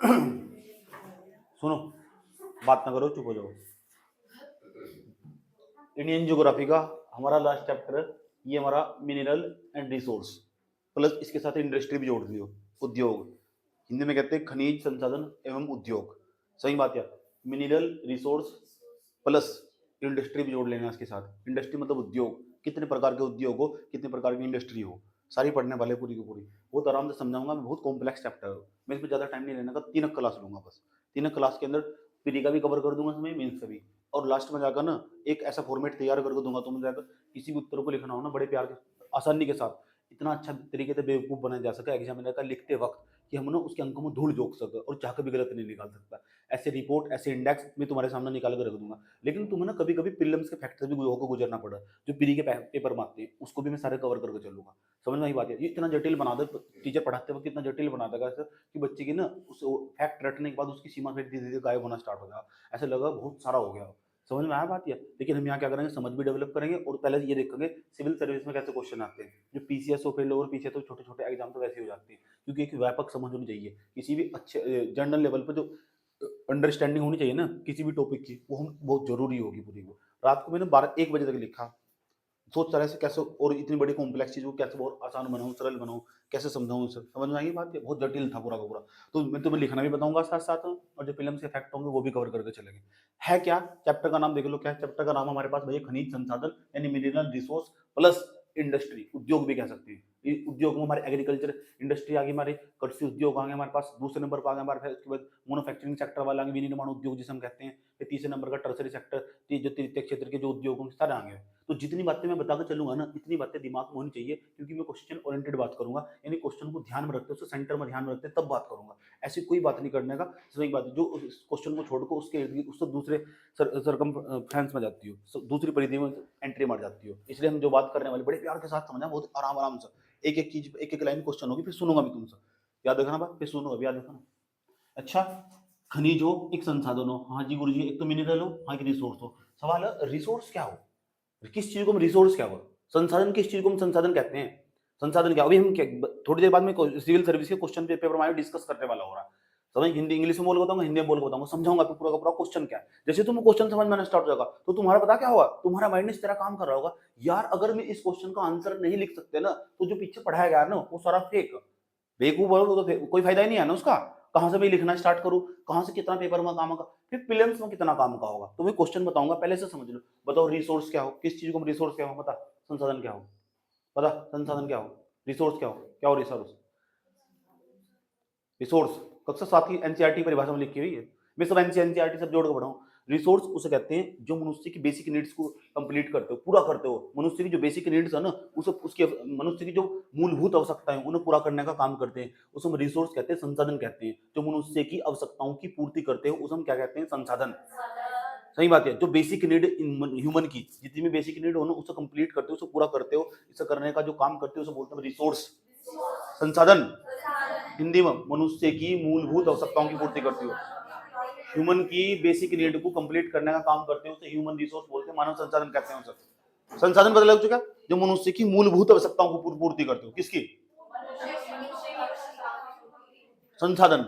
सुनो, बात ना करो, चुप हो जाओ। इंडियन ज्योग्राफी का हमारा लास्ट चैप्टर है, ये हमारा मिनरल एंड रिसोर्स, प्लस इसके साथ इंडस्ट्री भी जोड़ दियो, उद्योग। हिंदी में कहते हैं खनिज संसाधन एवं उद्योग। सही बात है। मिनरल रिसोर्स प्लस इंडस्ट्री भी जोड़ लेना इसके साथ। इंडस्ट्री मतलब उद्योग, कितने प्रकार के उद्योग हो, कितने प्रकार की इंडस्ट्री हो, सारी पढ़ने वाले पूरी की पूरी। बहुत आराम से समझाऊंगा मैं, बहुत कॉम्प्लेक्स चैप्टर है। मैं इसमें ज़्यादा टाइम नहीं लेने का, 3 क्लास लूंगा बस। 3 क्लास के अंदर प्री का भी कवर कर दूंगा इसमें, मेंस का भी। और लास्ट में जाकर ना एक ऐसा फॉर्मेट तैयार करके दूंगा तुम जाकर किसी भी उत्तर को लिखना हो ना बड़े प्यार के आसानी के साथ, इतना अच्छा तरीके से बेवकूफ़ बनाया जा सके एग्जामिनर का लिखते वक्त कि हम ना उसके अंकों में धूल झोंक सके और चाह के भी गलत नहीं निकाल सकता। ऐसे रिपोर्ट, ऐसे इंडेक्स मैं तुम्हारे सामने निकाल कर रख दूंगा। लेकिन तुम्हें ना कभी कभी प्रीलिम्स के फैक्टर भी होकर गुजरना पड़ा, जो प्री के पेपर में आते हैं उसको भी मैं सारे कवर करके चलूंगा। समझ में आई बात है? ये इतना जटिल बना दे टीचर पढ़ाते वक्त, इतना जटिल बना देगा ऐसा कि बच्चे की ना उस फैक्ट रटने के बाद उसकी सीमा फिर धीरे धीरे गायब होना स्टार्ट हो जाएगा। ऐसा लगा बहुत सारा हो गया। समझ में आया बात ये? लेकिन हम यहाँ क्या करेंगे, समझ भी डेवलप करेंगे और पहले ये देखेंगे सिविल सर्विस में कैसे क्वेश्चन आते हैं। जो पीसीएस हो, फिर और पीछे तो छोटे छोटे एग्जाम तो वैसे ही हो जाते हैं, क्योंकि एक व्यापक समझ होनी चाहिए किसी भी अच्छे जनरल लेवल पर। जो अंडरस्टैंडिंग होनी चाहिए ना किसी भी टॉपिक की, वो हम बहुत जरूरी होगी पूरी वो। रात को मैंने 12-1 बजे तक लिखा, सोच रहा है कैसे और इतनी बड़ी कॉम्प्लेक्स चीज को कैसे बहुत आसान बनाऊं, सरल बनाऊं, कैसे समझाऊं उसे। समझ में आई बात? ये बहुत जटिल था पूरा का पूरा। तो मैं तुम्हें लिखना भी बताऊंगा साथ साथ, और जो फिल्म से इफेक्ट होंगे वो भी कवर करके चलेंगे। है क्या चैप्टर का नाम? देख लो क्या चैप्टर का नाम हमारे पास भैया, खनिज संसाधन यानी मिनरल रिसोर्स प्लस इंडस्ट्री, उद्योग भी कह सकते हैं। उद्योग में हमारे एग्रीकल्चर इंडस्ट्री आ गई, हमारे कृषि उद्योग आ गए हमारे पास, दूसरे नंबर पर आ गए हमारे पास। उसके बाद मैन्युफैक्चरिंग सेक्टर वाला विनिर्माण उद्योग जिसे हम कहते हैं। फिर तीसरे नंबर का टर्सरी सेक्टर, जो तृतीय क्षेत्र के जो उद्योग होंगे सारे आ गए। तो जितनी बातें मैं बताकर चलूंगा ना, इतनी बातें दिमाग में होनी चाहिए, क्योंकि मैं क्वेश्चन ओरिएंटेड बात करूंगा, यानी क्वेश्चन को ध्यान में रखते हुए, उसे सेंटर में ध्यान में रखते तब बात करूंगा। ऐसी कोई बात नहीं करने का। सही बात है, जो क्वेश्चन को छोड़कर उसके इर्द गिर्द उससे दूसरे सरकमफ्रेंस में जाती हो, दूसरी परिधि में एंट्री मार जाती हो। इसलिए हम जो बात करने वाले बड़े प्यार के साथ समझना, बहुत आराम आराम से। एक एक चीज, एक एक लाइन क्वेश्चन होगी, फिर सुनूंगा भी तुमसे। याद रखना बात, फिर सुनो अभी, याद रखना। अच्छा, खनिज हो, एक संसाधन हो, हाँ जी गुरु जी, एक तो मिनरल हो, हाँ एक रिसोर्स हो। सवाल है रिसोर्स क्या हो, किस चीज को हम रिसोर्स क्या हो, संसाधन किस चीज को हम संसाधन कहते हैं। संसाधन क्या? अभी हम थोड़ी देर बाद में सिविल सर्विस के क्वेश्चन पेपर में डिस्कस करने वाला हो रहा है। समझ? हिंदी इंग्लिश में बोल के बताऊंगा, हिंदी में बोल के बताऊंगा, समझाऊंगा फिर पूरा का पूरा क्वेश्चन क्या है। जैसे तुम क्वेश्चन समझ में आना स्टार्ट हो जाएगा तो तुम्हारा पता क्या होगा, तुम्हारा माइंड इस तरह काम कर रहा होगा, यार अगर मैं इस क्वेश्चन का आंसर नहीं लिख सकते ना, तो जो पीछे पढ़ाया गया ना वो सारा फेक। बेवकूफ बोलो तो कोई फायदा ही नहीं है ना उसका। कहाँ से मैं लिखना स्टार्ट करूँ, कहाँ से कितना पेपर में काम का, फिर प्रीलिम्स में कितना काम का होगा। तो मैं क्वेश्चन बताऊंगा, पहले से समझ लो। बताओ रिसोर्स क्या हो, किस चीज को हम रिसोर्स क्या हो, पता? संसाधन क्या हो, पता? संसाधन क्या हो, रिसोर्स क्या हो, क्या हो रिसोर्स? रिसोर्स कक्षा 7 की एनसीईआरटी परिभाषा में लिखी हुई है। मैं सब एनसीईआरटी सब जोड़ के पढ़ा हूँ। रिसोर्स उसे कहते हैं जो मनुष्य की बेसिक नीड्स को कंप्लीट करते हो, पूरा करते हो। मनुष्य की जो बेसिक नीड्स है ना, उसे उसके मनुष्य की जो मूलभूत आवश्यकताएं हैं उन्हें पूरा करने का काम करते हैं, उसे हम रिसोर्स कहते हैं, संसाधन कहते हैं। जो मनुष्य की आवश्यकताओं की पूर्ति करते हो उसे हम क्या कहते हैं? संसाधन। सही बात है। जो बेसिक नीड ह्यूमन की जितनी भी बेसिक नीड हो ना, उसे कंप्लीट करते हो, उसे पूरा करते हो, इसे करने का जो काम करते हो उसे बोलते हैं रिसोर्स, संसाधन। हिंदी में मनुष्य की मूलभूत आवश्यकताओं की पूर्ति करती हो, ह्यूमन की बेसिक नीड को कंप्लीट करने का काम करते हो, उसे ह्यूमन रिसोर्स बोलते हैं, मानव संसाधन कहते हैं उसे। संसाधन बदल चुका, जो मनुष्य की मूलभूत आवश्यकताओं को पूर्ति करते हो, किसकी? संसाधन।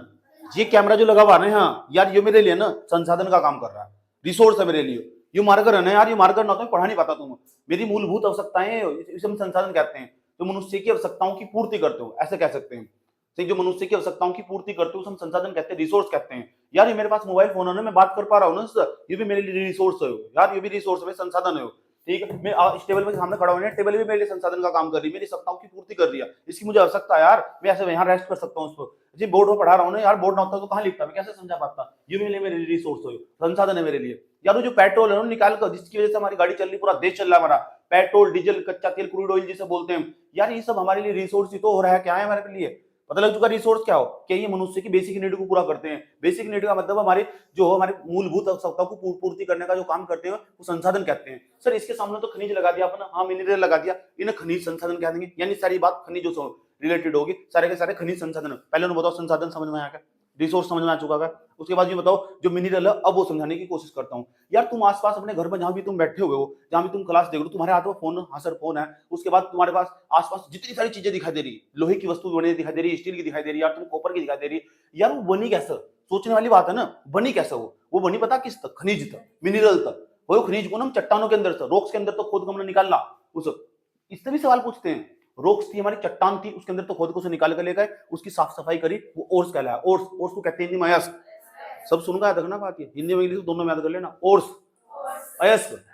ये कैमरा जो लगा हुआ है ना, हाँ यार, ये मेरे लिए ना संसाधन का काम कर रहा है, रिसोर्स है मेरे लिए। ये मार्कर है ना यार, ये मार्कर ना तो पढ़ा नहीं पाता तुम। मेरी मूलभूत आवश्यकताएं इसे हम संसाधन कहते हैं, जो मनुष्य की आवश्यकताओं की पूर्ति करते हो, ऐसे कह सकते हैं। ठीक, जो मनुष्य की आवश्यकताओं की पूर्ति करते हो हम संसाधन कहते हैं, रिसोर्स कहते हैं। यार ये मेरे पास मोबाइल फोन है ना, मैं बात कर पा रहा हूँ ना, ये भी मेरे लिए रिसोर्स है यार, ये भी रिसोर्स है, संसाधन है। ठीक है, मैं इस टेबल में सामने खड़ा हूँ, टेबल भी मेरे लिए संसाधन का काम कर रही है, मेरी आवश्यकताओं की पूर्ति कर रही है, इसकी मुझे आवश्यकता है यार, मैं ऐसे यहाँ रेस्ट कर सकता हूँ उसको। जी बोर्ड में पढ़ा रहा हूँ ना यार, बोर्ड ना होता तो कहाँ लिखता, मैं कैसे समझा पाता? ये मेरे लिए मेरे रिसोर्स हो, संसाधन है मेरे लिए। यार जो पेट्रोल है ना निकाल कर, जिसकी वजह से हमारी गाड़ी चल रही, पूरा देश चल रहा है हमारा, पेट्रोल डीजल कच्चा तेल क्रूड ऑयल जिसे बोलते हैं, यार ये सब हमारे लिए रिसोर्स ही तो हो रहा है। क्या है हमारे लिए? पता लग चुका रिसोर्स क्या हो, क्या ये मनुष्य की बेसिक नीड को पूरा करते हैं। बेसिक नीड का मतलब हमारे जो हमारे मूलभूत आवश्यकताओं को पूर्ति करने का जो काम करते हैं वो संसाधन कहते हैं। सर इसके सामने तो खनिज लगा दिया आपने, हाँ मिनरल लगा दिया, इन्हें खनिज संसाधन कह देंगे। यानी सारी बात खनिजों से रिलेटेड होगी, सारे के सारे खनिज संसाधन। पहले उन्हें बताओ संसाधन समझ में आया क्या? रिसोर्स समझ में आ चुका है। उसके बाद ये बताओ जो मिनरल है, अब वो समझाने की कोशिश करता हूँ। यार तुम आसपास अपने घर में जहां भी तुम बैठे हुए हो, जहां भी तुम क्लास देख रहे हो, तुम्हारे हाथ में फोन, हाँ सर फोन है, उसके बाद तुम्हारे पास आसपास जितनी सारी चीजें दिखाई दे रही, लोहे की वस्तु बनी दिखाई दे रही, स्टील की दिखाई दे रही, यार तुम कॉपर की दिखाई दे रही, यार वो बनी कैसे? सोचने वाली बात है ना, बनी कैसे? वो बनी पता किस तक? खनिज तक, मिनरल तक। वो खनिज को ना हम चट्टानों के अंदर से, रॉक्स के अंदर तो खोद के हमने निकालना उस, इससे भी सवाल पूछते हैं। रॉक्स थी, हमारी चट्टान थी, उसके अंदर तो खोद को उसे निकाल कर ले गए, उसकी साफ सफाई करी, वो ओर्स कहलाया। ओर्स, ओर्स को कहते हैं हिंदी में अयस्क। सब सुनकर याद रखना बात, ये हिंदी में इंग्लिश दोनों में याद कर लेना। ओर्स, अयस्क,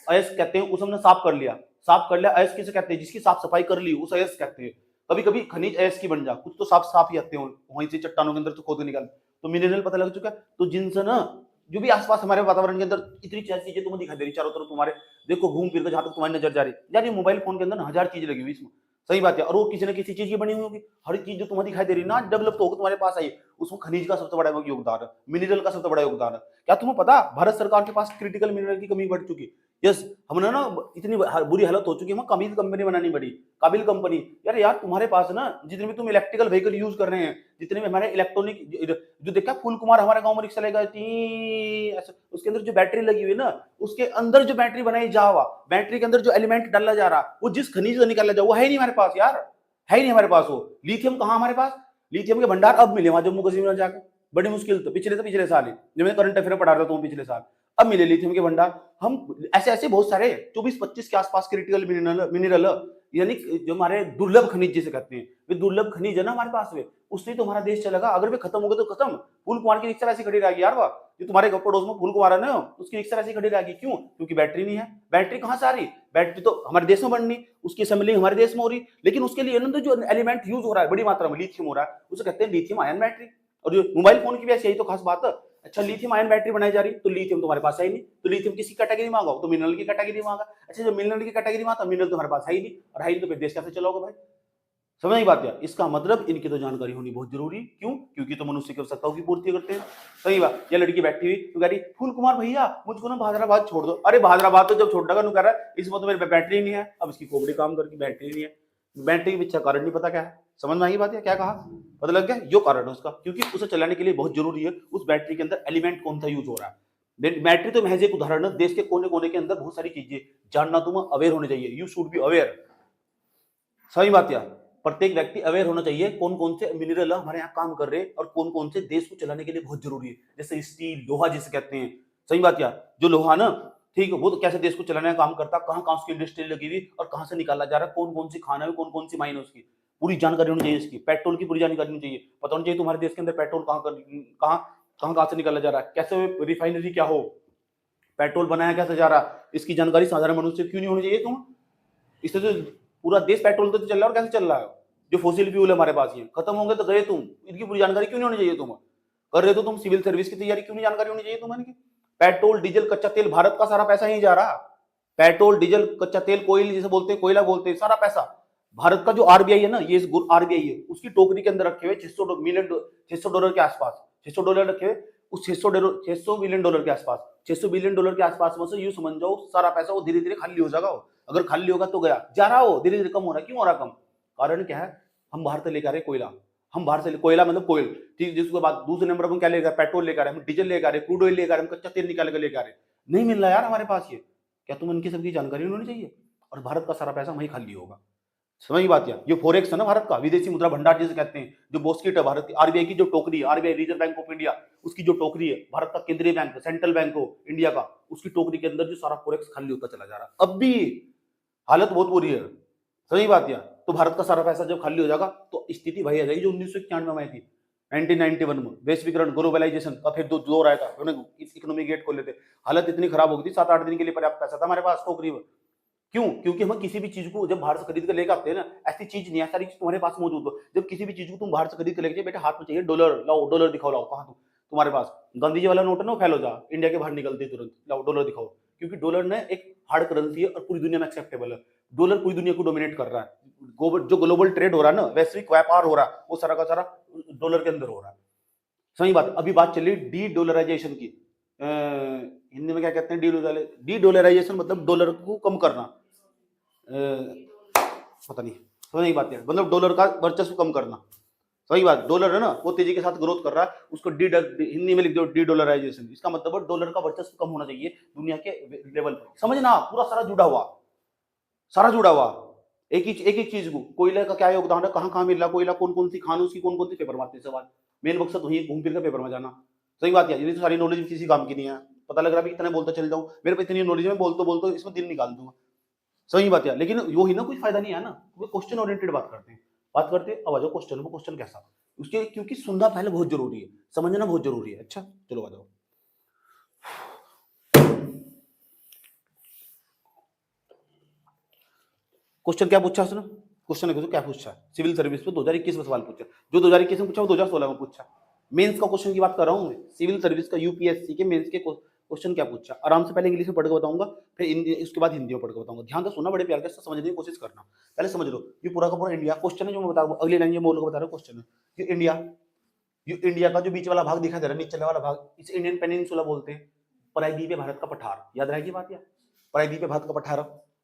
अयस्क कहते हैं, उसे हमने साफ कर लिया। साफ कर लिया, अयस्क किसे कहते हैं? जिसकी साफ सफाई कर ली उस अयस्क कहते हैं। कभी कभी खनिज अयस्क की बन जा, कुछ तो साफ साफ ही आते हो वहीं से चट्टानों के अंदर से खोद के निकाल, तो मिनरल पता लग चुका है। तो जिनसे ना जो भी आसपास हमारे वातावरण के अंदर इतनी चीजें तुम्हें दिखाई दे रही चारों तरफ तुम्हारे, देखो घूम फिर के जहां तक तुम्हारी नजर जा रही, यार ये मोबाइल फोन के अंदर ना हजार चीजें लगी हुई इसमें, सही बात है, और वो किसी न किसी चीज की बनी हुई होगी। हर चीज जो तुम्हें दिखाई दे रही है ना डेवलप तो होकर तुम्हारे पास आई, उसमें खनिज का सबसे बड़ा योगदान है, मिनरल का सबसे बड़ा योगदान है। क्या तुम्हें पता भारत सरकार के पास क्रिटिकल मिनरल की कमी बढ़ चुकी? यस, हमने ना इतनी बुरी हालत हो चुकी है, काबिल कंपनी बनानी पड़ी, काबिल कंपनी। यार तुम्हारे पास ना जितने भी तुम इलेक्ट्रिकल व्हीकल यूज कर रहे हैं, जितने भी हमारे इलेक्ट्रॉनिक, जो देखा फूल कुमार हमारे गांव में रिक्शा लेगा उसके अंदर जो बैटरी लगी हुई है ना, उसके अंदर जो बैटरी बनाई जा हुआ, बैटरी के अंदर जो एलिमेंट डाला जा रहा, वो जिस खनिज से निकाला जा, वो है नहीं हमारे पास यार, है नहीं हमारे पास। वो लिथियम कहाँ हमारे पास? लिथियम के भंडार अब मिले वहां जम्मू कश्मीर में जाकर, बड़ी मुश्किल, तो पिछले साल ही जब मैं करंट अफेयर पढ़ा रहा था पिछले साल, अब मिले लिथियम के भंडार। हम ऐसे ऐसे बहुत सारे 24-25 के आसपास क्रिटिकल मिनरल यानी जो हमारे दुर्लभ खनिज जिसे कहते हैं, वे दुर्लभ खनिज है ना हमारे पास, वे उससे तो हमारा देश चलेगा। अगर वे खत्म हो गए तो खत्म। फूल कुमार की रिक्शा ऐसी खड़ी रहेगी यार, वह जो तुम्हारे पड़ोस में फूल कुमार है ना, उसकी रिक्शा ऐसी खड़ी रहेगी। क्यों? क्योंकि बैटरी नहीं है। बैटरी कहाँ से आ रही? बैटरी तो हमारे देश में बननी, उसकी असेंबलिंग हमारे देश में हो रही, लेकिन उसके लिए तो जो एलिमेंट यूज हो रहा है बड़ी मात्रा में लिथियम हो रहा है, उसे कहते हैं लिथियम आयन बैटरी। और जो मोबाइल फोन की भी ऐसी यही तो खास बात है। अच्छा, लिथियम आयन बैटरी बनाई जा रही, तो लिथियम तुम्हारे पास है ही नहीं, तो लिथियम किसी कैटेगरी में आगा, तो मिनरल की कैटेगरी में आगा। अच्छा, जो मिनरल की कैटेगरी में आता, मिनरल तुम्हारे पास है ही नहीं, और है ही तो फिर देश कैसे चलाओगे भाई? समझ नहीं बात यार। इसका मतलब इनकी तो जानकारी होनी बहुत जरूरी। क्यों? क्योंकि तो मनुष्य की आवश्यकताओं की पूर्ति करते हैं। सही बात। ये लड़की बैठी हुई तो कह रही फूल कुमार भैया मुझको ना हैदराबाद छोड़ दो। अरे हैदराबाद तो जब छोड़ देगा, कह रहा है इसमें तो मेरे बैटरी नहीं है। अब इसकी खोपड़ी काम करके बैटरी नहीं है, बैटरी के पीछे कारण नहीं पता क्या है। समझ में आई बात है? क्या कहा? पता लग गया? यो कारण है उसका, क्योंकि उसे चलाने के लिए बहुत जरूरी है उस बैटरी के अंदर एलिमेंट कौन सा यूज हो रहा है। बैटरी तो महज एक उदाहरण है, देश के कोने कोने के अंदर बहुत सारी चीजें जानना तुम्हें अवेयर होने चाहिए। You should be aware. सही बात यार, प्रत्येक व्यक्ति अवेयर होना चाहिए कौन कौन से मिनरल हमारे यहाँ काम कर रहे हैं और कौन कौन से देश को चलाने के लिए बहुत जरूरी है। जैसे स्टील, लोहा जिसे कहते हैं। सही बात यार, जो लोहा ना, ठीक है, वो तो कैसे देश को चलाने का काम करता है, कहाँ कहाँ उसकी इंडस्ट्री लगी हुई और कहाँ से निकाला जा रहा है, कौन कौन सी खाना है, कौन कौन सी माइन है, उसकी पूरी जानकारी होनी चाहिए। इसकी पेट्रोल की पूरी जानकारी होनी चाहिए, पता होना चाहिए तुम्हारे देश के अंदर पेट्रोल कहाँ कहाँ कहाँ कहाँ से निकाला जा रहा है, कैसे रिफाइनरी क्या हो, पेट्रोल बनाया कैसे जा रहा है, इसकी जानकारी साधारण मनुष्य क्यों नहीं होनी चाहिए तुम? इससे तो पूरा देश पेट्रोल तो चल रहा है, और कैसे चल रहा है? जो फोसिल फ्यूल है हमारे पास, ये खत्म होंगे तो गए तुम, इनकी पूरी जानकारी क्यों नहीं होनी चाहिए? तुम कर रहे हो तो तुम सिविल सर्विस की तैयारी क्यों नहीं जानकारी होनी चाहिए तुम्हें? पेट्रोल डीजल कच्चा तेल, भारत का सारा पैसा ही जा रहा। पेट्रोल डीजल कच्चा तेल, कोयला जिसे बोलते हैं, कोयला बोलते हैं, सारा पैसा भारत का जो आरबीआई है ना, ये आरबीआई है, उसकी टोकरी के अंदर रखे हुए $600 के आसपास, $600 रखे हुए, उस $600 बिलियन के आसपास, $600 बिलियन के आसपास में से यूं समझ जाओ सारा पैसा वो धीरे धीरे खाली हो जाएगा। अगर खाली होगा तो गया, जा रहा हो धीरे धीरे कम हो रहा है। क्यों हो रहा कम? कारण क्या है? हम बाहर से लेकर आ रहे कोयला, हम बाहर से कोयला मतलब कोयल, ठीक, जिसके बाद दूसरे नंबर पर हम क्या लेकर, पेट्रोल लेकर आ रहे, हम डीजल लेकर आ रहे, क्रूड ऑयल लेकर आ रहे, हम कच्चा तेल निकाल कर लेकर आ रहे, नहीं मिल रहा यार हमारे पास ये। क्या तुम इनकी सबकी जानकारी होनी चाहिए? और भारत का सारा पैसा वहीं खाली होगा। समझ बात यार। ये फॉरेक्स है ना भारत का, विदेशी मुद्रा भंडार जिसे कहते हैं, जो बॉस्किट है भारत की, आरबीआई की जो टोकरी है, RBI reserve bank of India, उसकी जो टोकरी है, भारत का केंद्रीय बैंक, सेंट्रल बैंक हो इंडिया का, उसकी टोकरी के अंदर जो सारा फॉरेक्स खाली होता चला जा रहा है। अब भी हालत बहुत बुरी है। सही बात यार। तो भारत का सारा पैसा जब खाली हो जाएगा तो स्थिति वही आ जाएगी जो 1991 में आई थी, 1991 में, वैश्वीकरण, ग्लोबलाइजेशन का फिर दो दौर आया था, इकोनॉमी गेट खोले थे, हालत इतनी खराब हो गई थी, 7-8 दिन के लिए पर्याप्त पैसा था हमारे पास टोकरी में। क्यों? क्योंकि हम किसी भी चीज को जब बाहर से खरीद कर लेकर आते हैं ना, ऐसी चीज नहीं है, सारी चीज तुम्हारे पास मौजूद हो। जब किसी भी चीज को तुम बाहर से खरीद कर लेके, बेटा हाथ में चाहिए डॉलर, लाओ डॉलर दिखाओ, लाओ, कहाँ तुम्हारे पास गांधी जी वाला नोट है ना, फैलो जा, इंडिया के बाहर निकलते तुरंत, लाओ डॉलर दिखाओ। क्योंकि डॉलर ने एक हार्ड करेंसी है और पूरी दुनिया में एक्सेप्टेबल है। डॉलर पूरी दुनिया को डोमिनेट कर रहा है। जो ग्लोबल ट्रेड हो रहा है ना, वैश्विक व्यापार हो रहा है, वो सारा का सारा डॉलर के अंदर हो रहा है। सही बात। अभी बात चली डी डॉलराइजेशन की, हिंदी में क्या कहते हैं? डी डॉलराइजेशन मतलब डॉलर को कम करना, पता नहीं समझ नहीं बात है, मतलब डॉलर का वर्चस्व कम करना। सही बात, डॉलर है ना वो तेजी के साथ ग्रोथ कर रहा है, उसको हिंदी में लिख दो डी डॉलराइजेशन। इसका मतलब है डॉलर का वर्चस्व कम होना चाहिए दुनिया के लेवल पर। समझना, पूरा सारा जुड़ा हुआ, सारा जुड़ा हुआ। एक चीज को, कोयले का क्या योगदान है, कहाँ कहाँ मिल रहा कोयला, कौन कौन सी खान, उसकी कौन कौन सी पेपर मारते हैं सवाल। मेन मकसद वही घूम फिर कर पेपर में जाना। सही बात है, ये तो सारी नॉलेज किसी काम की नहीं है। पता लग रहा है इतना बोलता चल जाऊं, मेरे पे इतनी नॉलेज में बोलते बोलते इसमें दिन निकाल दूंगा। सही बात है, लेकिन वो ही ना कुछ फायदा नहीं है ना, क्वेश्चन ओरिएंटेड बात करते हैं। बात करते हैं, अब आ जाओ क्वेश्चन को, क्वेश्चन कैसा उसके, क्योंकि सुनना पहले बहुत जरूरी है, समझना बहुत जरूरी है। अच्छा चलो आ जाओ। क्वेश्चन क्या पूछा उसने, क्वेश्चन देखो क्या पूछा, सिविल सर्विस पे 2021 में सवाल पूछा। जो 2021 में पूछा वो 2016 में पूछा। मेंस का क्वेश्चन की बात कर रहा हूं मैं, सिविल सर्विस का यूपीएससी के मेंस के क्वेश्चन क्या पूछा। आराम से पहले इंग्लिश में पढ़ के बताऊंगा, फिर उसके बाद हिंदी में पढ़ के बताऊंगा। ध्यान से सुनना, बड़े प्यार के साथ समझने की कोशिश करना। पहले समझ लो, ये पूरा का पूरा इंडिया क्वेश्चन है जो मैं बता रहा हूँ। अगली लाइन ये मोल को बता रहा हूँ क्वेश्चन है, ये इंडिया का जो बीच वाला भाग दिखा दे रहा है, नीचे वाला भाग, इसे इंडियन पेनिनसुला बोलते हैं। प्रायद्वीप भारत का पठार, याद रहेगी बात यार, प्रायद्वीप भारत का पठार।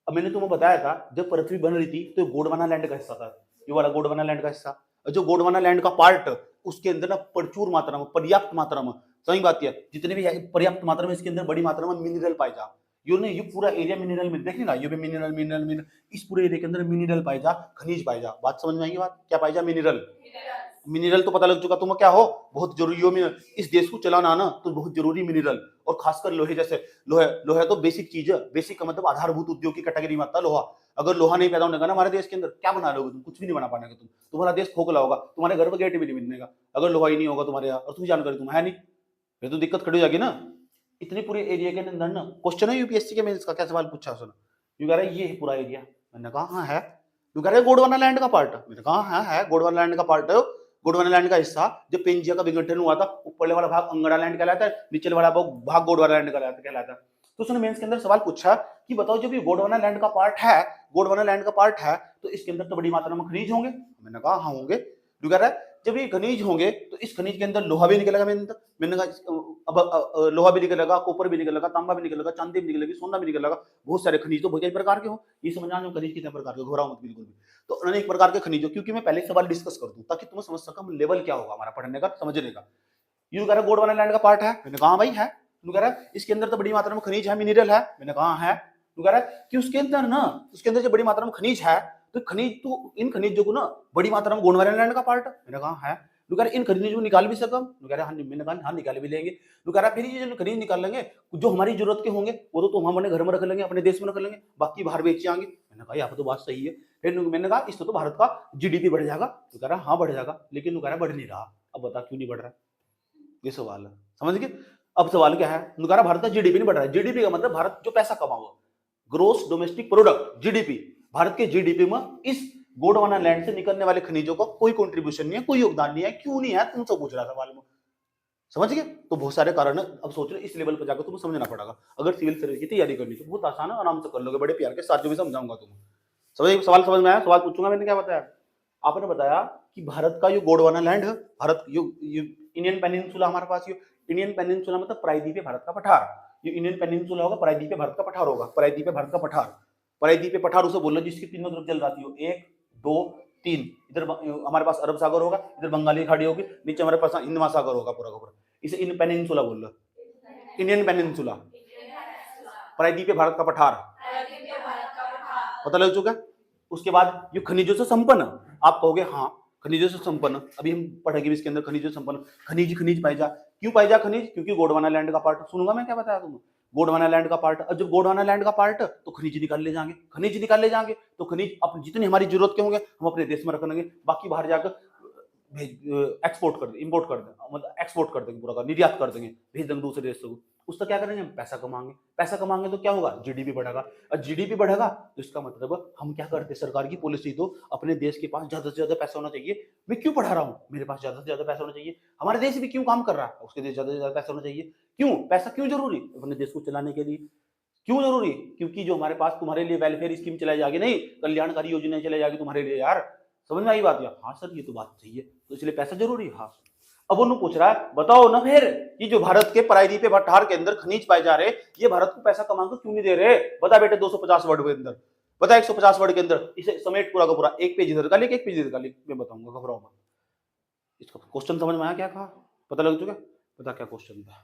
अब मैंने तुम्हें बताया था जब पृथ्वी बन रही थी तो गोंडवाना लैंड का हिस्सा था, ये वाला गोंडवाना लैंड का हिस्सा। जो गोंडवाना लैंड का पार्ट, उसके अंदर ना प्रचुर मात्रा में, पर्याप्त मात्रा में, सही बात है, जितने भी पर्याप्त मात्रा में इसके अंदर बड़ी मात्रा में मिनरल पाए जा। ये पूरा एरिया मिनरल में देख लेना, ये भी मिनरल मिनरल मिनरल, इस पूरे एरिया के अंदर मिनरल पाए जा, खनिज पाए जा। बात समझ में आएगी, बात क्या पाए जा, मिनरल। मिनरल तो पता लग चुका तुम क्या हो, बहुत जरूरी हो मिनरल, इस देश को चलाना ना तो बहुत जरूरी मिनरल। और खासकर लोहे जैसे, लोहे तो बेसिक चीज है, बेसिक का मतलब आधारभूत उद्योग की कैटेगरी में आता है लोहा। अगर लोहा नहीं पैदा होने का ना हमारे देश के अंदर, क्या बना लोगे तुम, कुछ भी नहीं बना पाएगा तुम, तुम्हारा देश खोखला होगा, तुम्हारे घर पर गेट भी नहीं मिलने का अगर लोहा ही नहीं होगा तुम्हारे यहाँ। और तुम जानकारी तुम है नहीं, फिर तो दिक्कत खड़ी हो जाएगी ना। इतनी पूरी एरिया के अंदर ना क्वेश्चन है यूपीएससी के, मेंस का क्या सवाल पूछा सुनो। यू कह रहा है ये है पूरा एरिया, मैंने कहा हाँ है। यू कह रहा है गोंडवाना लैंड का पार्ट, मैंने कहा हाँ है, गोंडवाना लैंड का पार्ट है। गोंडवाना लैंड का हिस्सा जो पेंजिया का विघटन हुआ था, ऊपर वाला भाग अंगड़ा लैंड कहलाता है, नीचे वाला भाग गोंडवाना लैंड कहलाता है। तो उसने मेंस के अंदर सवाल पूछा कि बताओ जब ये गोंडवाना लैंड का पार्ट है, गोंडवाना लैंड का पार्ट है, तो इसके अंदर तो बड़ी मात्रा में खनिज होंगे। मैंने कहा हाँ होंगे। जो कह रहा है जब ये खनिज होंगे तो इस खनिज के अंदर लोहा भी निकलेगा। मैंने कहा अब लोहा भी निकलेगा, कॉपर भी निकलेगा, तांबा भी निकलेगा, चांदी भी निकलेगी, सोना भी निकलेगा, बहुत सारे खनिज। तो बहुत कई प्रकार के हो, ये समझना जो खनिज कितने प्रकार के, घबराओ मत बिल्कुल भी। तो उन्होंने एक प्रकार के खनिजों, क्योंकि मैं पहले सवाल डिस्कस कर दूं ताकि तुम्हें समझ सका लेवल क्या होगा हमारा पढ़ने का, समझने का। यू कह रहा गोंडवाना लैंड का पार्ट है, मैंने कहा भाई है। तू कह रहा है इसके अंदर तो बड़ी मात्रा में खनिज है, मिनरल है, मैंने कहा है। तू कह रहा है कि उसके अंदर ना, उसके अंदर जो बड़ी मात्रा में खनिज है, तो खनिज तो इन खनिजों को ना बड़ी मात्रा में गोंडवाना लैंड का पार्ट है, मैंने कहा है। तू कह रहा इन खनिजों को निकाल भी सकम, तू कह रहा हाँ, मैंने कहा हाँ निकाल भी लेंगे। तू कह रहा फिर ये जो खनिज निकाल लेंगे जो हमारी जरूरत के होंगे वो तो हम अपने घर में रख लेंगे, अपने देश में रख लेंगे, बाकी बाहर बेच आएंगे। मैंने कहा यहाँ तो बात सही है। फिर मैंने कहा इससे तो भारत का जीडीपी बढ़ जाएगा। तो कह रहा हाँ बढ़ जाएगा, लेकिन वो कह रहा बढ़ नहीं रहा। अब बता क्यों नहीं बढ़ रहा, ये सवाल है, समझ गए। अब सवाल क्या है, कह भारत का जीडीपी नहीं बढ़ रहा है। जीडीपी का मतलब भारत जो पैसा कमाओ, gross domestic product, GDP. Bharat के जीडीपी में इस गोंडवाना लैंड से निकलने वाले खनिजों का कोई कंट्रीब्यूशन नहीं है, कोई योगदान नहीं है। क्यों नहीं है, तुमसे पूछ रहा सवाल में, समझ गए। तो बहुत सारे कारण है। अब सोच रहे इस लेवल पर जाकर तुम्हें समझना पड़ेगा। अगर सिविल सर्विस की तैयारी करनी तो बहुत आसान है, आराम से कर लोगे, बड़े प्यार के साथ जो भी समझाऊंगा तुम्हें। समझ, सवाल समझ में आया, सवाल पूछूंगा मैंने क्या बताया। आपने बताया कि भारत का जो गोंडवाना लैंड है, भारत इंडियन पेनिनसुला हमारे पास, ये इंडियन पेनिनसुला मतलब प्रायद्वीप भारत का पठार। ये इंडियन पेनिनसुला होगा, प्रायद्वीप भारत का पठार होगा, प्रायद्वीप भारत का पठार। प्रायद्वीप पठार उसे बोल रहे जिसकी तीनों तरफ जल राशि हो, 1 2 3। इधर हमारे पास अरब सागर होगा, इधर बंगाली खाड़ी होगी, नीचे हमारे पास हिंद महासागर होगा पूरा का पूरा। इसे इन पेनिनसुला बोल रहे, इंडियन पेनिनसुला, प्रायद्वीप भारत का पठार, पता लग चुका। उसके बाद ये खनिजों से संपन्न, आप कहोगे हाँ खनिजों से संपन्न, अभी हम पढ़ेंगे इसके अंदर खनिजों से संपन्न। खनिज पाई जा, क्यों पाई जा खनिज, क्योंकि गोंडवाना लैंड का पार्ट। सुनूंगा मैं क्या बताया तुम्हें, गोंडवाना लैंड का पार्ट। अब जब गोंडवाना लैंड का पार्ट तो खनिज निकाल ले जाएंगे, खनिज निकाल ले जाएंगे, तो खनिज अब जितनी हमारी जरूरत के होंगे हम अपने देश में रख लेंगे, बाकी बाहर जाकर एक्सपोर्ट कर देंगे, इंपोर्ट कर देंगे, मतलब एक्सपोर्ट कर देंगे, पूरा निर्यात कर देंगे, भेज देंगे दूसरे देश से। उसका क्या करेंगे, हम पैसा कमाएंगे। पैसा कमाएंगे तो क्या होगा, जीडीपी बढ़ेगा। और जीडीपी बढ़ेगा तो इसका मतलब हम क्या करते हैं, सरकार की पॉलिसी तो अपने देश के पास ज्यादा से ज्यादा पैसा होना चाहिए। मैं क्यों पढ़ा रहा हूँ, मेरे पास ज्यादा से ज्यादा पैसा होना चाहिए। हमारे देश भी क्यों काम कर रहा है, उसके देश ज्यादा से ज्यादा पैसा होना चाहिए। क्यों पैसा क्यों जरूरी, अपने देश को चलाने के लिए क्यों जरूरी, क्योंकि जो हमारे पास तुम्हारे लिए वेलफेयर स्कीम चलाई जाएगी, नहीं कल्याणकारी योजनाएं चलाई जाएगी तुम्हारे लिए यार। समझ में आई बात यार, हाँ सर ये तो बात सही है, तो इसलिए पैसा जरूरी है। हाँ अब वो पूछ रहा है बताओ ना फिर, ये जो भारत के प्रायद्वीप पठार के अंदर खनिज पाए जा रहे, ये भारत को पैसा कमा क्यों नहीं दे रहे। बता बेटे 250 वर्ड के अंदर, बता 150 वर्ड के अंदर, इसे समेट पूरा का पूरा। एक पेज इधर का लिख, एक पेज इधर का लिख, मैं बताऊंगा, घबराओ मत। इसका क्वेश्चन समझ में आया क्या कहा, पता लग चुका, पता क्या क्वेश्चन था।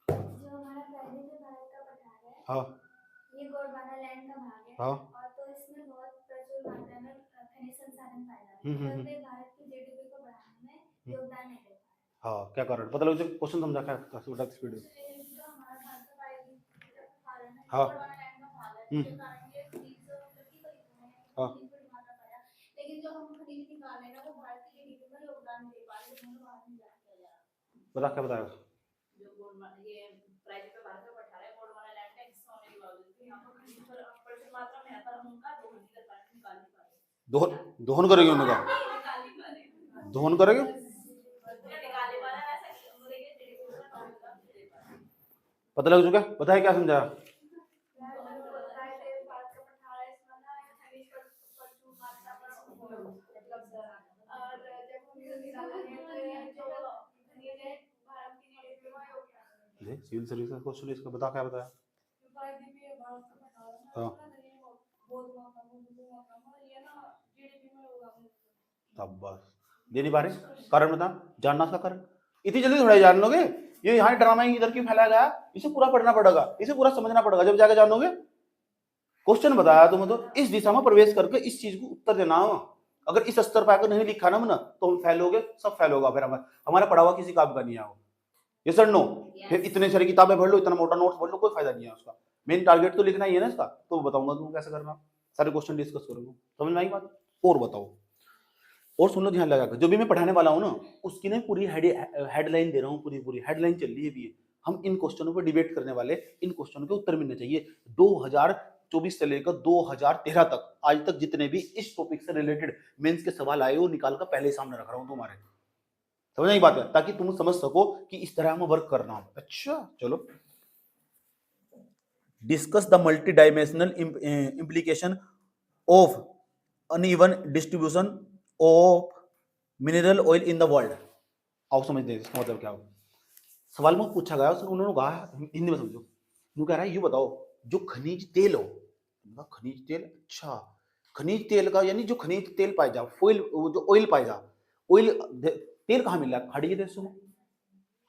जो हमारा पहले जो भारत का पठार है, हाँ ये गोंडवाना लैंड का भाग है, हाँ और तो इसमें बहुत प्रचुर मात्रा में खनिज संसाधन पाए जाते हैं, पर वे भारत की जीडीपी को बढ़ाने में योगदान नहीं दे पाए। हाँ, क्या कारण, पता लग चुका, क्वेश्चन समझा क्या, बता स्पीड में। जो हमारा भारत का पहले जो पठार है ना, हाँ गोंडवाना लैंड का भाग है, जिसके कारण ये खनिज मतलब की खरीद में हाँ खनिज बड़ी मात्रा पाया, लेकिन जो हम खनिज निकाल रहे हैं ना, वो भारत की जीडीपी में योगदान नहीं दे पा रहे, जिसमें बाहर नहीं जा रहा। बता क्या बताया। जो गोंडवाना ये प्राइवेट पे भारत का पठार है, गोंडवाना लैंड का हिस्सा होने के बावजूद भी यहाँ पर खनिज पर प्रचुर मात्रा में है, पर हम उनका दोहन नहीं कर पा रहे, निकाल नहीं पा रहे। दोहन दोहन करेंगे उनका, निकाल नहीं पा रहे, दोहन करेंगे, निकाल नहीं पा रहे, ऐसा बोलेंगे जीडीपी में योगदान नहीं दे पा रहे। पता लग चुका, पता है क्या समझाया। भारत का पठार है, इसमें ना खनिज पर प्रचुर मात्रा में मतलब और जब हम ये निकालेंगे तो ये जो खनिज है भारत की जीडीपी में योगदान ये सिविल सर्विस का क्वेश्चन, इसका बता क्या बताया। हाँ तब बस दे नहीं पा रहे, कारण बता, जानना था कारण, इतनी जल्दी थोड़ा जान लोगे, ये यहाँ ड्रामा इधर क्यों फैलाया गया, इसे पूरा पढ़ना पड़ेगा, इसे पूरा समझना पड़ेगा, जब जाके जानोगे। क्वेश्चन बताया तुम तो इस दिशा में प्रवेश करके इस चीज को उत्तर देना हो, अगर इस स्तर पर आकर नहीं लिखा ना तो हम फेल हो गए, सब फेल होगा, फिर हमारा पढ़ा हुआ किसी काम का नहीं आओ। ये सर नो, फिर इतने सारी किताबें पढ़ लो, इतना मोटा नोट्स पढ़ लो, कोई फायदा नहीं है उसका, मेन टारगेट तो लिखना ही है ना इसका, तो बताऊंगा तुम कैसे करना, सारे क्वेश्चन डिस्कस करूंगा, समझ में आई बात। और बताओ, और सुन लो ध्यान लगाकर, जो भी मैं पढ़ाने वाला हूँ ना उसकी ना पूरी हेडलाइन दे रहा हूँ, पूरी पूरी हेडलाइन चल रही है भी, हम इन क्वेश्चनों पर डिबेट करने वाले, इन क्वेश्चनों के उत्तर मिलने चाहिए 2024 से लेकर 2013 तक, आज तक जितने भी इस टॉपिक से रिलेटेड मेंस के सवाल आए वो निकाल कर पहले सामने रख रहा हूँ तुम्हारे, समझ नहीं बात है, ताकि तुम समझ सको कि इस तरह में वर्क करना हो। अच्छा चलो, discuss the multi dimensional implication of uneven distribution of mineral oil in the world. आओ समझ दे इसका मतलब क्या हो, सवाल में पूछा गया, उन्होंने कहा हिंदी में समझो, वो कह रहा है ये बताओ जो खनिज तेल हो, खनिज तेल, अच्छा खनिज तेल का यानी जो खनिज तेल पाए जा, ऑयल, जो ऑयल पाए जा, ऑयल तेल कहाँ मिल रहा है, खाड़ी देशों में,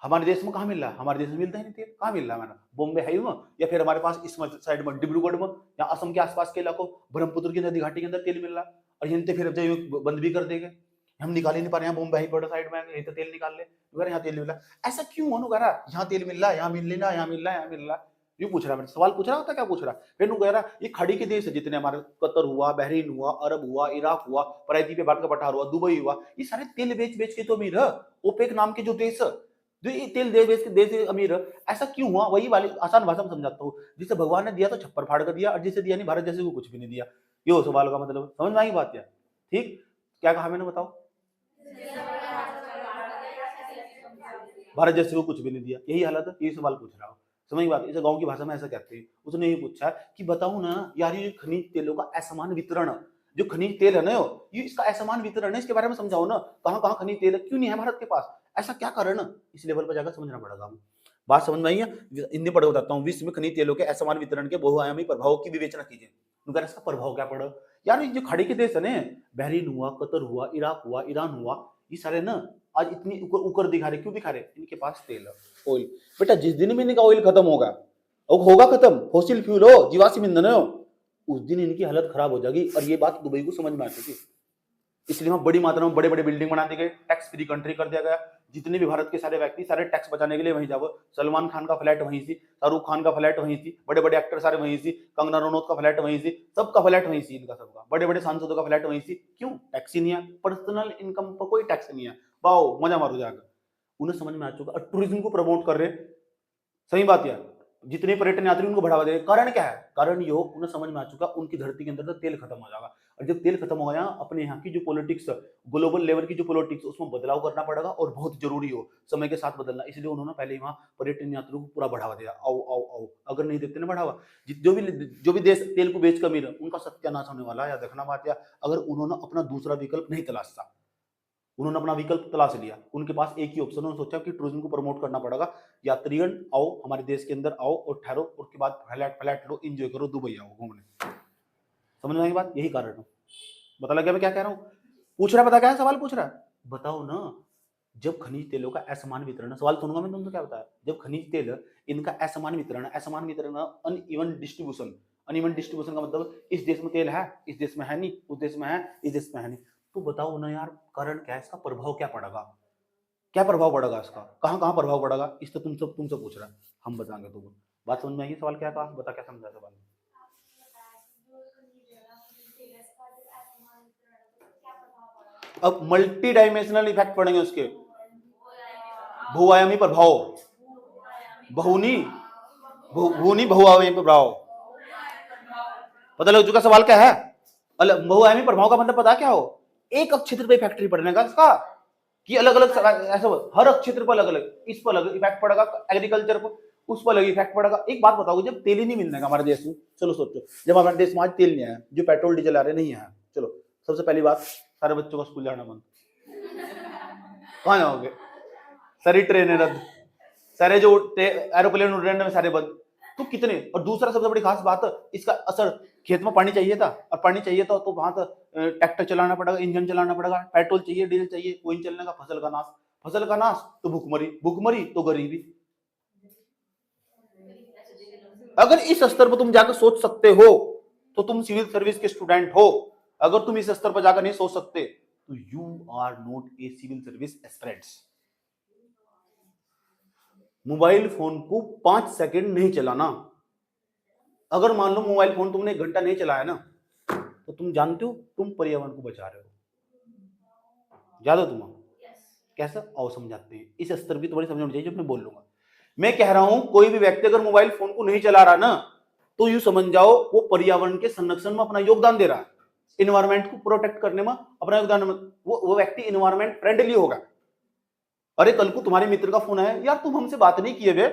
हमारे देश में कहाँ मिल रहा है, हमारे देश में मिलता ही नहीं तेल, कहाँ मिल रहा है हमारा, बॉम्बे है में, या फिर हमारे पास इस साइड में डिब्रूगढ़ में या असम के आसपास के इलाकों, ब्रह्मपुत्र की नदी घाटी के अंदर तेल मिल रहा है, और यहीं फिर जब बंद भी कर देंगे, हम निकाल ही नहीं पा रहे हैं, बॉम्बे हाई बॉर्डर साइड में यहीं तो तेल निकाल ले, अगर यहाँ तेल मिल रहा है, ऐसा क्यों हो, यहाँ तेल मिल रहा है, यहाँ मिल लेना, यहाँ मिल रहा है, यहाँ मिल रहा है, यूं पूछ रहा है, सवाल पूछ रहा होता क्या पूछ रहा है, फिर कह रहा ये खाड़ी के देश है जितने हमारे, कतर हुआ, बहरीन हुआ, अरब हुआ, इराक हुआ, प्रायद्वीप भारत का पठार हुआ, दुबई हुआ, ये सारे तेल बेच बेच के तो अमीर है, ओपेक नाम के जो देश जो ये तेल देश अमीर, ऐसा क्यों हुआ, वही वाली आसान भाषा में समझाता हूँ, जिसे भगवान ने दिया तो छप्पर फाड़ कर दिया, और जिसे दिया नहीं भारत जैसे को कुछ भी नहीं दिया, ये हो सवाल का मतलब, समझ में आई बात है, ठीक, क्या कहा मैंने बताओ, भारत जैसे को कुछ भी नहीं दिया, यही हालत है, यही सवाल पूछ रहा हूँ, समझ बात, इसे गांव की भाषा में ऐसा कहते हैं, उसने ये पूछा कि बताओ ना यार ये खनिज तेलों का असमान वितरण, जो खनिज तेल है ना ये इसका असमान वितरण है, इसके बारे में समझाओ ना, कहाँ कहाँ खनिज तेल है, क्यों नहीं है भारत के पास, ऐसा क्या कारण है, इस लेवल पर जाकर समझना पड़ेगा, हम बात समझ में आई है, हिंदी पढ़े बताता हूँ, विश्व में खनिज तेलों के असमान वितरण के बहुआयामी प्रभाव की विवेचना कीजिए, उनका इसका प्रभाव क्या पड़ा, यार ये जो खाड़ी के देश है ना, बहरीन हुआ, कतर हुआ, इराक हुआ, ईरान हुआ, ये सारे ना आज इतनी उकर दिखा रहे, क्यों दिखा रहे, इनके पास तेल है, ऑयल, बेटा जिस दिन में इनका ऑयल खत्म होगा, और होगा खत्म, फॉसिल फ्यूल हो, जीवाश्म ईंधन हो, उस दिन इनकी हालत खराब हो जाएगी, और ये बात दुबई को समझ में आ चुकी, इसलिए वहां बड़ी मात्रा में बड़े बड़े बिल्डिंग बना दी गई, टैक्स फ्री कंट्री कर दिया गया, जितने भी भारत के सारे व्यक्ति सारे टैक्स बचाने के लिए वहीं जाओ, सलमान खान का फ्लैट वहीं थी, शाहरुख खान का फ्लैट वहीं थी, बड़े बड़े एक्टर सारे वहीं थी, कंगना रनौत का फ्लैट वहीं थी, सबका फ्लैट वहीं थी, इनका सबका, बड़े बड़े सांसदों का फ्लैट वहीं थी, क्यों, टैक्स ही नहीं है, पर्सनल इनकम पर कोई टैक्स नहीं है, वाओ मजा मारो जाकर, उन्हें समझ में आ चुका, और टूरिज्म को प्रमोट कर रहे, सही बात है, जितने पर्यटन यात्री उनको बढ़ावा दे, कारण क्या है, कारण ये उन्हें समझ में आ चुका, उनकी धरती के अंदर तो तेल खत्म हो जाएगा, और जब तेल खत्म हो गया अपने यहाँ की जो पॉलिटिक्स, ग्लोबल लेवल की जो पॉलिटिक्स, उसमें बदलाव करना पड़ेगा, और बहुत जरूरी हो समय के साथ बदलना, इसलिए उन्होंने पहले वहाँ पर्यटन यात्रियों को पूरा बढ़ावा दिया, आओ आओ आओ, अगर नहीं देते ना बढ़ावा, जो भी देश तेल को बेच कर अमीर है उनका सत्यानाश होने वाला है, या देखना बात, या अगर उन्होंने अपना दूसरा विकल्प नहीं तलाशा, उन्होंने अपना विकल्प तलाश लिया, उनके पास एक ही ऑप्शन, उन्होंने सोचा कि टूरिज्म को प्रमोट करना पड़ेगा, यात्रीगण आओ हमारे देश के अंदर आओ और ठहरो, उसके बाद फ्लैट फ्लैट लो, एंजॉय करो, दुबई आओ घूमने, समझ में आई बात, यही कारण है, बता लग गया मैं क्या कह रहा हूँ, पूछ रहा है, पता क्या है सवाल पूछ रहा है, बताओ ना, जब खनिज तेलों का असमान वितरण, सवाल सुनूंगा मैं तुमसे क्या बताया, जब खनिज तेल इनका असमान वितरण, असमान वितरण अनइवन डिस्ट्रीब्यूशन, अनइवन डिस्ट्रीब्यूशन का मतलब इस देश में तेल है, इस देश में है नहीं, उस देश में है, इस देश में है नहीं, तो बताओ ना यार कारण क्या है, इसका प्रभाव क्या पड़ेगा, क्या प्रभाव पड़ेगा इसका, कहाँ कहाँ प्रभाव पड़ेगा, इस तो तुमसे पूछ रहा है, हम बताएंगे तुमको। बात समझ में आएगी, सवाल क्या कहा, बता क्या समझा सवाल। आपने बताया कि जो खनिज है ना, खनिज तेल है, इसका जब असमान वितरण है, तो क्या प्रभाव पड़ेगा? अब मल्टी डायमेंशनल इफेक्ट पड़ेंगे उसके, बहुआयामी प्रभाव, बहुनी भूनी बहुआयामी प्रभाव, पता लग चुका सवाल क्या है। बहुआयामी प्रभाव का मतलब पता क्या हो, एक क्षेत्र पे फैक्ट्री पड़ने का इसका, कि अलग अलग ऐसा हर क्षेत्र पर अलग अलग, इस पर अलग इफेक्ट पड़ेगा, एग्रीकल्चर पर उस पर अलग इफेक्ट पड़ेगा। एक बात बताओ, जब तेल ही नहीं मिलने का हमारे देश में, चलो सोचो, जब हमारे देश में आज तेल नहीं आया, जो पेट्रोल डीजल आ रहे नहीं है, चलो सबसे पहली बात, सारे बच्चों का स्कूल जाना बंद, कहाँ जाओगे, सारी ट्रेनें रद्द, सारे जो एरोप्लेन उड़ रहे हैं सारे बंद, तो कितने, और दूसरा सबसे बड़ी खास बात, इसका असर, खेत में पानी चाहिए था, और पानी चाहिए था तो वहां तो ट्रैक्टर चलाना पड़ेगा, इंजन चलाना पड़ेगा, पेट्रोल चाहिए, डीजल चाहिए, कोई नहीं चलने का, फसल का नाश, फसल का नाश तो भूखमरी, भूखमरी तो गरीबी। अगर इस स्तर पर तुम जाकर सोच सकते हो तो तुम सिविल सर्विस के स्टूडेंट हो, अगर तुम इस स्तर पर जाकर नहीं सोच सकते तो you are not a civil service aspirants. Mobile phone को 5 सेकंड नहीं चलाना, अगर मान लो मोबाइल फोन तुमने 1 घंटा नहीं चलाया ना, तो तुम जानते हो तुम पर्यावरण को बचा रहे हो, ज्यादा तुम कैसा आओ समझाते हैं, इस स्तर भी तुम्हारी समझ होनी चाहिए, जब मैं बोल लूंगा। मैं कह रहा हूं कोई भी व्यक्ति अगर मोबाइल फोन को नहीं चला रहा ना, तो यूं समझ जाओ वो पर्यावरण के संरक्षण में अपना योगदान दे रहा है, इन्वायरमेंट को प्रोटेक्ट करने में अपना योगदान, वो व्यक्ति इन्वायरमेंट फ्रेंडली होगा। अरे कल को तुम्हारे मित्र का फोन है, यार तुम हमसे बात नहीं किए वे,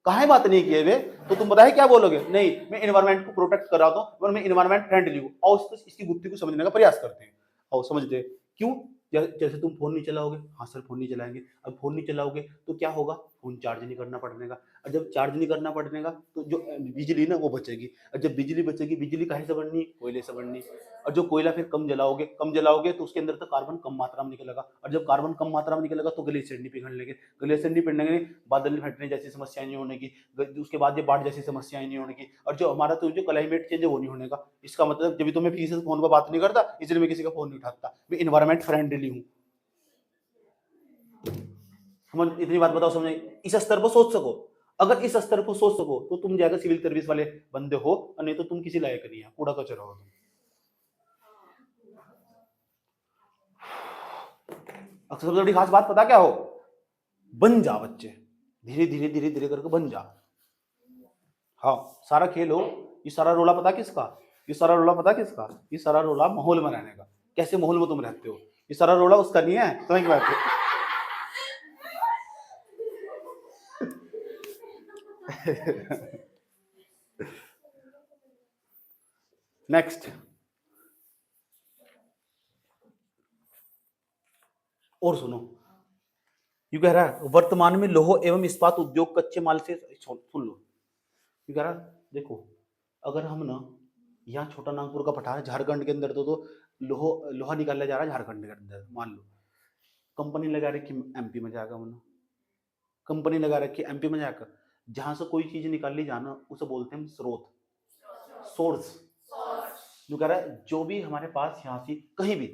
कहा बात नहीं किए वे, तो तुम बताए क्या बोलोगे, नहीं मैं इन्वायरमेंट को प्रोटेक्ट कर रहा हूं और मैं इन्वायरमेंट फ्रेंडली हूं, और इसकी बुद्धि को समझने का प्रयास करते हैं, और समझते हैं क्यों, जैसे तुम फोन नहीं चलाओगे, हाँ सर फोन नहीं चलाएंगे, अब फोन नहीं चलाओगे तो क्या होगा, फोन चार्ज नहीं करना पड़ने का, और जब चार्ज नहीं करना पड़ने का तो जो बिजली ना वो बचेगी, और जब बिजली बचेगी, बिजली कहाँ से बननी, कोयले से बननी, और जो कोयला फिर कम जलाओगे तो उसके अंदर तो कार्बन कम मात्रा में निकलेगा, और जब कार्बन कम मात्रा में निकलेगा तो ग्लेशियर नहीं पिघलने लगे, ग्लेशियर नहीं पिघलने लगे, बादल फटने जैसी समस्याएं नहीं होने की, उसके बाद ये बाढ़ जैसी समस्याएं नहीं होने की, और जो हमारा तो जो क्लाइमेट चेंज है वो नहीं होने का। इसका मतलब जब भी तो मैं किसी से फोन पर बात नहीं करता, इसलिए मैं किसी का फोन नहीं उठाता, मैं इन्वायरमेंट फ्रेंडली हूँ। हम इतनी बात बताओ समझ, इस स्तर पर सोच सको, अगर इस स्तर पर सोच सको तो तुम जाकर सिविल सर्विस वाले बंदे हो, और नहीं तो तुम किसी लायक नहीं है, कूड़ा कचरा हो तुम। सबसे बड़ी खास बात पता क्या हो, बन जा बच्चे, धीरे धीरे धीरे धीरे करके बन जा। हाँ सारा खेल हो, ये सारा रोला पता किसका, ये सारा रोला पता किसका, ये सारा रोला माहौल में रहने का, कैसे माहौल में तुम रहते हो, ये सारा रोला उसका नहीं है, समझ की बात है। नेक्स्ट और सुनो, यू कह रहा है वर्तमान में लौह एवं इस्पात उद्योग कच्चे माल से, सुन लो, यू कह रहा देखो, अगर हम ना यहाँ छोटा नागपुर का पठार झारखंड के अंदर तो लोहा निकाला जा रहा है झारखंड के अंदर, मान लो कंपनी लगा रखी एमपी में जाकर, हमने कंपनी लगा रखी एमपी में जाकर, जहां से कोई चीज निकाली जाना उसे बोलते हैं स्रोत, सोर्स। जो कह रहा है जो भी हमारे पास यहाँ से कहीं भी,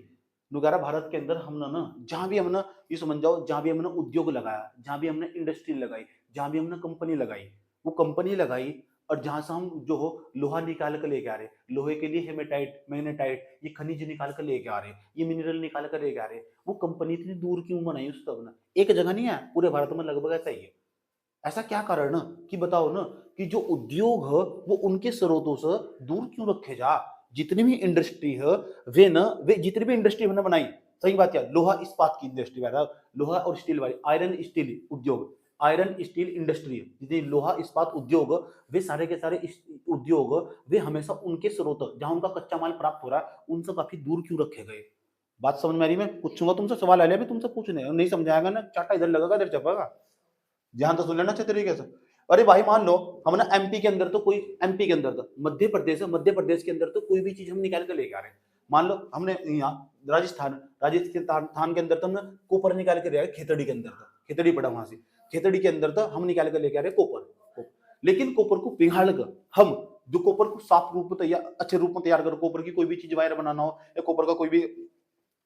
जो कह रहा है भारत के अंदर हमने ना जहां भी हमने, ये समझ जाओ जहां भी हमने उद्योग लगाया, जहां भी हमने इंडस्ट्री लगाई, जहां भी हमने कंपनी लगाई, वो कंपनी लगाई, और जहां से हम जो हो लोहा निकाल कर लेके आ रहे, लोहे के लिए हेमेटाइट मैग्नेटाइट ये खनिज निकाल कर लेके आ रहे, ये मिनरल निकाल कर लेके आ रहे, वो कंपनी इतनी दूर क्यों बनाई उस तब ना, एक जगह नहीं है पूरे भारत में लगभग ऐसा ही है। ऐसा क्या कारण ना कि बताओ ना, कि जो उद्योग है वो उनके स्रोतों से दूर क्यों रखे जा, जितनी भी इंडस्ट्री है वे जितनी भी इंडस्ट्री हमने बनाई, सही बात है, लोहा इस्पात की इंडस्ट्री, लोहा और स्टील वाली आयरन स्टील उद्योग, आयरन स्टील इंडस्ट्री, जितने लोहा इस्पात उद्योग, वे सारे के सारे उद्योग वे हमेशा उनके स्रोत जहां उनका कच्चा माल प्राप्त हो रहा है उनसे काफी दूर क्यों रखे गए। बात समझ में आ रही, मैं पूछूंगा तुमसे सवाल आया भी तुमसे पूछने, नहीं समझाएगा ना चाटा इधर लगेगा इधर चपेगा, ध्यान तो सुन लेना अच्छे तरीके से। अरे भाई मान लो हमने एमपी के अंदर तो कोई, एमपी के अंदर तो मध्य प्रदेश है, मध्य प्रदेश के अंदर तो कोई भी चीज हम निकाल कर लेके आ रहे हैं, मान लो हमने यहाँ राजस्थान के अंदर तो हमने कॉपर निकाल के ले आए, खेतड़ी के अंदर था, खेतड़ी पड़ा वहां से, खेतड़ी के अंदर था हम निकाल के लेके आ रहे कॉपर। लेकिन कॉपर को पिघाड़ कर हम जो कॉपर को साफ रूप में तैयार, अच्छे रूप में तैयार करो, कॉपर की कोई भी चीज वायर बनाना हो या कॉपर का कोई भी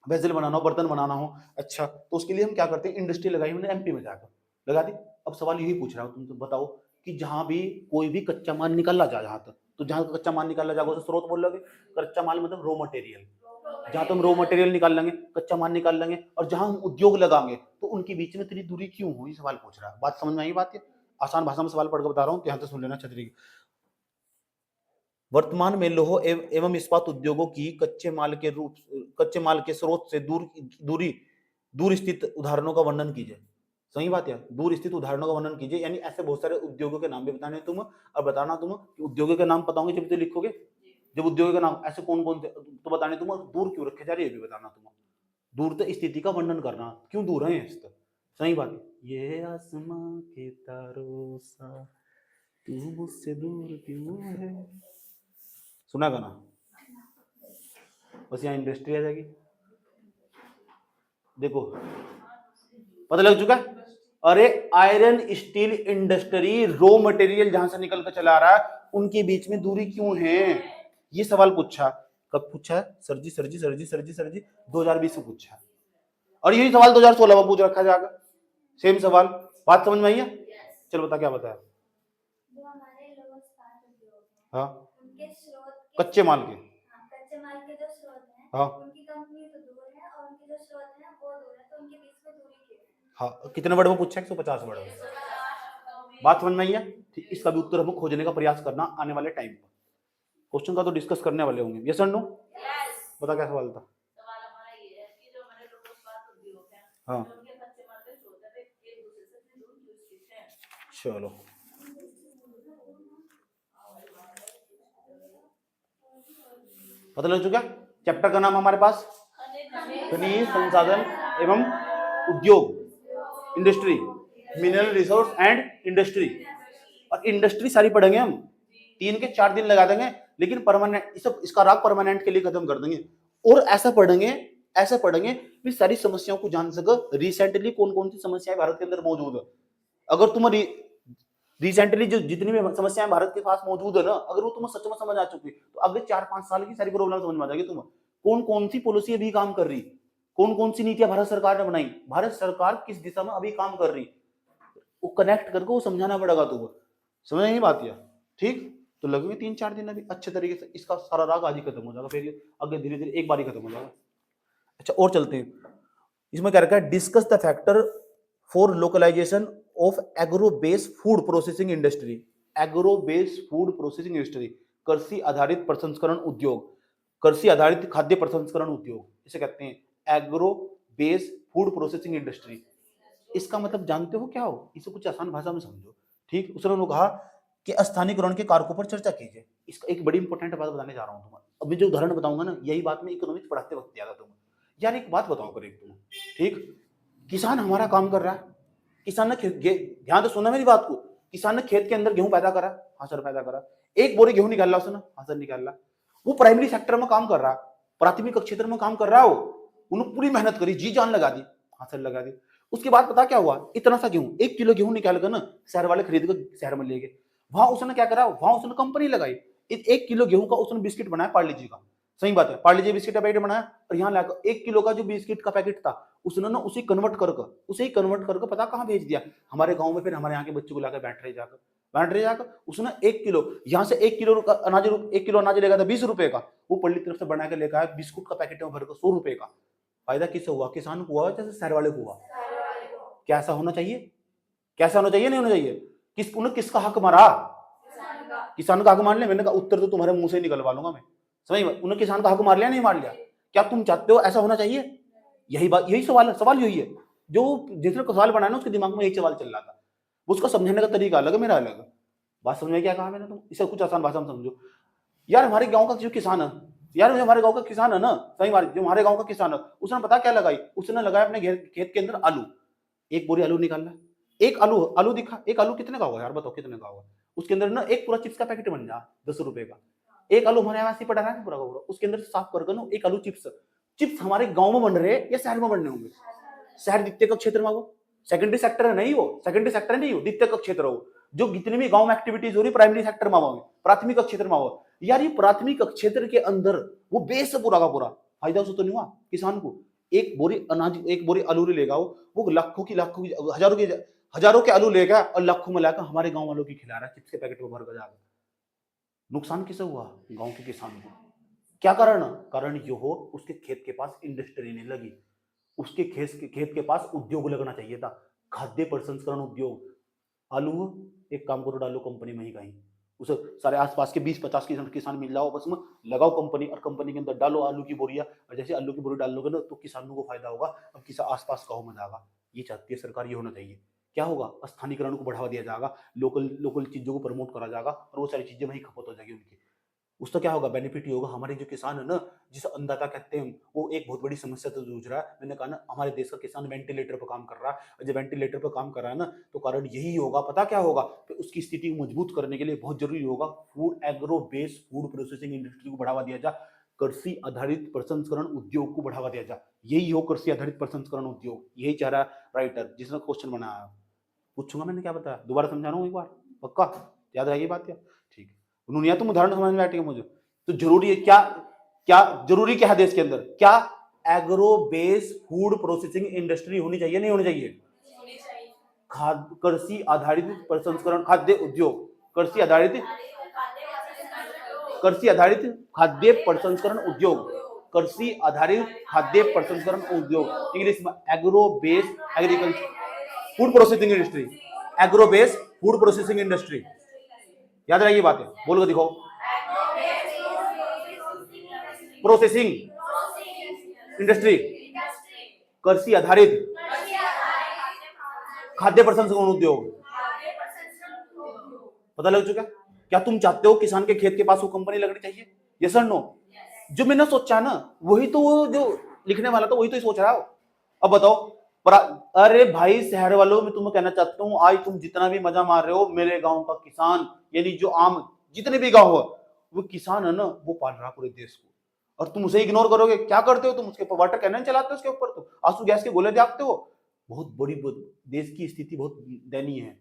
वेसल बनाना हो, बर्तन बनाना हो, अच्छा तो उसके लिए हम क्या करते हैं, इंडस्ट्री लगाई हमने एमपी में जाकर लगा दी। अब सवाल यही पूछ रहा हूँ तुमसे, बताओ कि जहां भी कोई भी कच्चा माल निकाला जाए, जहां तक तो जहां कच्चा माल निकाला जाएगा उसे स्रोत बोल लोगे। कच्चा माल मतलब रॉ मटेरियल, जहां तुम रॉ मटेरियल निकाल लेंगे, कच्चा माल निकाल लेंगे, और जहां हम उद्योग लगाएंगे तो उनके बीच में इतनी दूरी क्यों हो, ये सवाल पूछ रहा है। बात समझ में आई बात है? आसान भाषा में सवाल पढ़कर बता रहा हूँ, ध्यान से सुन लेना छतरी। वर्तमान में लौह एवं इस्पात उद्योगों की कच्चे माल के स्रोत से दूर स्थित उदाहरणों का वर्णन कीजिए। सही बात है, दूर स्थित उदाहरणों का वर्णन कीजिए, यानी ऐसे बहुत सारे उद्योगों के नाम भी बताने तुम, और बताना तुम कि उद्योगों के नाम पता होंगे जब तो लिखोगे, जब उद्योगों के नाम ऐसे कौन कौन से तो बताने तुम, दूर क्यों रखे जा रहे ये भी बताना तुम, दूर तो स्थिति का वर्णन करना, क्यों दूर है इस तक। सही बात है। ये आसमां के तारों सा तू मुझसे दूर क्यों है, सुना गाना, बस यहाँ इंडस्ट्री आ जाएगी। देखो पता लग चुका है। अरे iron steel industry raw material जहां से निकल कर चला रहा है, उनके बीच में दूरी क्यों है, ये सवाल पूछा। कब पूछा है? सर जी 2020 में पूछा, और यही सवाल 2016 में पूछ रखा जाएगा, सेम सवाल। बात समझ में आई है? चलो बता क्या बताया। जो हमारे लोग इस्पात उद्योग हैं, हाँ उनके स्रोत कच्चे माल के, कच्चे माल के जो स्रोत हैं, हाँ उनकी कंपनी तो दूर है और उनके जो स्रोत हैं वो दूर है, तो उनके बीच में दूरी क्यों है? हाँ कितने वर्ड में पूछा? 150 वर्ड में। बात समझ में आई है? ठीक, इसका भी उत्तर हम खोजने का प्रयास करना आने वाले टाइम पर, क्वेश्चन का तो डिस्कस करने वाले होंगे। यस और नो? बता क्या सवाल था। सवाल हमारा ये है कि जो हमारे लोग इस्पात उद्योग हैं, हाँ जो उनके कच्चे माल के स्रोत हैं, वे एक दूसरे से कितनी दूर स्थित हैं। चलो पता लग चुका। चैप्टर का नाम हमारे पास खनिज संसाधन एवं उद्योग, industry, mineral resource and industry. और इंडस्ट्री सारी पढ़ेंगे हम, 3 के 4 दिन लगा देंगे, लेकिन परमानेंट इसका राग परमानेंट के लिए खत्म कर देंगे। और ऐसा पढ़ेंगे कि सारी समस्याओं को जान सके, रिसेंटली कौन कौन सी समस्याएं भारत के अंदर मौजूद है। अगर तुम रिसेंटली जो जितनी भी समस्याएं भारत के पास मौजूद है ना, अगर वो तुम्हें सच में समझ आ चुकी तो अगले 4-5 साल की सारी प्रॉब्लम समझ में आ जाएगी तुम्हें। कौन कौन सी पॉलिसी अभी काम कर रही, कौन कौन सी नीतियां भारत सरकार ने बनाई, भारत सरकार किस दिशा में अभी काम कर रही, वो कनेक्ट करके वो समझाना पड़ेगा तुम्हें। समझ नहीं बात है? ठीक, तो लगेंगे 3-4 दिन अभी अच्छे तरीके से, इसका सारा राग आज ही खत्म हो जाएगा, फिर आगे धीरे धीरे एक बार ही खत्म हो जाएगा। अच्छा और चलते हैं, इसमें क्या रखा है, discuss the factor for localisation of agro based food processing industry. Agro based food processing industry, कृषि आधारित प्रसंस्करण उद्योग, कृषि आधारित खाद्य प्रसंस्करण उद्योग, इसे कहते हैं agro based food processing industry. इसका मतलब जानते हो क्या हो, इसे कुछ आसान भाषा में समझो। ठीक, उसने कहा कि स्थानीयकरण के कारकों पर चर्चा कीजिए। इसका एक बड़ी इंपॉर्टेंट बात बताने जा रहा हूं तुम्हें। अभी जो उदाहरण बताऊंगा ना, यही बात मैं इकोनॉमिक्स पढ़ाते वक्त याद तुम्हें। यार एक बात बताओ कर एक तुम, ठीक, किसान हमारा काम कर रहा है, किसान ने ध्यान से सुनना मेरी बात को, किसान ने खेत के अंदर गेहूं पैदा करा, हाँ सर पैदा करा, 1 बोरी गेहूं निकाल रहा उसने, हाँ सर निकाल रहा। वो प्राइमरी सेक्टर में काम कर रहा, प्राथमिक क्षेत्र में काम कर रहा हो, उन्होंने पूरी मेहनत करी, जी जान लगा दी, हाँ सर लगा दी। उसके बाद पता क्या हुआ, इतना सा गेहूं 1 किलो गेहूं निकाल कर ना शहर वाले खरीद कर शहर में ले गए। वहां उसने क्या करा, वहां उसने कंपनी लगाई, 1 किलो गेहूं का उसने बिस्किट बनाया पार्ले जी का, सही बात है, पार्ले जी बिस्किट का पैकेट बनाया, और यहाँ लाकर 1 किलो का जो बिस्किट का पैकेट था उसने ना उसे कन्वर्ट करके पता कहाँ भेज दिया, हमारे गांव में। फिर हमारे यहाँ के बच्चों को लाकर बैठ रहे जाकर उसने 1 किलो, यहाँ से 1 किलो अनाज, 1 किलो अनाज लेगा था 20 रुपए का, वो पल्ली तरफ से बना के लेकर आया बिस्कुट का पैकेट में भरकर 100 रुपए का। फायदा किससे हुआ, किसान को हुआ जैसे शहर वाले को हुआ। क्या ऐसा होना चाहिए, कैसा होना चाहिए, नहीं होना चाहिए। उन्हें किसका हक मारा, किसान का हक मान लिया। मैंने कहा उत्तर तो तुम्हारे मुंह से निकलवा लूंगा मैं, समझ में, उन्हें किसान का हक मार लिया नहीं मार लिया। क्या तुम चाहते हो ऐसा होना चाहिए? यही बात, यही सवाल है, सवाल यही है। जो जिसने सवाल बनाया ना उसके दिमाग में यही सवाल चल रहा था, उसका समझने का तरीका अलग है, मेरा अलग है। बात समझ में क्या कहा मैंने, तुम इसे कुछ आसान भाषा में समझो। यार हमारे गांव का जो किसान है, यार हमारे गांव का किसान है ना, सही बात, जो हमारे गांव का किसान है उसने पता क्या लगाई, उसने लगाया अपने खेत के अंदर आलू, 1 बोरी आलू निकाल रहा, एक आलू दिखा, एक आलू कितने का होगा यार बताओ, कितने का होगा? उसके अंदर ना एक पूरा चिप्स का पैकेट बन जा 10 रुपए का, एक आलू हमारे यहाँ ऐसे पड़ा है पूरा का पूरा, उसके अंदर साफ करके ना एक आलू चिप्स, चिप्स हमारे गांव में बन रहे हैं या शहर में बनने होंगे? शहर द्वितीय का क्षेत्र में, वो सेकेंडरी सेक्टर है नहीं, वो सेकेंडरी सेक्टर नहीं हो, द्वितीय का क्षेत्र हो। जो जितनी भी गांव में एक्टिविटीज हो रही प्राइमरी सेक्टर में हो, प्राथमिक क्षेत्र में हो। यार ये प्राथमिक क्षेत्र के अंदर वो बेस पूरा का पूरा फायदा उसको तो नहीं हुआ किसान को। एक बोरी अनाज, एक बोरी आलू लेगा, वो लाखों की हजारों के आलू लेगा और लाखों में लाकर हमारे गांव वालों की खिला रहा है, चिप्स के पैकेट में भर कर जाकर। नुकसान किसे हुआ? गांव के किसान को। क्या कारण? कारण यो हो उसके खेत के पास इंडस्ट्री नहीं लगी, उसके खेत के पास उद्योग लगना चाहिए था, खाद्य प्रसंस्करण उद्योग। आलू एक काम करो, डालो कंपनी में ही कहीं, उसे सारे आसपास के 20-50 किसान मिल जाओ, बस में लगाओ कंपनी, और कंपनी के अंदर डालो आलू की बोरिया, और जैसे आलू की बोरी डाल लोगे ना तो किसानों को फायदा होगा, अब किसान आसपास गाँव में जाएगा। ये चाहती है सरकार, ये होना चाहिए। क्या होगा? स्थानीयकरण को बढ़ावा दिया जाएगा, लोकल चीजों को प्रमोट करा जाएगा, और वो सारी चीजें वहीं खपत हो जाएगी उनकी। उसका क्या होगा? बेनिफिट ये होगा, हमारे जो किसान है ना, जिसे अन्नदाता कहते हैं, वो एक बहुत बड़ी समस्या से जूझ रहा है। मैंने कहा ना, हमारे देश का किसान वेंटिलेटर पर काम कर रहा है, और जब वेंटिलेटर पर काम कर रहा है ना, तो कारण यही होगा, पता क्या होगा? तो उसकी स्थिति को मजबूत करने के लिए बहुत जरूरी होगा food agro based food processing industry को बढ़ावा दिया जाए, कृषि आधारित प्रसंस्करण उद्योग को बढ़ावा दिया जाए। यही हो कृषि आधारित प्रसंस्करण उद्योग, यही चाह रहा राइटर जिसने क्वेश्चन बनाया। पूछूंगा मैंने क्या बताया, दोबारा समझा रहा हूँ एक बार, पक्का याद रहेगी बात क्या? ठीक है, उन्होंने तुम उदाहरण समझ में बैठेगा मुझे तो जरूरी है। क्या जरूरी क्या है देश के अंदर? क्या agro based food processing industry होनी चाहिए, नहीं होनी चाहिए? कृषि आधारित प्रसंस्करण खाद्य उद्योग, कृषि आधारित खाद्य प्रसंस्करण उद्योग, कृषि आधारित खाद्य प्रसंस्करण उद्योग, इंग्लिश में agro based agriculture food processing industry, agro based food processing industry. याद रहेगी बातें, बोल के दिखाओ। प्रोसेसिंग इंडस्ट्री, कृषि आधारित खाद्य प्रसंस्करण उद्योग। पता लग चुका? क्या तुम चाहते हो किसान के खेत के पास वो कंपनी लगनी चाहिए? यस और नो? जो मैंने सोचा ना वही तो, वो जो लिखने वाला था वही तो सोच रहा हो। अब बताओ, अरे भाई शहर वालों, मैं तुम्हें कहना चाहता हूँ, आज तुम जितना भी मजा मार रहे हो, मेरे गांव का किसान, यानी जो आम जितने भी गांव है, वो किसान है ना, वो पाल रहा पूरे देश को, और तुम उसे इग्नोर करोगे। क्या करते हो तुम? उसके ऊपर वाटर कैनन चलाते हो, उसके ऊपर तो आंसू गैस के गोले दागते हो। बहुत बड़ी देश की स्थिति बहुत दयनीय है।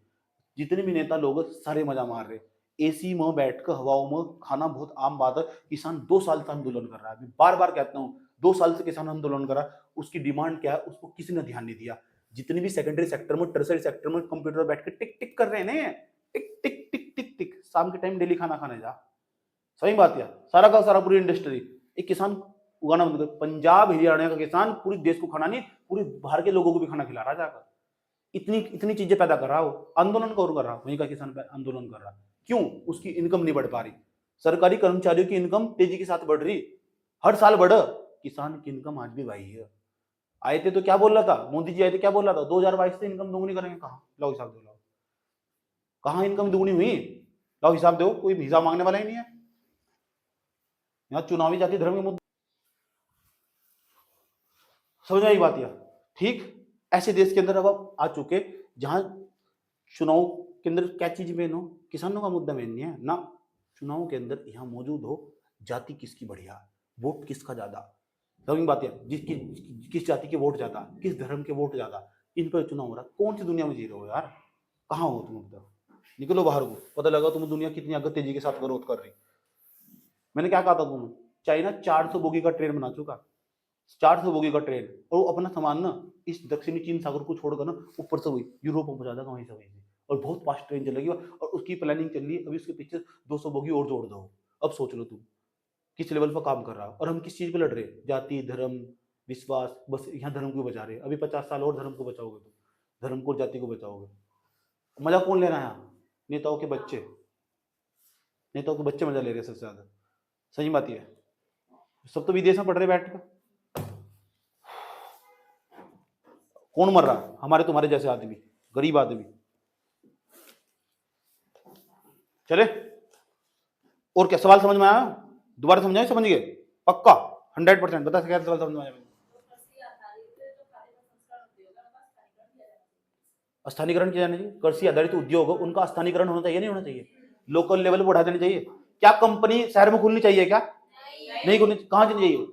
जितने भी नेता लोग सारे मजा मार रहे, एसी में बैठकर हवाओं में खाना बहुत आम बात है। किसान 2 साल से आंदोलन कर रहा है, बार बार कहता हूँ, 2 साल से किसान आंदोलन कर रहा है। उसकी डिमांड क्या है, उसको किसी ने ध्यान नहीं दिया। जितने भी सेकेंडरी सेक्टर में, टर्सरी सेक्टर में कंप्यूटर बैठ के टिक टिक कर रहे हैं, टिक टिक टिक टिक टिक, शाम के टाइम डेली खाना खाने जा। सही बात है, सारा का सारा पूरी इंडस्ट्री एक किसान उगाना बंद कर। पंजाब हरियाणा का किसान पूरे देश को खाना नहीं, पूरी बाहर के लोगों को भी खाना खिला रहा जाकर। इतनी चीजें पैदा कर रहा हो, आंदोलन कौन कर रहा? वहीं का किसान आंदोलन कर रहा। क्यों? उसकी इनकम नहीं बढ़ पा रही। सरकारी कर्मचारियों की इनकम तेजी के साथ बढ़ रही, हर साल बढ़। किसान की इनकम आज भी भाई है। आए थे तो क्या बोल रहा था मोदी जी? आए थे क्या बोल रहा था? 2022 से इनकम दोगुनी करेंगे। कहाँ? लाओ हिसाब दो, लाओ कहाँ इनकम दोगुनी हुई? लाओ हिसाब दो। कोई हिसाब मांगने वाला ही नहीं है यहाँ। चुनावी जाति धर्म के मुद्दे समझ आई बात? यार ठीक, ऐसे देश के अंदर अब आ चुके जहां चुनाव के अंदर क्या चीज मेन हो, किसानों का मुद्दा मेन नहीं है ना। चुनाव के अंदर यहाँ मौजूद हो जाति किसकी बढ़िया, वोट किसका ज्यादा। समझ बात है? किस जाति के वोट ज्यादा, किस धर्म के वोट ज्यादा, इन पर चुनाव हो रहा। कौन सी दुनिया में जी रहे हो यार? कहाँ हो तुम? मतलब निकलो बाहर को, पता लगा तुम्हें दुनिया कितनी आगे तेजी के साथ ग्रोथ कर रही। मैंने क्या कहा था तुम्हें? चाइना 400 बोगी का ट्रेन बना चुका, 400 बोगी का ट्रेन, और वो अपना सामान ना इस दक्षिणी चीन सागर को छोड़कर ना ऊपर से वही यूरोप में पहुंचा देगा, वहीं से और बहुत फास्ट ट्रेन चलेगी, और उसकी प्लानिंग चल रही है अभी। उसके पीछे 200 बोगी और जोड़ दो। अब सोच लो तुम किस लेवल पर काम कर रहा है। और हम किस चीज पे लड़ रहे हैं? जाति धर्म विश्वास, बस यहाँ धर्म को बचा रहे। अभी 50 साल और धर्म को बचाओगे तुम, धर्म को जाति को बचाओगे। मजा कौन ले रहा है यहाँ? नेताओं के बच्चे, नेताओं के बच्चे मजा ले रहे हैं सबसे ज्यादा। सही बात है, सब तो विदेश में पढ़ रहे बैठ कर। कौन मर रहा? हमारे तुम्हारे जैसे आदमी, गरीब आदमी। चले, और क्या सवाल समझ में आया? दोबारा समझाए? समझ गए पक्का? 100% बता क्या सवाल समझ में आया? स्थानीयकरण किया जाना चाहिए। कृषि आधारित उद्योग उनका स्थानीयकरण होना चाहिए, नहीं होना चाहिए? लोकल लेवल पर बढ़ा देना चाहिए। क्या कंपनी शहर में खुलनी चाहिए क्या? नहीं खुलनी, कहाँ चलनी चाहिए?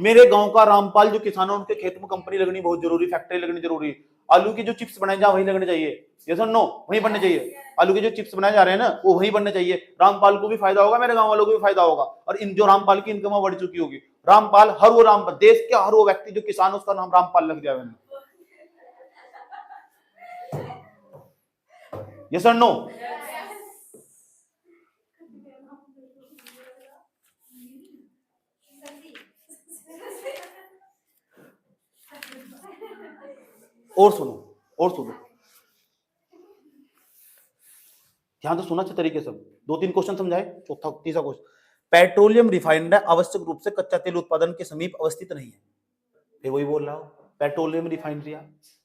मेरे गांव का रामपाल जो किसान है उनके खेत में कंपनी लगनी बहुत जरूरी, फैक्ट्री लगनी जरूरी। आलू की जो चिप्स बनाए जा वहीं लगने चाहिए, ये सर नो वहीं बनने चाहिए। आलू के जो चिप्स बनाए जा रहे हैं ना वो वहीं बनने चाहिए। रामपाल को भी फायदा होगा, मेरे गांव वालों को भी फायदा होगा, और इन जो रामपाल की इनकम बढ़ चुकी होगी। रामपाल हर वो रामपाल, देश के हर वो व्यक्ति जो किसान उसका नाम रामपाल लग जाए। ये सर नो? और सुनो, और सुनो, ध्यान तो सुना अच्छे तरीके से। 2-3 क्वेश्चन समझाए, चौथा तीसरा क्वेश्चन, पेट्रोलियम रिफाइनरी आवश्यक रूप से कच्चा तेल उत्पादन के समीप अवस्थित नहीं है। फिर वही बोल रहा हूं, पेट्रोलियम रिफाइनरी,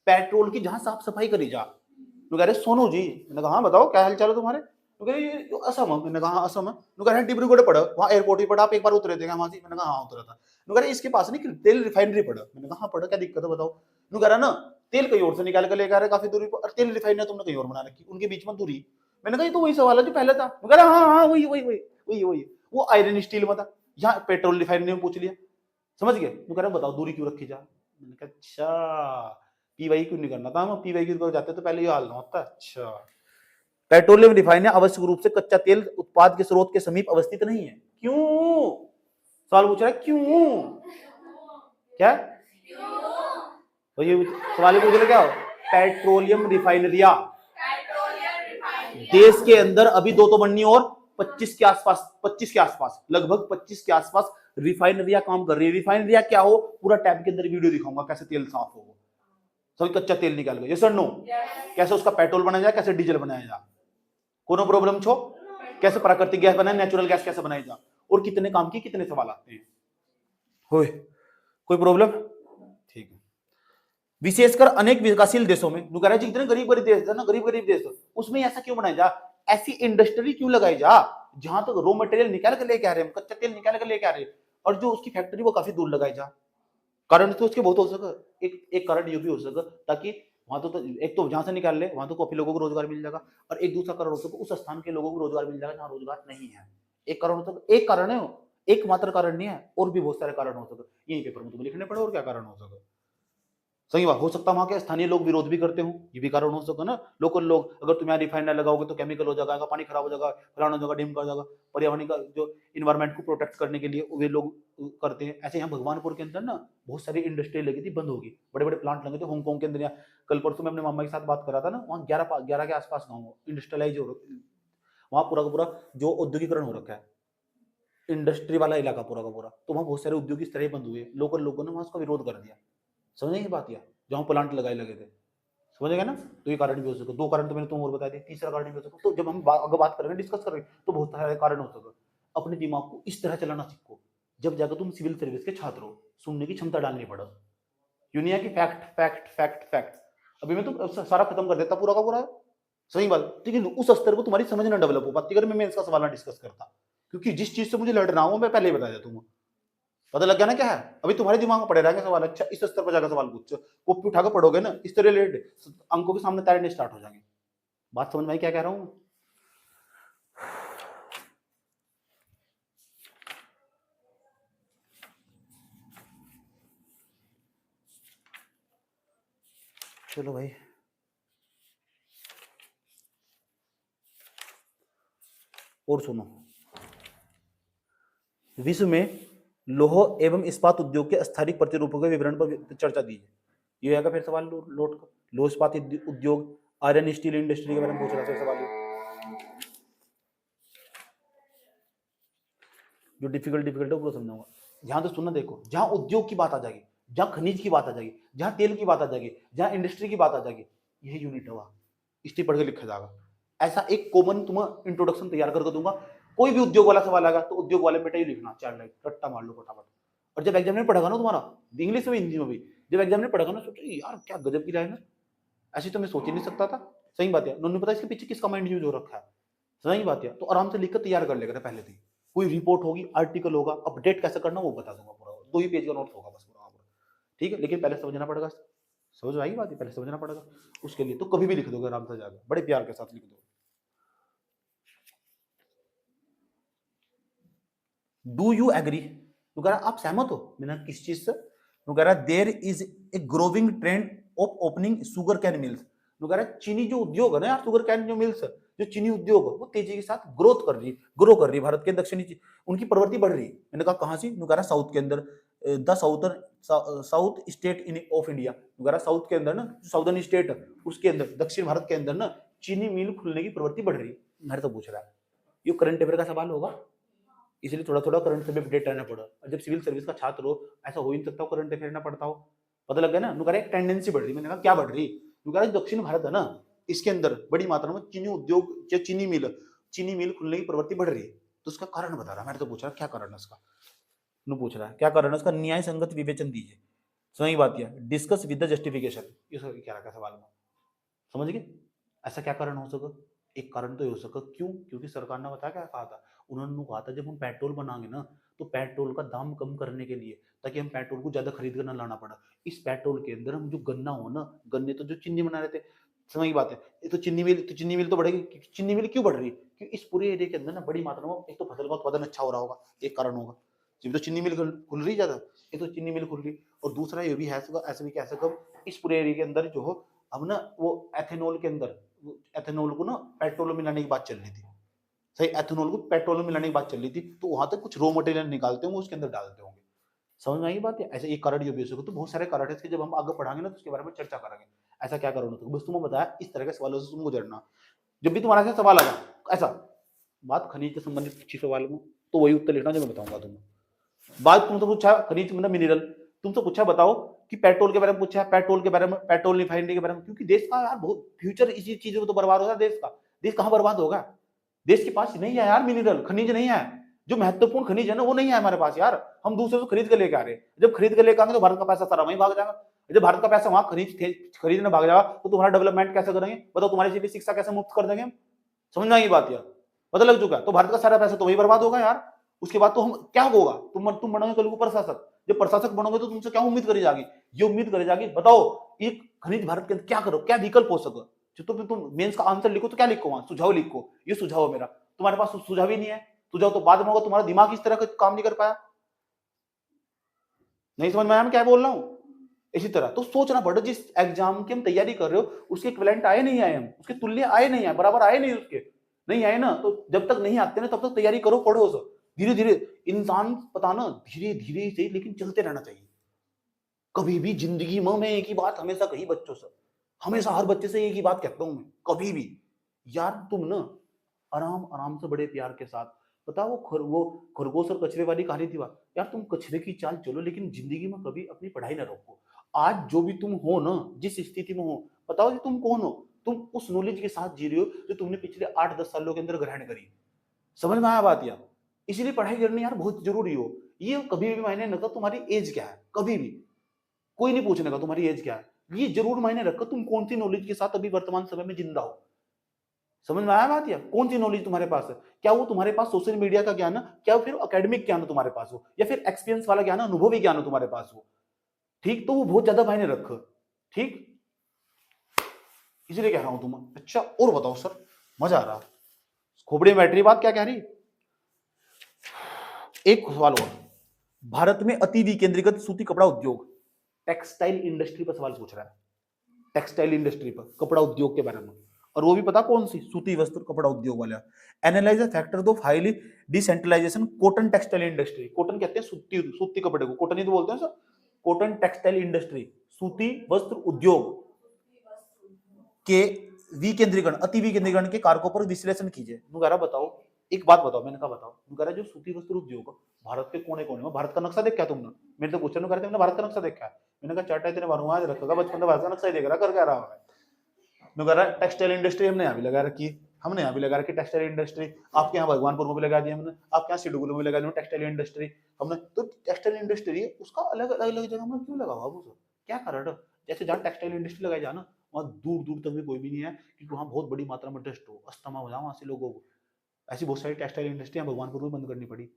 पेट्रोल की जहां साफ सफाई करी जा। तो कह रहे सोनू जी, मैंने कहा हाँ बताओ क्या हाल चाल है तुम्हारे? तो कह रहे ये असम है। मैंने कहा असम है। तो कह रहे डिब्रूगढ़ पड़ा, वहां एयरपोर्ट ही पड़ा, आप एक बार उतरे थे वहां से? मैंने कहा हाँ उतरा था। तो कह रहे इसके पास नहीं तेल रिफाइनरी पड़ा। मैंने कहा हाँ पड़ा, क्या दिक्कत है बताओ? तो कह रहा ना तेल कहीं और से निकाल कर लेकर आ रहे काफी दूरी पर, और तेल रिफाइनरी तुमने कहीं और बना रखी, उनके बीच में दूरी। मैंने कहा ये तो वही सवाल है जो पहले था। कह रहा हाँ हाँ वही वही वही वही वही, वो आयरन स्टील में था, यहाँ पेट्रोल रिफाइनरी में पूछ लिया, समझ गए? तो कह रहा बताओ दूरी क्यों रखी जा? मैंने कहा अच्छा पीवाई क्यों नहीं करना था, हम पीवाई की जाते तो पहले ये हाल ना होता। अच्छा, पेट्रोलियम रिफाइनरी आवश्यक रूप से कच्चा तेल उत्पाद के स्रोत के समीप अवस्थित नहीं है। क्यों? सवाल पूछ रहा है क्यों? क्या तो ये सवाल पूछ रहे क्या हो? पेट्रोलियम रिफाइनरिया देश के अंदर अभी 2 तो बननी और 25 के आसपास, 25 के आसपास, लगभग 25 के आसपास रिफाइनरिया काम कर रही है। रिफाइनरिया क्या हो पूरा टैब के अंदर वीडियो दिखाऊंगा कैसे तेल साफ हो, सभी कच्चा तेल निकाल गया। यस और नो? कैसे उसका पेट्रोल बनाया जाए, कैसे डीजल बनाया जाए, कोनो प्रॉब्लम छो? कैसे प्राकृतिक गैस बनाए, नेचुरल गैस कैसे बनाई जाए, और कितने काम की कितने सवाल आते हैं। होए कोई प्रॉब्लम? ठीक है। विशेषकर अनेक विकासशील देशों में, जितने गरीब गरीब देश है ना, गरीब गरीब देश, उसमें ऐसा क्यों बनाया जा, ऐसी इंडस्ट्री क्यों लगाई जा जहां तक रॉ मटेरियल निकाल के लेके आ रहे हैं, कच्चा तेल निकाल के लेके आ रहे हैं, और जो उसकी फैक्ट्री वो काफी दूर लगाई जा। कारण तो उसके बहुत हो सके, एक कारण ये भी हो सके ताकि वहां तो एक तो जहां से निकाल ले वहां तो काफी लोगों को रोजगार मिल जाएगा, और एक दूसरा कारण हो सके उस स्थान के लोगों को रोजगार मिल जाएगा जहां रोजगार नहीं है। एक कारण हो सकता, एक कारण है, एकमात्र कारण नहीं है, और भी बहुत सारे कारण हो सकते। यही पेपर में तुम्हें लिखने पड़े और क्या कारण हो सके। सही बात हो सकता है वहां के स्थानीय लोग विरोध भी करते हो, ये भी कारण हो सकता ना। लोकल लोग, अगर तुम यहाँ रिफाइनर लगाओगे तो केमिकल हो जाएगा, पानी खराब हो जाएगा, फलाना हो जाएगा, ढिमका हो जाएगा, पर्यावरण का जो इन्वायरमेंट को प्रोटेक्ट करने के लिए वे लोग करते हैं। ऐसे यहाँ भगवानपुर के अंदर ना बहुत सारी इंडस्ट्री लगी थी, बंद होगी, बड़े बड़े प्लांट लगे थे हांगकांग के अंदर। यहाँ कल परसों में अपने मामा के साथ बात करा था ना, वहाँ 11 के आसपास गाँव इंडस्ट्रियलाइज हो, वहाँ पूरा का पूरा जो औद्योगिकरण हो रखा है, इंडस्ट्री वाला इलाका पूरा का पूरा, तो वहाँ बहुत सारे उद्योग इस तरह बंद हुए, लोकल लोगों ने वहाँ उसका विरोध कर दिया। समझ नहीं बात, या जहाँ प्लांट लगाए लगे थे, समझ गए ना? तो ये कारण भी हो सकता है। 2 कारण तो मैंने तुम और बता दिए, तीसरा कारण भी हो सकता है। तो जब हम अगर बात करेंगे, डिस्कस करेंगे, तो बहुत सारे कारण हो सकते हैं। अपने दिमाग को इस तरह चलाना सीखो, जब जाकर तुम सिविल सर्विस के छात्र हो, सुनने की क्षमता डालनी पड़ा। यूनिया की फैक्ट फैक्ट फैक्ट फैक्ट, अभी मैं तो सारा खत्म कर देता पूरा का पूरा। सही बात, लेकिन उस स्तर को तुम्हारी समझ ना डेवलप हो पाती अगर मैं इसका सवाल ना डिस्कस करता, क्योंकि जिस चीज से मुझे लड़ रहा हूं मैं पहले ही बता देता हूँ। पता लग गया ना क्या है? अभी तुम्हारे दिमाग में पड़े रहेंगे सवाल, अच्छा इस स्तर पर जाकर सवाल पूछो, कॉपी उठाकर पढ़ोगे ना, इस तरह रिलेटेड अंकों के सामने तैरने स्टार्ट हो जाएंगे। बात समझ में आई क्या कह रहा हूं? चलो भाई, और सुनो, विश्व में लौह एवं इस्पात उद्योग के स्थानिक प्रतिरूपों के विवरण पर चर्चा दीजिए। ये आएगा फिर सवाल लौट कर, लौह इस्पात उद्योग, आयरन स्टील इंडस्ट्री के बारे में पूछ रहा था सवाल। जो डिफिकल्ट है वो समझाऊंगा। ध्यान से सुनना, देखो जहां उद्योग की बात आ जाएगी, जहां खनिज की बात आ जाएगी, जहां तेल की बात आ जाएगी, जहां इंडस्ट्री की बात आ जाएगी, यही यूनिट होगा, इसलिए पढ़ के लिखा जाएगा। ऐसा एक कॉमन तुम्हें इंट्रोडक्शन तैयार करके दूंगा। कोई भी उद्योग वाला सवाल आएगा तो उद्योग वाले बेटा ही लिखना, 4 लाइन रट्टा मार लो फटाफट। और जब एग्जाम में पढ़ेगा ना तुम्हारा, इंग्लिश में हिंदी में भी, जब एग्जाम में पढ़ेगा ना सोचो यार क्या गजब की लाइन है, ऐसी तो मैं सोच ही नहीं सकता था। सही बात है, उन्होंने पता इसके पीछे किसका माइंड यूज हो रखा है। सही बात है, तो आराम से लिखकर तैयार कर लेगा पहले से। कोई रिपोर्ट होगी, आर्टिकल होगा, अपडेट कैसे करना वो बता दूंगा पूरा, 2 ही पेज का नोट्स होगा बस पूरा। ठीक है, लेकिन पहले समझना पड़ेगा। समझ आई बात है, पहले समझना पड़ेगा। उसके लिए तो कभी भी लिख दोगे आराम से जाकर, बड़े प्यार के साथ लिख दो। Do you agree? तो कह रहा आप सहमत हो? मैंने कहा किस चीज से? तो कह रहा there is a growing trend of opening sugarcane mills. तो कह रहा चीनी जो उद्योग है ना यार, शुगर कैन जो मिल्स, जो चीनी उद्योग है वो तेजी के साथ ग्रो कर रही है भारत के दक्षिणी, उनकी प्रवृत्ति बढ़ रही है। मैंने कहा कहां से? तो कह रहा साउथ के अंदर, the southern south state in of India. तो कह रहा साउथ के अंदर ना, साउदर्न स्टेट उसके अंदर, दक्षिण भारत के अंदर ना चीनी मिल खुलने की प्रवृत्ति बढ़ रही है। मेरे तो पूछ रहा है, ये करंट अफेयर का सवाल होगा, इसलिए थोड़ा थोड़ा करंट से अपडेट रहना पड़ा। और जब सिविल सर्विस का छात्र हो, ऐसा हो ही नहीं सकता करंट अफेयर ना पढ़ता हो। पता लग गया ना? नुकरा एक टेंडेंसी बढ़ रही। मैंने कहा क्या बढ़ रही? नुकरा दक्षिण भारत है ना, इसके अंदर बड़ी मात्रा में चीनी उद्योग या चीनी मिल खुलने की प्रवृत्ति बढ़ रही है। तो उसका कारण बता रहा। मैंने तो पूछ रहा क्या कारण है इसका? नु पूछ रहा है क्या कारण है इसका? न्याय संगत विवेचन दीजिए। सही बात है, डिस्कस विद द जस्टिफिकेशन। ये क्या रखा सवाल में, समझ गए? ऐसा क्या कारण हो सका? एक कारण तो हो सका, क्यों? क्योंकि सरकार ने बताया क्या कहा था, उन्होंने कहा था जब हम पेट्रोल बनाएंगे ना, तो पेट्रोल का दाम कम करने के लिए, ताकि हम पेट्रोल को ज्यादा खरीद कर ना लाना पड़ा, इस पेट्रोल के अंदर हम जो गन्ना हो ना, गन्ने तो जो चीनी बना रहे थे, समझ की बात है, ये तो चीनी मिल तो बढ़ेगी। चीनी मिल क्यों बढ़ रही है? क्योंकि इस पूरे एरिया के अंदर ना बड़ी मात्रा में एक तो फसल का उत्पादन अच्छा हो रहा होगा, एक कारण होगा, जब तो चीनी मिल खुल रही ज्यादा, एक तो चीनी मिल खुल रही, और दूसरा ये भी है, ऐसे भी कह सकते इस पूरे एरिया के अंदर जो हो, अब ना वो एथेनॉल के अंदर, एथेनॉल को ना पेट्रोल में मिलाने की बात चल रही थी। सही, एथेनॉल को पेट्रोल में मिलाने की बात चल रही थी, तो वहां तक कुछ रॉ मटेरियल निकालते होंगे, उसके अंदर डालते होंगे। समझ में आई बात है? ऐसे एक कारण ये भी हो सकता है। तो बहुत सारे कारण है इसके, जब हम आगे पढ़ाएंगे ना तो उसके बारे में चर्चा करेंगे। ऐसा क्या कारण होता है, बस तुम्हें बताया इस तरह के सवालों से तुम गुजरना। जब भी तुम्हारा ऐसा सवाल आया, ऐसा बात खनिज से संबंधित किसी सवाल में, तो वही उत्तर लिखना जो मैं बताऊंगा तुम्हें। बात तुमसे पूछा खनिज मतलब मिनरल, तुमसे पूछा बताओ कि पेट्रोल के बारे में पूछा, पेट्रोल के बारे में, पेट्रोल रिफाइनरी के बारे में, क्योंकि देश का यार बहुत फ्यूचर इसी चीजों में तो बर्बाद हो रहा है देश का। देश कहाँ बर्बाद होगा? देश के पास नहीं है यार मिनरल, खनिज नहीं है, जो महत्वपूर्ण खनिज है ना वो नहीं है हमारे पास यार। हम दूसरे से खरीद के लेके आ रहे हैं, जब खरीद के लेके आएंगे तो भारत का पैसा सारा वहीं भाग जाएगा। जब भारत का पैसा वहां खरीदने भाग जाएगा तो तुम्हारा डेवलपमेंट कैसे करेंगे बताओ? तुम्हारी सीधी शिक्षा कैसे मुफ्त कर देंगे हम? समझ में आई बात यार? पता लग चुका है? तो भारत का सारा पैसा तो वही बर्बाद होगा यार। उसके बाद तो हम क्या होगा, तुम बनोगे कल को प्रशासक, जब प्रशासक बनोगे तो तुमसे क्या उम्मीद करी जाएगी? ये उम्मीद करी जाएगी बताओ एक खनिज भारत के अंदर क्या करो, क्या विकल्प हो सके। जो तुम मेंस का आंसर लिखो तो क्या लिखो, वहां सुझाव लिखो, ये सुझाव है मेरा। तुम्हारे पास सुझाव ही नहीं है, सुझाव तो बाद में होगा, तुम्हारा दिमाग इस तरह का काम नहीं कर पाया। नहीं समझ में आया मैं क्या बोल रहा हूं? इसी तरह तो सोचना पड़े, जिस एग्जाम की हम तैयारी कर रहे हो उसके इक्विवेलेंट आए नहीं आए, हम उसके तुल्य आए नहीं आए, बराबर आए नहीं, उसके नहीं आए ना, तो जब तक नहीं आते ना तब तक तैयारी करो, पढ़ो सब धीरे धीरे। इंसान पता ना धीरे धीरे से लेकिन चलते रहना चाहिए। कभी भी जिंदगी में मैं एक ही बात हमेशा कही बच्चों से, हमेशा हर बच्चे से एक ही बात कहता हूं मैं, कभी भी यार तुम ना आराम आराम से बड़े प्यार के साथ, पता वो खरगोश और कचरे वाली कहानी थी बात यार, तुम कचरे की चाल चलो लेकिन जिंदगी में कभी अपनी पढ़ाई ना रोको। आज जो भी तुम हो ना, जिस स्थिति में हो, बताओ कि तुम कौन हो, तुम उस नॉलेज के साथ जी रहे हो जो तुमने पिछले 8-10 सालों के अंदर ग्रहण करी। समझ में आया बात यार? इसीलिए पढ़ाई करनी यार बहुत जरूरी हो। ये कभी भी मायने न रखता तुम्हारी एज क्या है, कभी भी कोई नहीं पूछने का तुम्हारी एज क्या है, ये जरूर मायने रखो तुम कौन सी नॉलेज के साथ अभी वर्तमान समय में जिंदा हो। समझ में आया बात? या कौन सी नॉलेज तुम्हारे पास है, क्या वो तुम्हारे पास सोशल मीडिया का ज्ञान है, क्या फिर एकेडमिक ज्ञान तुम्हारे पास हो, या फिर एक्सपीरियंस वाला ज्ञान, अनुभवी ज्ञान तुम्हारे पास हो। ठीक, तो वो बहुत ज्यादा मायने रखो। ठीक, इसलिए कह रहा हूं तुम। अच्छा और बताओ सर, मजा आ रहा, खोपड़ी में बैठ रही बात, क्या कह रही? एक सवाल और, भारत में अति विकेंद्रीकृत सूती कपड़ा उद्योग, टेक्सटाइल इंडस्ट्री पर सवाल पूछ रहा है, टेक्सटाइल इंडस्ट्री पर, कपड़ा उद्योग के बारे में, और वो भी पता कौन सी? सूती वस्त्र कपड़ा उद्योग वाला। Analyse the factor of highly decentralisation cotton textile industry, cotton कहते हैं सूती कपड़े को, कॉटन ही तो बोलते हैं सर। कॉटन टेक्सटाइल इंडस्ट्री, सूती वस्त्र उद्योग के विकेंद्रीकरण, अति विकेंद्रीकरण के कारकों पर विश्लेषण कीजिए। नुगारा बताओ, एक बात बताओ, मैंने कहा बताओ, नुगारा जो सूती वस्त्र उद्योग भारत के कोने कोने में, भारत का नक्शा देख क्या तुमने? मैंने तो पूछा नुगारा तुमने भारत का नक्शा देखा है? मैंने कहा चाटा इतने बार आज रखा, बचपन में भारत का नक्शा ही देख रहा, कर क्या रहा है? नुगारा टेक्सटाइल इंडस्ट्री हमने यहाँ भी लगा रखी है, हमने यहाँ भी लगा रखी टेक्सटाइल इंडस्ट्री, आपके यहाँ भगवानपुर में भी लगा दिया हमने, आपके यहाँ सिडुगुल में लगा दिया टेक्सटाइल इंडस्ट्री हमने। तो टेक्सटाइल इंडस्ट्री उसका अलग अलग जगह में क्यों लगा हुआ, क्या कारण है? जैसे जहाँ टेक्सटाइल इंडस्ट्री लगाई जाए ना, वहाँ दूर दूर तक भी कोई भी नहीं है, क्योंकि वहाँ बहुत बड़ी मात्रा में डस्ट हो, अस्थमा हो जाए वहाँ से लोगों को। ऐसी बहुत सारी टेक्सटाइल इंडस्ट्री भगवानपुर में बंद करनी पड़ी।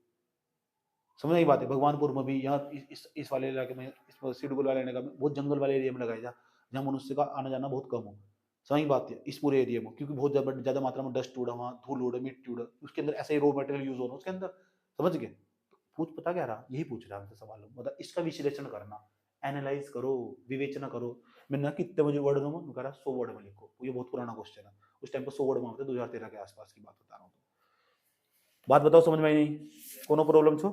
समझ नहीं बात है? भगवानपुर में भी, यहाँ इस वाले इलाके में, इस सिडुगुल वाले इलाके में, बहुत जंगल वाले एरिया में लगाया जा, जहाँ मनुष्य का आना जाना बहुत कम हो। सही बात है, इस पूरे एरिया में, क्योंकि बहुत ज्यादा मात्रा में डस्ट उड़ा, वहाँ धूल उड़ा, मिट्टी उड़ा, उसके अंदर ऐसे ही रॉ मटेरियल यूज हो रहा है उसके अंदर। समझ गए? पूछ पता क्या रहा, यही पूछ रहा है हमसे सवाल, मतलब इसका विश्लेषण करना, एनालाइज करो, विवेचना करो। मैंने कितने बजे वर्ड दूंगा, मैं कह रहा 100 वर्ड में लिखो, ये बहुत पुराना क्वेश्चन है, उस टाइम पर 100 वर्ड मांगते, 2013 के आसपास की बात बता रहा हूँ। बात बताओ समझ में आई नहीं, कोनो प्रॉब्लम छो?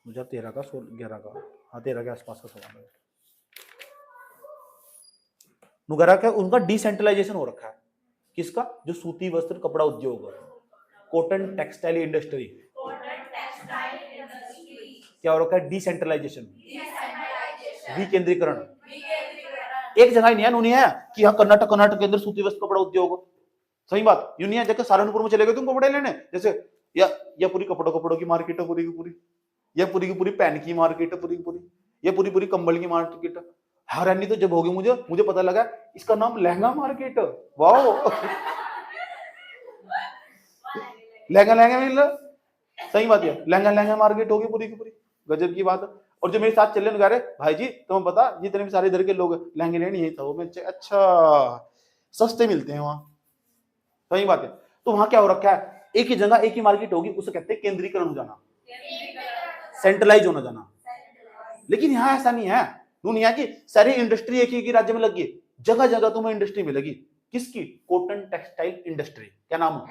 2013 का 11 का, हाँ 13 के आसपास का सवाल है। नुगरा क्या, उनका डिसेंट्रलाइजेशन हो रखा है, किसका? जो सूती वस्त्र कपड़ा उद्योग, कॉटन टेक्सटाइल इंडस्ट्री, क्या हो रखा है? डिसेंट्रलाइजेशन, विकेंद्रीकरण। एक जगह ही नहीं है, नहीं है कि हाँ कर्नाटक के अंदर सूती वस्त्र कपड़ा उद्योग, सही बात यूं नहीं है। जैसे सहारनपुर में चले गए तुम कपड़े लेने, जैसे या पूरी कपड़ों की मार्केट है पूरी की पूरी, या पूरी की पूरी पैन की मार्केट है पूरी की पूरी, या पूरी पूरी कंबल की मार्केट है। हैरानी तो जब होगी मुझे पता लगा इसका नाम लहंगा मार्केट। वाह लहंगा मिल रहा, सही बात है, लहंगा मार्केट होगी पूरी की पूरी, गजब की बात है। और जो मेरे साथ चल रहे भाई जी तुम्हें पता जितने भी सारे इधर के लोग लहंगे लेने यही था, वो मैं अच्छा सस्ते मिलते हैं वहां, सही बात है। तो वहां क्या हो रखा है, एक ही जगह एक ही मार्केट होगी, उसे कहते हैं केंद्रीकरण हो जाना, सेंट्रलाइज होना जाना। लेकिन यहाँ ऐसा नहीं है, दुनिया की सारी इंडस्ट्री एक ही राज्य में लगी, जगह जगह तुम्हें इंडस्ट्री मिलेगी। किसकी? Cotton textile industry. क्या नाम है?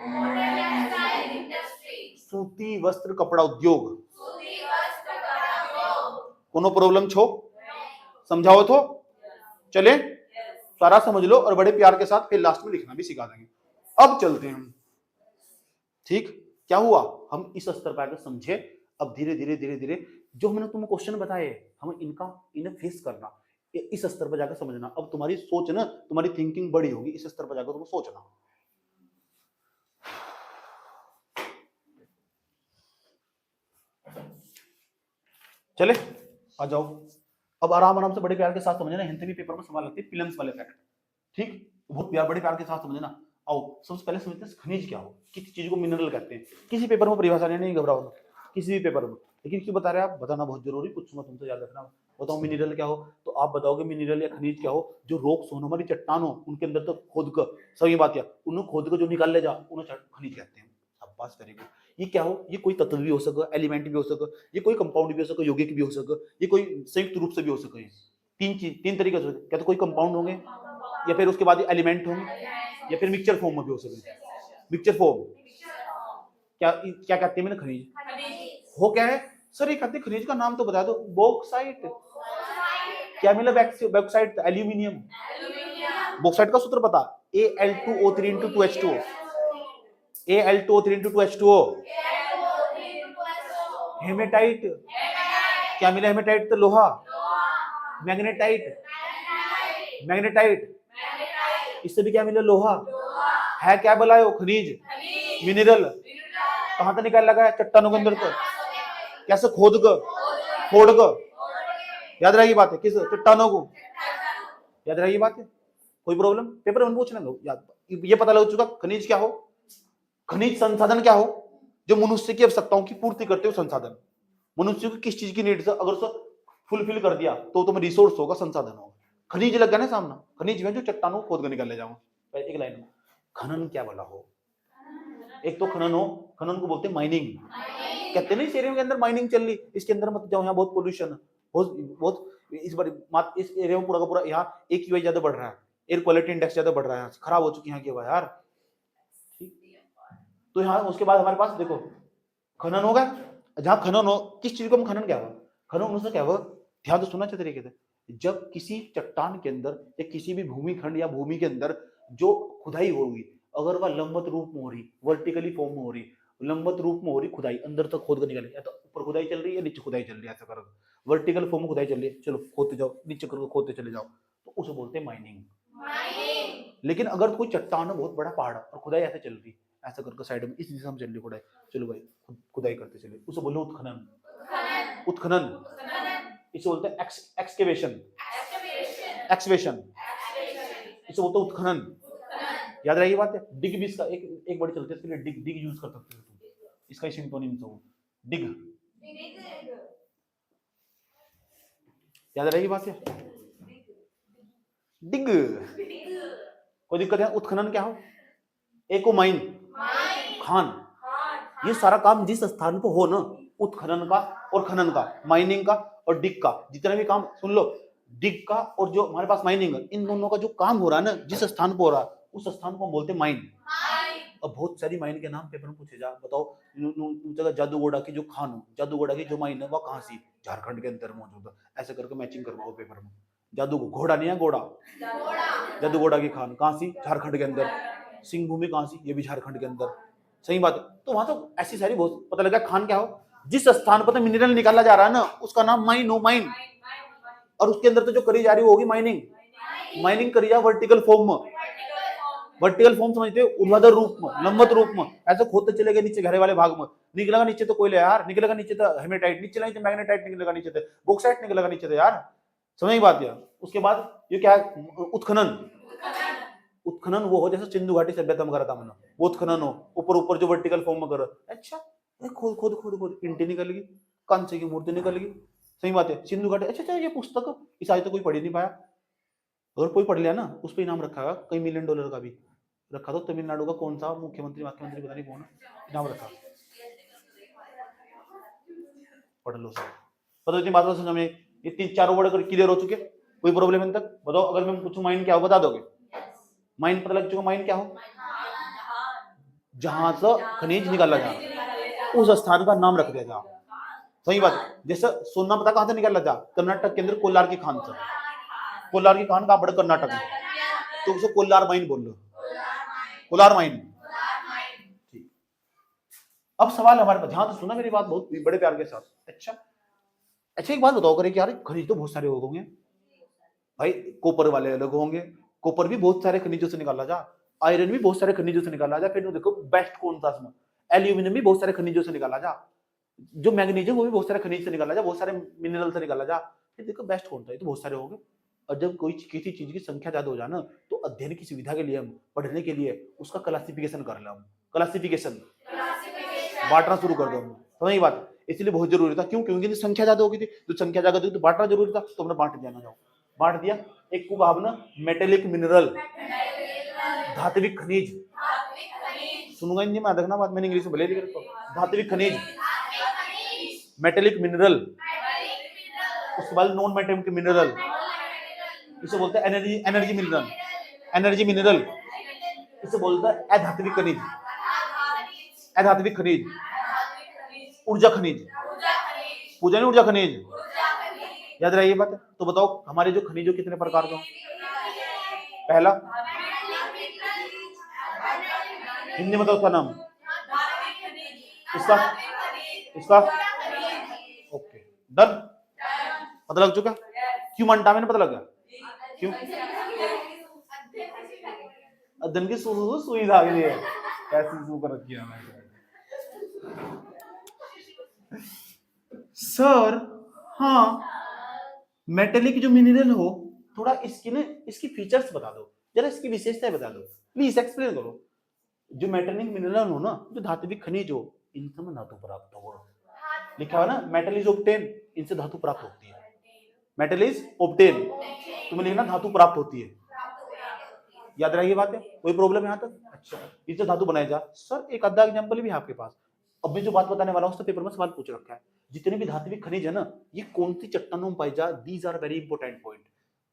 सूती वस्त्र कपड़ा उद्योग। कोनो प्रॉब्लम छो? समझाओ तो चले, सारा समझ लो और बड़े प्यार के साथ फिर लास्ट में लिखना भी सिखा देंगे। अब चलते हैं हम, ठीक? क्या हुआ, हम इस स्तर पर समझे। अब धीरे धीरे धीरे धीरे जो हमने तुम्हें क्वेश्चन बताए, हम इन्हें फेस करना, इस स्तर पर जाकर समझना। अब तुम्हारी सोच ना, तुम्हारी थिंकिंग बड़ी होगी, इस स्तर पर जाकर तुम सोचना। चले आ जाओ, अब आराम से बड़े प्यार के साथ समझना। हिंदी भी पेपर में सवाल लगते हैं पिलम्स वाले फैक्ट, ठीक? बहुत बड़े प्यार के साथ समझना। आओ सबसे पहले समझते हैं खनिज क्या हो, किस चीज को मिनरल कहते हैं। किसी पेपर में परिभाषा नहीं घबराओ, किसी भी पेपर में। लेकिन क्यों बता रहे हैं आप, बताना बहुत जरूरी, पूछूंगा तुमसे, याद रखना। बताओ मिनरल क्या हो, तो आप बताओगे मिनरल या खनिज क्या हो, जो रॉक्स हो, हमारी चट्टान हो, उनके अंदर तो खोद कर, सही बात है, उन्हें खोद कर जो निकाल ले जा, उन्हें खनिज कहते हैं। अब बात करेंगे ये क्या हो, ये कोई तत्व भी हो सके, एलिमेंट भी हो सके, ये कोई कंपाउंड भी हो सके, यौगिक भी हो सके, ये कोई संयुक्त रूप से भी हो सके। तीन तरीके से, क्या तो कोई कंपाउंड होंगे, या फिर उसके बाद एलिमेंट होंगे, या फिर मिक्सचर फॉर्म में भी हो सके। मिक्सचर फॉर्म क्या क्या कहते हैं मैंने, खनिज हो क्या है सर, ये कहते हैं खनिज का नाम तो बता दो। बॉक्साइट। क्या मिला? Bauxite, aluminium. बॉक्साइट का सूत्र पता, Al2O3 × 2H2O, Al2O3 × 2H2O। Haematite, क्या मिला? हेमेटाइट तो लोहा। मैग्नेटाइट, मैग्नेटाइट, इससे भी क्या मिला? लोहा। है क्या बोला हो? खनिज, मिनरल। कहां से निकाल लगा है? चट्टानों के अंदर से। कैसे? खोद कर, फोड़ कर। याद रहेगी बात है, किस? चट्टानों को। याद रहेगी बात है, कोई प्रॉब्लम? पेपर में पूछना याद, ये पता लग चुका खनिज क्या हो। खनिज संसाधन क्या हो, जो मनुष्य की आवश्यकताओं की पूर्ति करते हो संसाधन। मनुष्य को किस चीज की नीड है, अगर उसको फुलफिल कर दिया तो तुम्हें रिसोर्स होगा, संसाधन होगा। खनिज लग गया ना सामने, खनिज में जो चट्टानों को खोद कर निकाल ले जाऊंगा। एक लाइन में खनन क्या बोला हो, एक तो खनन हो, खनन को बोलते हैं माइनिंग। कहते नहीं एरिया के अंदर माइनिंग चल रही, इसके अंदर मत जाओ, यहाँ बहुत पोल्यूशन है, बहुत इस बार इस एरिया में पूरा का पूरा यहाँ AQI ज्यादा बढ़ रहा है, एयर क्वालिटी इंडेक्स ज्यादा बढ़ रहा है, खराब हो चुकी है यहाँ की हवा यार। तो यहाँ उसके बाद हमारे पास देखो खनन होगा, जहाँ खनन हो, किस चीज को हम खनन क्या हुआ, खनन उसने क्या हुआ, ध्यान से सुनना अच्छे तरीके से। जब किसी चट्टान के अंदर या किसी भी भूमिखंड या भूमि के अंदर जो खुदाई होगी, अगर वह लंबवत रूप में हो रही, वर्टिकली फॉर्म में हो रही, लंबवत रूप में हो रही खुदाई, अंदर तक खोद कर निकाले, या तो ऊपर खुदाई चल रही है, नीचे खुदाई चल रही है, ऐसा करो। वर्टिकल फॉर्म में खुदाई चल रही है, चलो खोदते जाओ, नीचे करो खोदते चले जाओ, तो उसे बोलते हैं माइनिंग। लेकिन अगर कोई चट्टान है, बहुत बड़ा पहाड़ और खुदाई ऐसे चल रही, ऐसा करके साइड में इस दिशा में चल रही खुदाई, चलो भाई खुदाई करते चले, उसे बोलो उत्खनन। उत्खनन इसे बोलते हैं एक्सकेवेशन, एक्सवेशन, इसे बोलते हैं उत्खनन। याद रहेगी बात है। डिग भी इसका एक वर्ड चलते हैं, इसके लिए डिग यूज कर सकते हो तुम, इसका ही सिंटोनिम तो डिग। याद रहेगी बात है, डिग। कोई दिक्कत है? उत्खनन क्या हो, एको माइन, खान, ये सारा काम जिस स्थान पर हो ना, उत्खनन का और खनन का, माइनिंग का और डिग का, जितना भी काम सुन लो, डिग का और जो हमारे पास माइनिंग है, इन दोनों का जो काम हो रहा है ना, जिस स्थान पर हो रहा है उस स्थान को हम बोलते हैं माइन। अब बहुत सारी माइन के नाम पेपर में पूछे जा, बताओ जगह जादूगोड़ा की जो खान हो, जादूगोड़ा की जो माइन है वह कहाँ सी, झारखंड के अंदर मौजूद है। ऐसे करके मैचिंग करवाओ पेपर में। जादू घोड़ा नहीं है, घोड़ा, जादूगोड़ा की खान कहाँ सी, झारखंड के अंदर। सिंह भूमि कहाँ सी, ये भी झारखंड के अंदर। सही बात है। तो वहां तो ऐसी सारी बहुत पता लगा। खान क्या हो, जिस स्थान पर मिनरल निकाला जा रहा है ना उसका नाम माइन हो, माइन। और उसके अंदर तो जो करी जा रही होगी माइनिंग, माइनिंग करी जा वर्टिकल फॉर्म में। वर्टिकल फॉर्म समझते हो, ऊर्ध्वाधर रूप में, लंबवत रूप में, ऐसे खोदते चले गए नीचे गहरे वाले भाग में। निकलेगा नीचे तो कोयला यार, निकलेगा नीचे तो हेमेटाइट, नीचे मैग्नेटाइट निकलेगा, नीचे तो बॉक्साइट निकलेगा नीचे तो यार। समझ बात यार। उसके बाद ये क्या है, उत्खनन। उत्खनन वो हो जैसे सिंधु घाटी सभ्यता में करा था मैंने, वो उत्खनन हो, ऊपर ऊपर जो वर्टिकल फॉर्म में करो। अच्छा, खोद खोद खोद खोद ईंटें निकल गई, कांसे की मूर्ति निकल गई। सही बात है, सिंधु घाटी। अच्छा, ये पुस्तक इस आज तो कोई पढ़ ही नहीं पाया, अगर कोई पढ़ लिया ना उस पर इनाम रखा कई $1 मिलियन का भी रखा। तो तमिलनाडु का कौन सा मुख्यमंत्री पता नहीं कौन इनाम रखा, पढ़ लो सब। पता इतनी बात समझ में, ये 3-4 वर्ड अगर क्लियर हो चुके, कोई प्रॉब्लम है तक बताओ। अगर मैं पूछूं माइन क्या हो, बता दोगे? माइन पता लग चुका, माइन क्या हो, जहां से खनिज निकाला जा उस स्थान का नाम रख दिया जा। सही बात। जैसे सोना पता कहां से निकाला जा, कर्नाटक के अंदर कोलार की खान से। कोलार की खान कहां पड़े, कर्नाटक में, तो उसे कोलार माइन बोल लो, कोलार माइन। ठीक। अब सवाल हमारे पास, ध्यान से सुना मेरी बात बहुत बड़े प्यार के साथ। अच्छा, एक बात बताओ करे कि यार खनिज तो बहुत सारे होंगे भाई, कॉपर वाले अलग होंगे, कॉपर भी बहुत सारे खनिजों से निकाला जा, आयरन भी बहुत सारे खनिजों से निकाला जा, फिर तो देखो बेस्ट कौन सा इसमें, एल्यूमिनियम भी बहुत सारे खनिजों से निकाला जा, जो मैग्नीशियम वो भी बहुत सारे खनिज से निकाला जा, बहुत सारे मिनरल से निकाला जा, फिर देखो बेस्ट कौन सा है, तो बहुत सारे होंगे। और जब कोई किसी चीज की संख्या ज्यादा हो जाए ना, तो अध्ययन की सुविधा के लिए हम पढ़ने के लिए उसका क्लासिफिकेशन कर ले, हम क्लासिफिकेशन बांटना शुरू कर दो। समझ बात। इसलिए बहुत जरूरी था, क्यों? क्योंकि संख्या ज्यादा होगी थी, तो संख्या ज्यादा होगी तो बांटना जरूरी था, तो हमने बांट दिया ना, जाओ बांट दिया। एक को कहा ना मेटेलिक मिनरल, धात्विक खनिज। सुनूंगा हिंदी में, देखना बात मैंने इंग्लिश में भले लिख रखा, धात्विक खनिज, मेटेलिक मिनरल। उसके बाद नॉन मेटेलिक मिनरल, इसे बोलते हैं एनर्जी मिनरल, एनर्जी मिनरल। इसे बोलते हैं अधात्विक खनिज, अधात्विक खनिज, ऊर्जा खनिज, पूजा नहीं ऊर्जा खनिज, याद रहिए बात। तो बताओ हमारे जो खनिजों कितने प्रकार के? पहला, हिंदी में तो उसका नाम, इसका ओके डन, पता लग चुका। क्यों मनटा में पता लग गया, क्यों? अध्ययन की सुविधा के लिए ऐसी शू कर रखी है सर। हाँ, मेटेलिक जो मिनरल हो, थोड़ा इसकी ना इसकी फीचर्स बता दो जरा, इसकी विशेषताएं बता दो, प्लीज एक्सप्लेन करो। जो मेटेलिक मिनरल हो ना, जो धात्विक खनिज हो, इनसे में धातु प्राप्त हो, लिखा हुआ ना मेटल इज ऑब्टेन, इनसे धातु प्राप्त होती है। मेटल इज ऑब्टेन, तुम्हें लिखना धातु प्राप्त होती है, याद रहिए बात है। कोई प्रॉब्लम यहाँ तक? अच्छा, इनसे धातु बनाया जा। सर एक आधा एग्जांपल भी है आपके पास। अब मैं जो बात बताने वाला हूँ उससे पेपर में सवाल पूछ रखा है। जितने भी धात्विक खनिज है ना, ये कौन सी चट्टानों में पाई जा, these are very important point.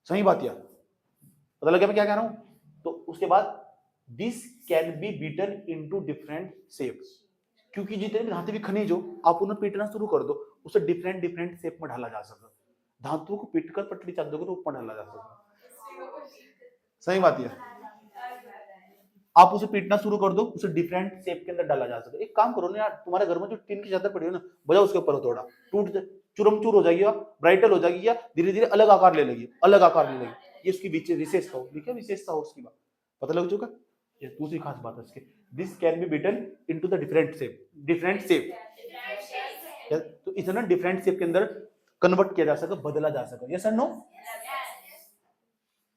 सही बात यार, पता लगा मैं क्या कह रहा हूँ? तो उसके बाद this can be beaten into different shapes, क्योंकि जितने भी धात्विक खनिज हो आप उन्हें पीटना शुरू कर दो, उसे डिफरेंट डिफरेंट शेप में ढाला जा सकता। धातुओं को पीटकर पटली चादरों के रूप में ढाला जा सकता। सही बात है, आप उसे पीटना शुरू कर दो, उसे डिफरेंट शेप के अंदर डाला जा सकता है। एक काम करो ना यार, तुम्हारे घर में जो टीन की चादर पड़ी है ना, बजाओ उसके ऊपर थोड़ा, टूट चूरमचूर हो जाएगी, ब्राइटल हो जाएगी, या धीरे धीरे अलग आकार ले लेगी, अलग आकार ले लेगी। ये उसकी विशेषता हो, ठीक है, विशेषता हो उसकी बात पता लग चुका। ये दूसरी खास बात है इसके, this can be beaten into the different shape, different shape. तो इसे ना डिफरेंट शेप के अंदर कन्वर्ट किया जा सके, बदला जा सके। यस और नो?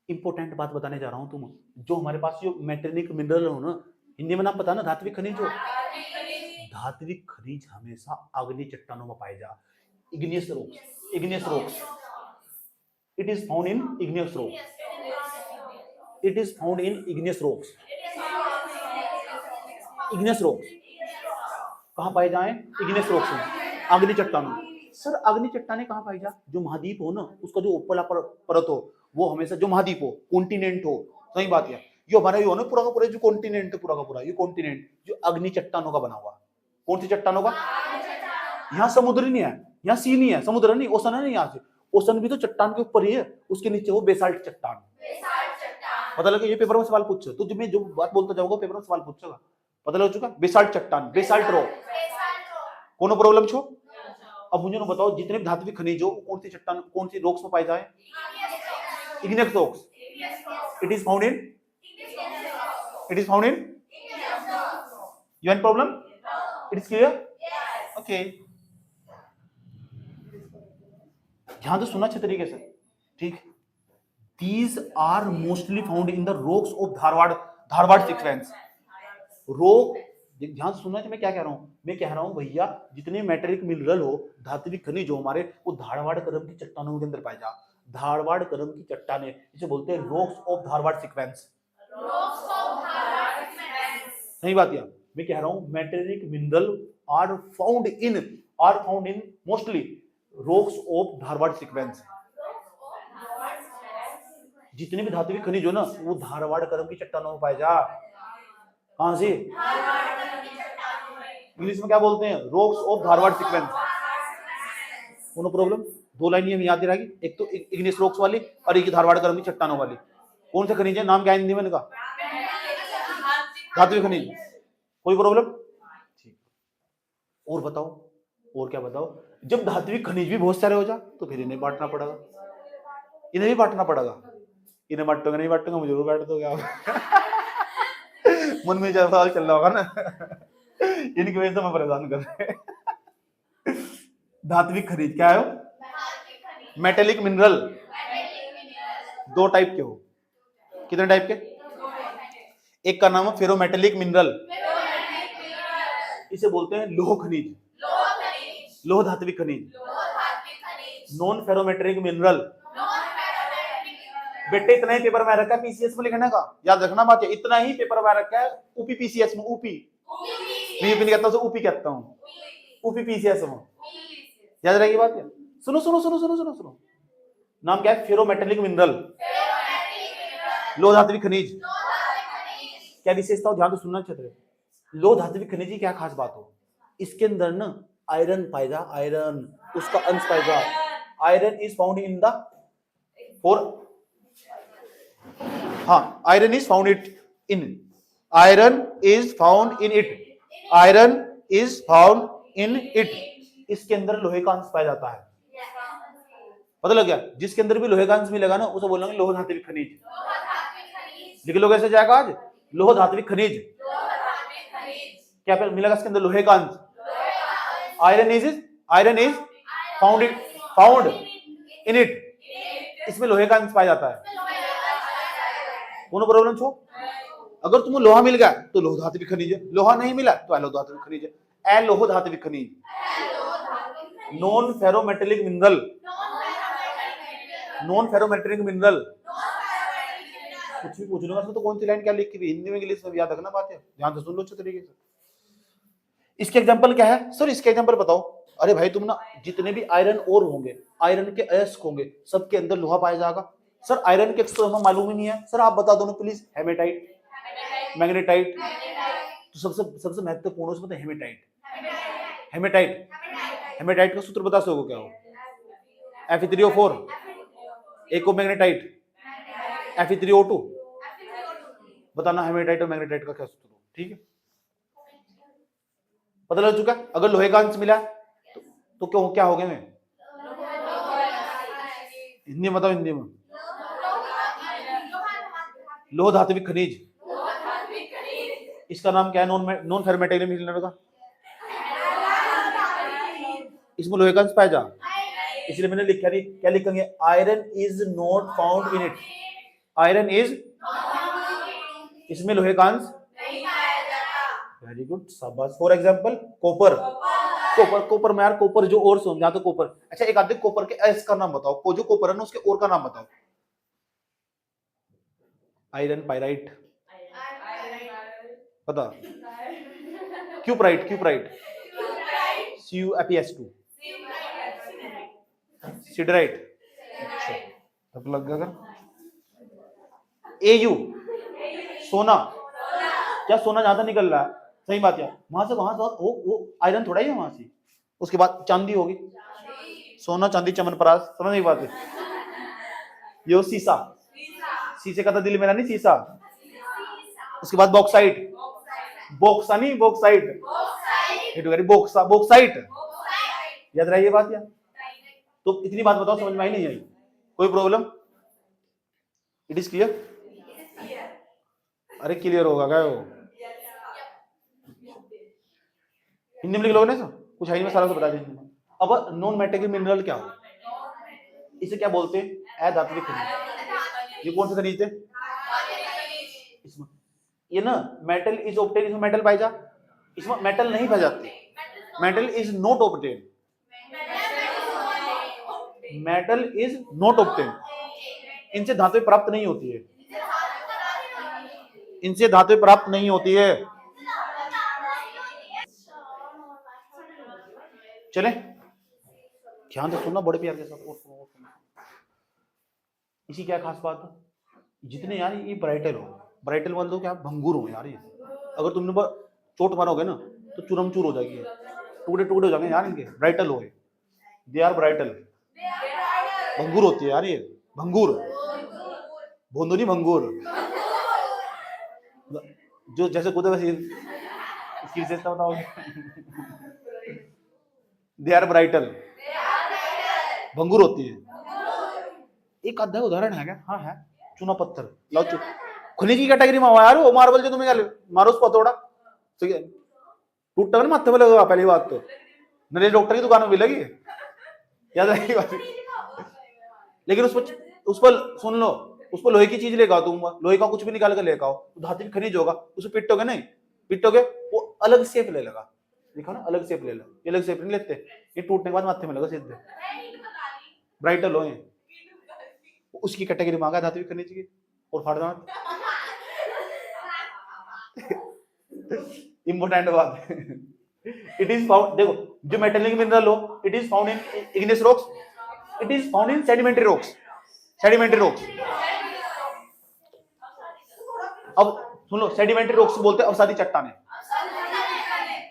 इंपॉर्टेंट बात बताने जा रहा हूं तुम, जो हमारे पास जो मेटेलिक मिनरल हो ना, हिंदी में नाम पता ना, धात्विक खनिज हो। धात्विक खनिज हमेशा अग्नि चट्टानों में पाए जा, igneous rocks, igneous rocks. It is found in igneous rocks, it is found in igneous rocks, igneous rocks. कहाँ पाए जाए? इग्नेस रॉक्स में, अग्नि चट्टानों। सर अग्नि चट्टाने कहाँ पाई जा? जो महाद्वीप हो ना, उसका जो ऊपरला परत हो, वो हमेशा जो महाद्वीप हो, कॉन्टिनेंट हो, सही बात है। ये हमारा ये हो ना पूरा का पूरा जो कॉन्टिनेंट है, पूरा का पूरा ये कॉन्टिनेंट जो अग्नि चट्टानों का बना हुआ। कौन सी चट्टानों का? यहाँ समुद्र नहीं है, यहाँ सी नहीं है, समुद्र नहीं, ओशन है नहीं, यहाँ से ओशन भी तो चट्टान के ऊपर ही है, उसके नीचे वो बेसाल्ट चट्टान। पता लगे? ये पेपर में सवाल पूछो तो मैं जो बात बोलता जाऊंगा पेपर में सवाल पूछेगा। पता लग चुका? बेसाल्ट चट्टान, बेसाल्ट रॉक। कोनो प्रॉब्लम छो? अब मुझे बताओ जितने भी धात्विक खनिज हो कौन सी चट्टान, कौन सी रॉक्स में पाए जाए? Igneous rocks. It is found in, it is found in, you have problem? It is clear? Okay, ध्यान तो सुना अच्छे तरीके से, ठीक। These are mostly found in the rocks of Dharwad sequence. Rock, ध्यान से सुनना, मैं क्या कह रहा हूं? मैं कह रहा हूं भैया जितने मेटेरिक मिनरल हो, धात्विक खनिज हो हमारे, वो धारवाड़ क्रम की चट्टानों के अंदर पाए जा। धारवाड़ क्रम की चट्टानें इसे बोलते हैं रॉक्स ऑफ धारवाड़ सीक्वेंस। सही बात है। मैं कह रहा हूं metallic mineral are found in mostly rocks of Dharwar sequence. जितने भी धात्विक खनिज हो ना, वो धारवाड़ क्रम की चट्टानों में पाए जा। कहां से? इंग्लिश में क्या बोलते हैं? Rocks of Dharwar sequence. कोनो प्रॉब्लम? दो लाइन हमें याद रहेगी, एक तो इग्नेस रॉक्स वाली और एक धारवाड़ क्रम की चट्टानों वाली। कौन से खनिज है? नाम क्या है हिंदी में इनका? धात्विक खनिज। कोई प्रॉब्लम? ठीक। और बताओ, और क्या बताओ? जब धात्विक खनिज भी बहुत सारे हो जा तो फिर इन्हें बांटना पड़ेगा, इन्हें भी बांटना पड़ेगा। इन्हें बांटोगे नहीं बांटूंगा, मुझे जरूर बांट दोगे आप। मन में जब सवाल चल रहा होगा ना, इनकी वजह से मैं परेशान कर रहे। धात्विक खनिज क्या है? Metallic mineral. दो टाइप के हो। कितने टाइप के? एक का नाम है फेरोमेटेलिक मिनरल, इसे बोलते हैं लोह खनिज, लोह धात्विक खनिज। नॉन फेरोमेटेलिक मिनरल, बेटे इतना ही पेपर में रखा है पीसीएस में लिखने का, याद रखना बात है, इतना ही पेपर में रखा है ऊपी पीसीएस में। ऊपी मैं यूपी नहीं कहता हूं, ऊपी कहता हूं, ऊपी पीसीएस में, याद रहेगी बात है। सुनो सुनो सुनो सुनो सुनो सुनो, नाम क्या है? फेरोमेटेलिक मिनरल, लोह धात्विक खनिज। क्या विशेषता हो? ध्यान से सुनना चाहिए। लोह धात्विक खनिज की क्या खास बात हो? इसके अंदर ना आयरन पाया जा, आयरन उसका अंश पाया जा। Iron is found in the four, हाँ, iron is found it in, iron is found in it, iron is found in it. इसके अंदर लोहे का अंश पाया जाता है। पता लग गया? जिसके अंदर भी लोहे का अंश मिलेगा ना उसे बोलेंगे लोह धात्विक खनिज। लिख लो कैसे जाएगा आज? लोह धात्विक खनिज। क्या मिलेगा इसके अंदर? लोहे का अंश। Iron is found in it, इसमें लोहे का अंश पाया जाता है। कोनो प्रॉब्लम छो? अगर तुम्हें लोहा मिल गया तो लोह धात्विक खनिज है, लोहा नहीं मिला तो अलोह धात्विक खनिज है। अलोह धात्विक खनिज, नॉन फेरोमेटेलिक मिनरल, नॉन फेरोमेटेलिक मिनरल। कुछ भी पूछ लूंगा तो कौन सी लाइन क्या लिखी हुई हिंदी में इंग्लिश में याद रखना बात है, ध्यान से सुन लो अच्छे तरीके से। इसके एग्जांपल क्या है? सर इसके एग्जांपल बताओ। अरे भाई तुम ना जितने भी आयरन ओर होंगे, आयरन के अयस्क होंगे, सबके अंदर लोहा पाया जाएगा। सर आयरन के तो हमें मालूम ही नहीं है, सर आप बता दो ना प्लीज। हेमेटाइट, मैग्नेटाइट, तो सबसे महत्वपूर्ण उसमें हेमेटाइट। हेमेटाइट, हेमेटाइट का सूत्र बता सकोगे क्या हो? Fe3O4, एक को मैग्नेटाइट Fe3O2। बताना हेमेटाइट और मैग्नेटाइट का क्या सूत्र हो, ठीक है? पता लग चुका? अगर लोहे का अंश मिला तो क्यों क्या हो गए? मैं हिंदी में बताओ, हिंदी में। लोह धात्विक खनिज, इसका नाम क्या है? नॉन फेरोमेटेलिक मिनरल का। इसमें लोहे का अंश पाया जा, इसलिए मैंने लिखा नहीं, क्या लिखेंगे? Iron is not found in it, iron is, इसमें लोहे का अंश। वेरी गुड, शाबाश। फॉर एग्जांपल कॉपर, कॉपर में यार, कॉपर जो और समझा तो कॉपर। अच्छा एक आधे कॉपर के अयस्क का नाम बताओ, जो कॉपर है ना उसके और का नाम बताओ। आयरन पाइराइट, पता? क्यूप्राइट, क्यूप्राइट, CuFeS2, सिडराइट तब लग गया। Au, सोना, क्या सोना ज्यादा निकल रहा है, सही बात है, वहां से वो आयरन थोड़ा ही है वहां से। उसके बाद चांदी होगी, सोना चांदी चमनप्राश, समझ नहीं बात है। ये शीशा, शीशे का तो दिल मेरा नहीं शीशा। उसके बाद बॉक्साइट, बॉक्सा नहीं बॉक्साइट, बॉक्साइट, याद रही ये बात। या तो इतनी बात बताओ, समझ में आई नहीं आई, कोई प्रॉब्लम? It is clear? अरे क्लियर होगा क्या वो? हिंदी में लिख लोगे ना सर, कुछ है नहीं, मैं सारा तो बता दीजिए। अब नॉन मेटेलिक मिनरल क्या होगा, इसे क्या बोलते हैं? अधात्विक खनिज। ये कौन से खनिज थे? इसमें ये ना मेटल इज ऑब्टेन, इसमें मेटल पाई जा, इसमें मेटल नहीं पाई जाती, metal is not obtain, metal is not obtain, इनसे धातुएं प्राप्त नहीं होती है, इनसे धातुएं प्राप्त नहीं होती है। चले ध्यान से सुनना बड़े प्यार के साथ, और सुनो। इसी क्या खास बात है, जितने यार ये ब्राइटल हो, ब्राइटल मान लो क्या भंगुर हो यार, ये अगर तुमने चोट मारोगे ना तो चूरम चूर हो जाएगी, टुकड़े टुकड़े हो जाएंगे यार इनके, ब्राइटल हो, दे आर ब्राइटल, भंगुर होती है यार ये, भंगुर, भोंदो नहीं भंगुर, जो जैसे कूदे वैसे इसकी विशेषता बताओगे? दे आर ब्राइटल, भंगुर होती है। एक आधा उदाहरण है क्या? हाँ है, चूना पत्थर, लाओ खनिज की कैटेगरी में हुआ यार वो मार्बल, जो तुम्हें मारो उस पतोड़ा टूटता ना माथे में लगेगा, पहली बात तो नरेश डॉक्टर की दुकान में मिलेगी, याद रखिए बात। लेकिन उस पर सुन लो, उस पर लोहे की चीज लेकर आओ, तुम लोहे का कुछ भी निकाल कर लेकर आओ, तो धातु खनिज होगा, उसे पिटोगे नहीं, पिटोगे वो अलग शेप ले लेगा, देखा ना, अलग शेप ले लो, ये अलग शेप नहीं लेते, ये टूटने के बाद माथे में लगा सीधे, ब्राइटल हो, उसकी कैटेगरी मांगा धातु खनिज की। और फाड़ दांत इंपोर्टेंट बात, इट इज फाउंड, देखो जो मेटेलिक मिनरल हो, it is found in igneous rocks, it is found in sedimentary rocks, sedimentary rocks. अब सुन लो, सेडिमेंट्री रॉक्स बोलते हैं अवसादी चट्टानें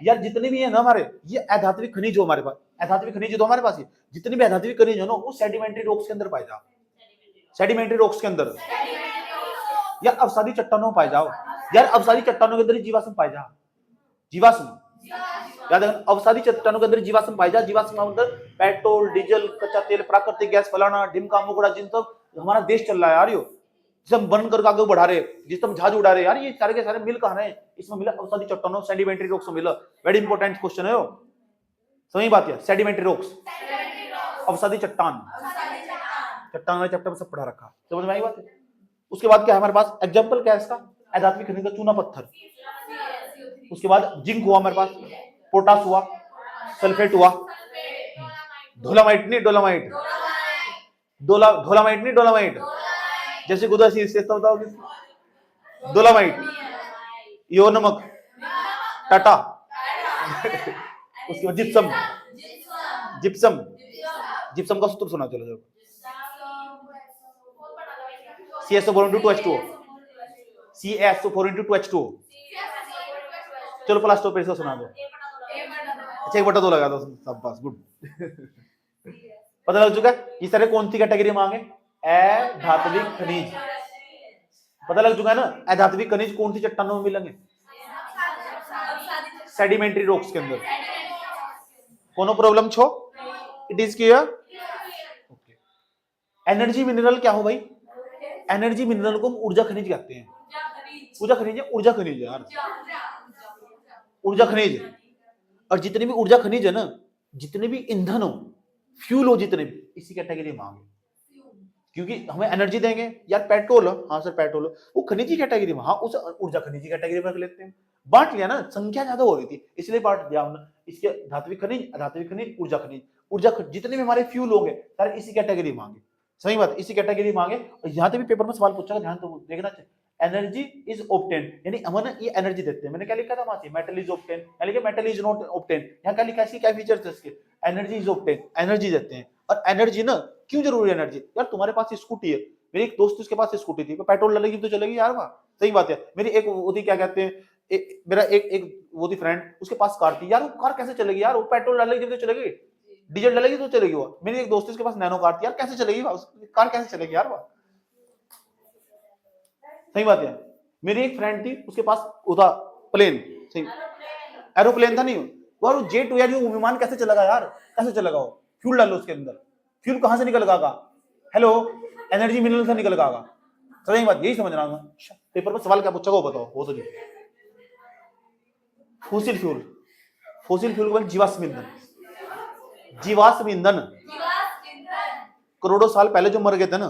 यार, जितने भी है ना हमारे, ये अधात्विक खनिज हो हमारे पास, अधात्विक खनिज तो हमारे पास है, जितने भी अधात्विक खनिज हो ना वो सेडिमेंट्री रॉक्स के अंदर पाए जाओ, सेडिमेंट्री रॉक्स के अंदर यार, अवसादी चट्टानों पाए जाओ यार, अवसादी चट्टानों के अंदर जीवाश्म पाए जाओ, जीवाश्म याद है, अवसादी चट्टानों के अंदर जीवाश्म पाए जाओ, जीवाश्म के अंदर पेट्रोल, डीजल, कच्चा तेल, प्राकृतिक गैस, फलाना ढिमका मुकड़ा, जिन सब हमारा देश चल रहा है यार, यो जिसे हम बर्न करके आगे बढ़ा रहे, जिस हम जहाज उड़ा रहे यार, ये सारे के सारे मिल कहां रहे, इसमें मिला अवसादी चट्टानों, सेडिमेंट्री रॉक्स में मिला। वेरी इंपॉर्टेंट क्वेश्चन है, सही बात है, सेडिमेंट्री रॉक्स, अवसादी चट्टान, चट्टान वाले चैप्टर में सब पढ़ा रखा, समझ में आई बात है। उसके बाद क्या है हमारे पास, एग्जांपल क्या है इसका, अधात्विक खनिज का चूना पत्थर, उसके बाद जिंक हुआ हमारे पास, पोटास हुआ, सल्फेट हुआ, डोलामाइट नहीं डोलामाइट, डोलामाइट नहीं डोलामाइट, जैसे गुदा सी विशेषता बताओगे, डोलामाइट, यो नमक, टाटा, उसके बाद जिप्सम, जिप्सम, जिप्सम का सूत्र सुना चलो जब, CSO4 CSO4 चलो प्लस टू पे इसका सुना दो, अच्छा 1/2 लगा दो, सब बस गुड। पता लग चुका है इस तरह कौन सी कैटेगरी मांगे, अधात्विक खनिज, पता लग चुका है ना, अधात्विक खनिज कौन सी चट्टानों में मिलेंगे, सेडिमेंट्री रॉक्स के अंदर, कोनो प्रॉब्लम छो, it is clear. Okay, energy mineral क्या हो भाई, एनर्जी मिनरल को हम ऊर्जा खनिज कहते हैं, ऊर्जा खनिज है, ऊर्जा खनिज है यार, ऊर्जा खनिज। और जितने भी ऊर्जा खनिज है ना, जितने भी ईंधन हो, फ्यूल हो, जितने भी इसी कैटेगरी में आएंगे, क्योंकि हमें एनर्जी देंगे यार, पेट्रोल, हाँ सर पेट्रोल, वो खनिज की कैटेगरी में, हाँ उस ऊर्जा खनिज की कैटेगरी में रख लेते हैं, बांट लिया ना, संख्या ज्यादा हो रही थी इसलिए बांट दिया हमने, इसके धात्विक खनिज, अधात्विक खनिज, ऊर्जा खनिज, ऊर्जा जितने भी हमारे फ्यूल होंगे सारे इसी कैटेगरी में आएंगे, सही बात, इसी कैटेगरी में आएंगे। और यहाँ पे भी पेपर में सवाल पूछा, ध्यान तो देखना चाहिए, एनर्जी इज ऑब्टेन, यानी हम ना ये एनर्जी देते हैं। मैंने क्या लिखा था वहां से, मेटल इज ऑब्टेन, यानी कि मेटल इज नॉट ऑब्टेन। यहाँ क्या लिखा है, क्या फीचर्स है इसके, एनर्जी इज ऑब्टेन, एनर्जी देते हैं। और एनर्जी ना क्यों जरूरी है एनर्जी, यार तुम्हारे पास स्कूटी है, मेरे एक दोस्त उसके पास स्कूटी थी, पेट्रोल डालेगी तो चलेगी यार वहां, सही बात है। मेरी एक वो थी, क्या कहते हैं, मेरा एक वो थी फ्रेंड, उसके पास कार थी यार, वो कार कैसे चलेगी यार, वो पेट्रोल डालेगी तो चलेगी, डीजल डालेगी तो चलेगी। वो मेरी एक दोस्त है, उसके पास नैनो कार थी यार, कैसे चलेगी कार, कैसे चलेगी यार वहां, सही बात है। मेरी एक फ्रेंड थी, उसके पास वो था प्लेन, सही एरोप्लेन था नहीं वो, और जेट यार, वो विमान कैसे चलेगा यार, कैसे चलेगा वो, फ्यूल डालो उसके अंदर, फ्यूल कहां से निकल गागा, हेलो, एनर्जी मिनरल से निकल गागा, सही बात, यही समझ रहा हूं मैं। पेपर में सवाल क्या पूछा वो बताओ, वो तो नहीं। फॉसिल फ्यूल, फॉसिल फ्यूल को जीवाश्म ईंधन, जीवाश्म ईंधन, करोड़ों साल पहले जो मर गए थे ना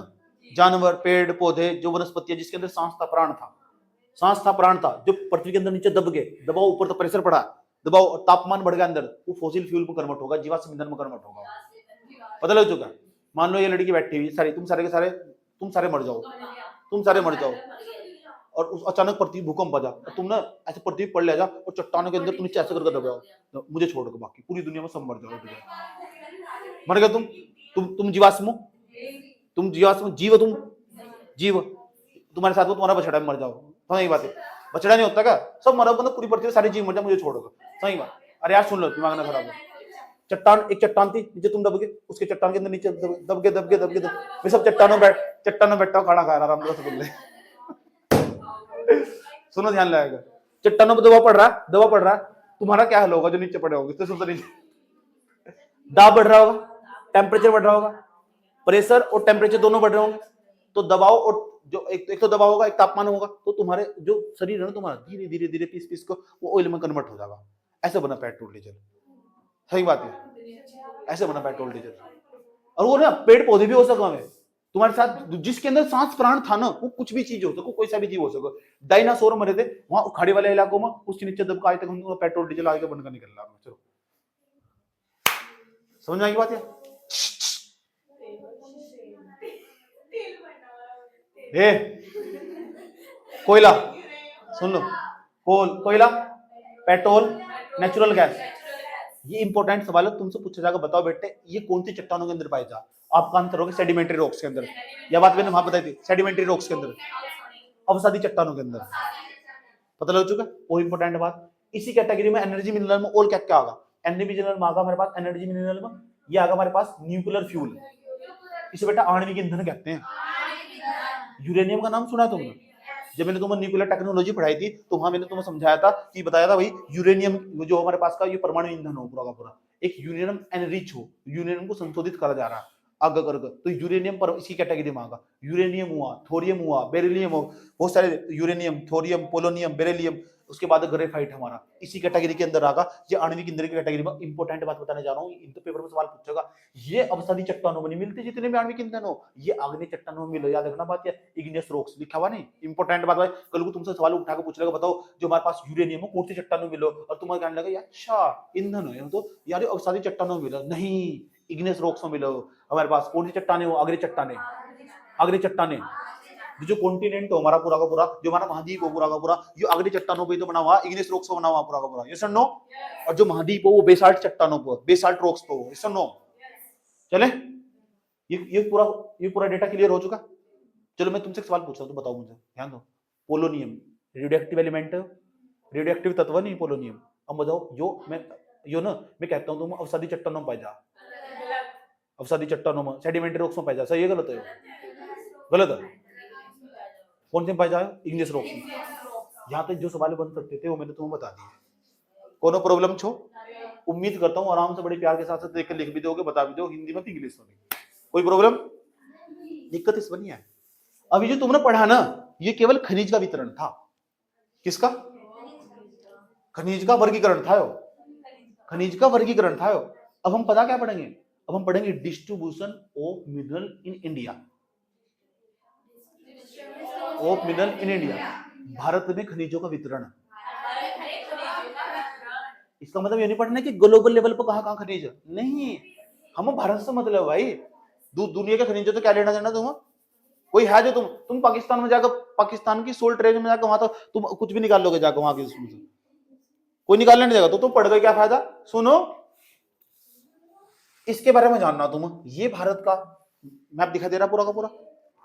जानवर, पेड़ पौधे, जो वनस्पतियां जिसके अंदर सांस था, प्राण था, सांस था, प्राण था, जो पृथ्वी के अंदर नीचे दब गए, दबाव ऊपर तो प्रेशर पड़ा, दबाव और तापमान बढ़ गया अंदर, वो फॉसिल फ्यूल में कन्वर्ट होगा, जीवाश्म ईंधन में कन्वर्ट होगा। पता लग चुका। मान लो ये लड़की बैठी हुई सारी, तुम सारे के सारे, तुम सारे मर जाओ, तुम सारे मर जाओ, और उस अचानक पृथ्वी भूकंप आ जा, और तुम ना ऐसे पृथ्वी पड़ ले जा, और चट्टानों के अंदर तुम नीचे ऐसे करके दब जाओ, मुझे छोड़ के बाकी पूरी दुनिया में सब मर जाओ, मर गए तुम जीवाश्म, तुम जीवाश्म, जीव, तुम जीव, तुम्हारे साथ में तुम्हारा बछड़ा मर जाओ, सही बात है। बछड़ा नहीं होता क्या, सब मरो, मतलब पूरी पृथ्वी सारी जीव मर जाए, मुझे छोड़ोगे, सही बात। अरे यार सुन लो, दिमाग ना खराब हो। चट्टान, एक चट्टान थी, नीचे तुम दब गए, उसके चट्टान के अंदर नीचे दब गए, मैं सब चट्टानों बैठा खाना खा रहा आराम से बोल रहे। सुनो ध्यान लगाएगा, चट्टानों पर दबाव पड़ रहा है, तुम्हारा क्या हाल होगा जो नीचे पड़े होगे, तो नीचे दाब बढ़ रहा होगा, टेम्परेचर बढ़ रहा होगा, प्रेशर और टेम्परेचर दोनों बढ़ रहे होंगे, तो दबाव और जो एक तो दबाव होगा, एक तापमान होगा, तो तुम्हारे जो शरीर है ना तुम्हारा, धीरे धीरे धीरे पीस को वो ऑयल में कन्वर्ट हो जाएगा। ऐसे बना पेट्रोल डीजल, सही बात है, ऐसे बना पेट्रोल डीजल। और वो ना पेड़ पौधे भी हो सका है तुम्हारे साथ, जिसके अंदर सांस प्राण था ना, वो कुछ भी चीज हो सको, कोई सा भी जीव हो सको। डायनासोर मरे थे वहां खाड़ी वाले इलाकों में, उसके नीचे दबका आए तक हम पेट्रोल डीजल आगे बनकर निकल रहा है। चलो समझ में आई बात है। कोयला, सुन लो, कोयला, पेट्रोल, नेचुरल गैस, ये इंपॉर्टेंट सवाल है, तुमसे पूछा जाएगा, बताओ बेटे ये कौन सी चट्टानों के अंदर पाए जा, आपका आंसर होगा सेडिमेंट्री रॉक्स के अंदर। यह बात मैंने वहां बताई थी, सेडिमेंट्री रॉक्स के अंदर, अवसादी चट्टानों के अंदर, पता लग चुका। वो इंपॉर्टेंट बात। इसी कैटेगरी में एनर्जी मिनरल में और क्या क्या आगा, एनर्जी मिनरल में आगा हमारे पास, एनर्जी मिनरल में ये आगा हमारे पास न्यूक्लियर फ्यूल, इसे बेटा आणविक ईंधन कहते हैं। यूरेनियम का नाम सुना है तुमने, जब मैंने तुम्हें न्यूक्लियर टेक्नोलॉजी पढ़ाई थी तो वहां मैंने तुम्हें समझाया था कि बताया था भाई यूरेनियम जो हमारे पास का ये परमाणु ईंधन हो पूरा का पूरा, एक यूरेनियम एनरिच हो, यूरेनियम को संशोधित करा जा रहा है आगे कर, तो यूरेनियम पर इसी कैटेगरी में आगा। यूरेनियम हुआ, थोरियम हुआ, बेरिलियम हो, बहुत सारे यूरेनियम, थोरियम, पोलोनियम, बेरिलियम, उसके बाद ग्रेफाइट हमारा इसी कैटेगरी के अंदर आगा। ये आणविक ईंधन की कैटेगरी में इंपॉर्टेंट बात बताने जा रहा हूँ, इन तो पेपर में सवाल पूछेगा। ये अवसादी चट्टानों में नहीं मिलती जितने भी आणविक ईंधन हो, ये आग्नेय चट्टानों में मिले, याद रखना बात है। इग्नियस रॉक्स लिखा हुआ नहीं, इंपॉर्टेंट बात है। कल को तुमसे सवाल उठा के पूछ लेगा, बताओ जो हमारे पास यूरेनियम हो कौन सी चट्टानों में मिलो, और तुम्हारे कहने लगा अच्छा ईंधन है तो यार अवसादी चट्टानों में मिला, नहीं इग्नियस रॉक्स में मिलो। हमारे पास कौन सी चट्टाने हो, आग्नेय चट्टाने, आग्नेय चट्टाने, जो कॉन्टिनेंट हो हमारा पूरा का पूरा, जो हमारा महाद्वीप हो पूरा का पूरा, ये आग्नेय चट्टानों पे तो बना हुआ, इग्नियस रॉक्स पे बना हुआ पूरा का पूरा, यस और नो। और जो महाद्वीप हो वो बेसाल्ट चट्टानों पर, बेसाल्ट रॉक्स पे हो, यस और नो। चले ये पूरा डेटा क्लियर हो चुका। चलो मैं तुमसे एक सवाल पूछ रहा हूं, तो बताओ मुझे, ध्यान दो। पोलोनियम रेडियो एक्टिव एलिमेंट है, रेडियो एक्टिव तत्व नहीं पोलोनियम। अब बताओ मैं कहता हूं तुम अवसादी चट्टानों में पाए जा, अवसादी चट्टानों में, सेडिमेंट्री रॉक्स में पाए जा, सही है गलत है? गलत है। कौन से पाए जाए, इग्नियस रॉक्स में। यहाँ पे जो सवाल बन सकते थे वो मैंने तुम्हें बता दिए। कोनो प्रॉब्लम छो? उम्मीद करता हूँ आराम से बड़े प्यार के साथ देख कर लिख भी दोगे, बता भी दो, हिंदी में इंग्लिश में भी। कोई प्रॉब्लम दिक्कत इस बनी है। अभी जो तुमने पढ़ा ना ये केवल खनिज का वितरण था। किसका? खनिज का वर्गीकरण था, खनिज का वर्गीकरण था। अब हम पता क्या पढ़ेंगे, अब हम पढ़ेंगे distribution of mineral in India, of mineral in India, Bharat में खनिजों का वितरण। इसका मतलब ये नहीं पढ़ना कि ग्लोबल लेवल पर कहां खनिज है, नहीं, हम भारत से मतलब भाई, दुनिया के खनिजों तो क्या लेना देना तुम्हें? कोई है जो तुम पाकिस्तान में जाकर पाकिस्तान की सोल्ट रेंज में जाकर वहां तो तुम कुछ भी निकाल लोगे जाकर वहां की, उसमें से कोई निकालने नहीं देगा। तो तुम पढ़ गए क्या फायदा। सुनो, इसके बारे में जानना तुम, ये भारत का मैप दिखाई दे रहा पूरा का पूरा,